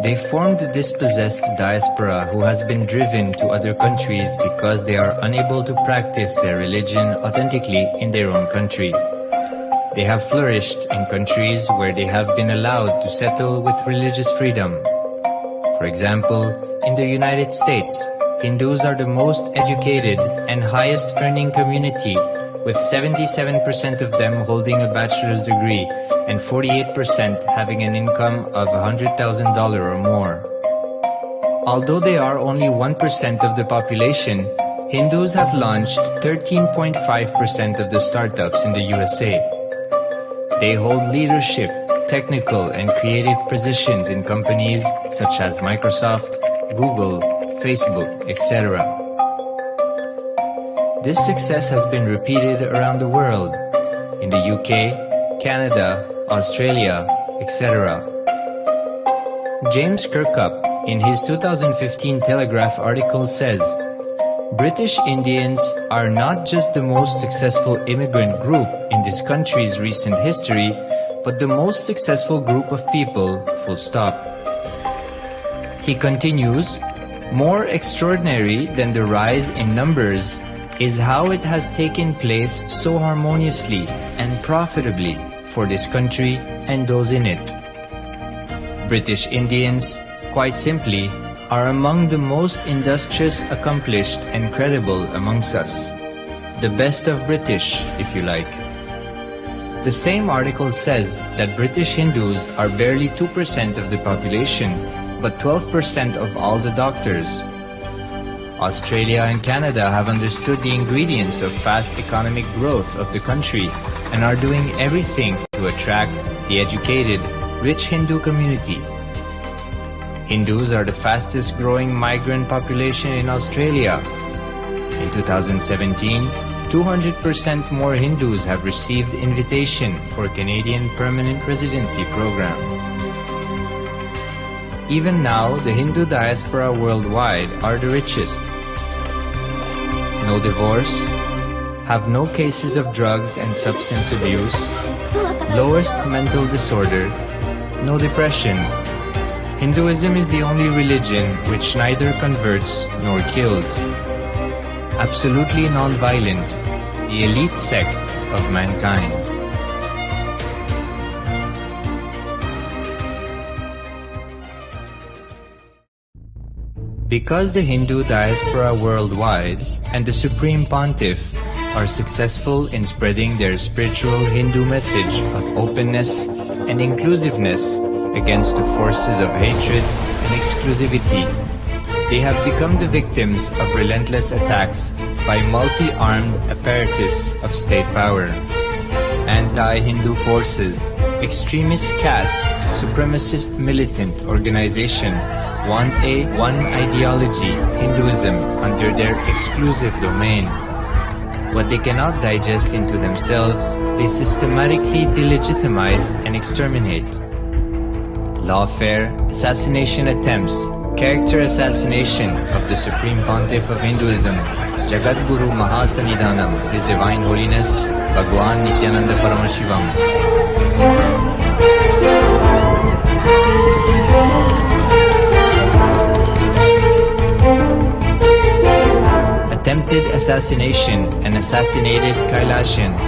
They formed the dispossessed diaspora who has been driven to other countries because they are unable to practice their religion authentically in their own country. They have flourished in countries where they have been allowed to settle with religious freedom. For example, in the United States, Hindus are the most educated and highest earning community, with 77% of them holding a bachelor's degree and 48% having an income of $100,000 or more. Although they are only 1% of the population, Hindus have launched 13.5% of the startups in the USA. They hold leadership, technical and creative positions in companies such as Microsoft, Google, Facebook, etc. This success has been repeated around the world, in the UK, Canada, Australia, etc. James Kirkup, in his 2015 Telegraph article says, British Indians are not just the most successful immigrant group in this country's recent history, but the most successful group of people, full stop. He continues, more extraordinary than the rise in numbers is how it has taken place so harmoniously and profitably for this country and those in it. British Indians, quite simply, are among the most industrious, accomplished, and credible amongst us. The best of British, if you like. The same article says that British Hindus are barely 2% of the population, but 12% of all the doctors. Australia and Canada have understood the ingredients of fast economic growth of the country and are doing everything to attract the educated, rich Hindu community. Hindus are the fastest growing migrant population in Australia. In 2017, 200% more Hindus have received invitation for Canadian Permanent Residency Program. Even now, the Hindu diaspora worldwide are the richest. No divorce, have no cases of drugs and substance abuse, lowest mental disorder, no depression. Hinduism is the only religion which neither converts nor kills. Absolutely non-violent, the elite sect of mankind. Because the Hindu diaspora worldwide and the Supreme Pontiff are successful in spreading their spiritual Hindu message of openness and inclusiveness against the forces of hatred and exclusivity, they have become the victims of relentless attacks by multi-armed apparatus of state power. Anti-Hindu forces, extremist caste, supremacist militant organization want a one ideology, Hinduism, under their exclusive domain. What they cannot digest into themselves, they systematically delegitimize and exterminate. Lawfare, assassination attempts, character assassination of the Supreme Pontiff of Hinduism, Jagadguru Mahasanidhanam, His Divine Holiness, Bhagwan Nithyananda Paramashivam. Attempted assassination and assassinated Kailasians.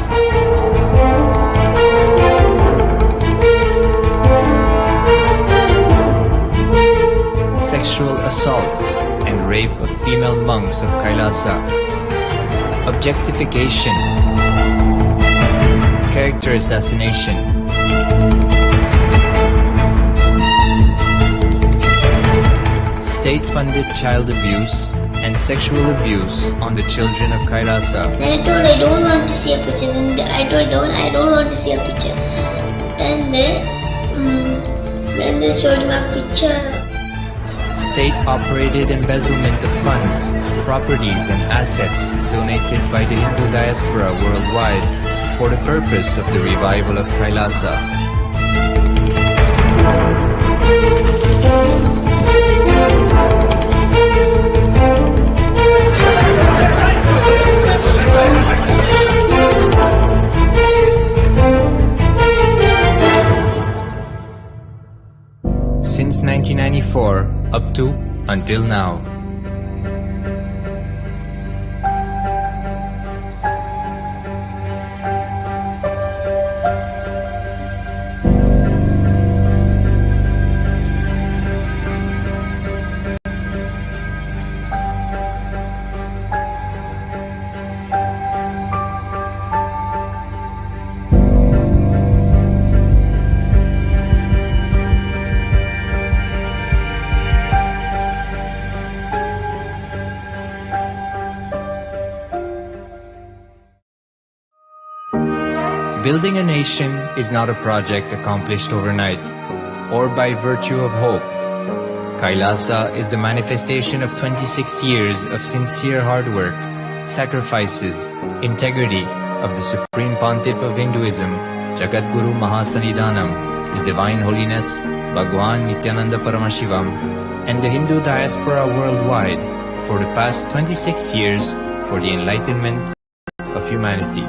Sexual assaults and rape of female monks of Kailasa. Objectification. Character assassination. state-funded child abuse and sexual abuse on the children of Kailasa. Then I told I don't want to see a picture. Then I told I don't want to see a picture. Then they showed my picture. State-operated embezzlement of funds, properties and assets donated by the Hindu diaspora worldwide for the purpose of the revival of Kailasa. Since 1994 up to until now. Building a nation is not a project accomplished overnight or by virtue of hope. Kailasa is the manifestation of 26 years of sincere hard work, sacrifices, integrity of the Supreme Pontiff of Hinduism, Jagat Guru Mahasanidhanam, His Divine Holiness Bhagwan Nithyananda Paramashivam, and the Hindu diaspora worldwide for the past 26 years for the enlightenment of humanity.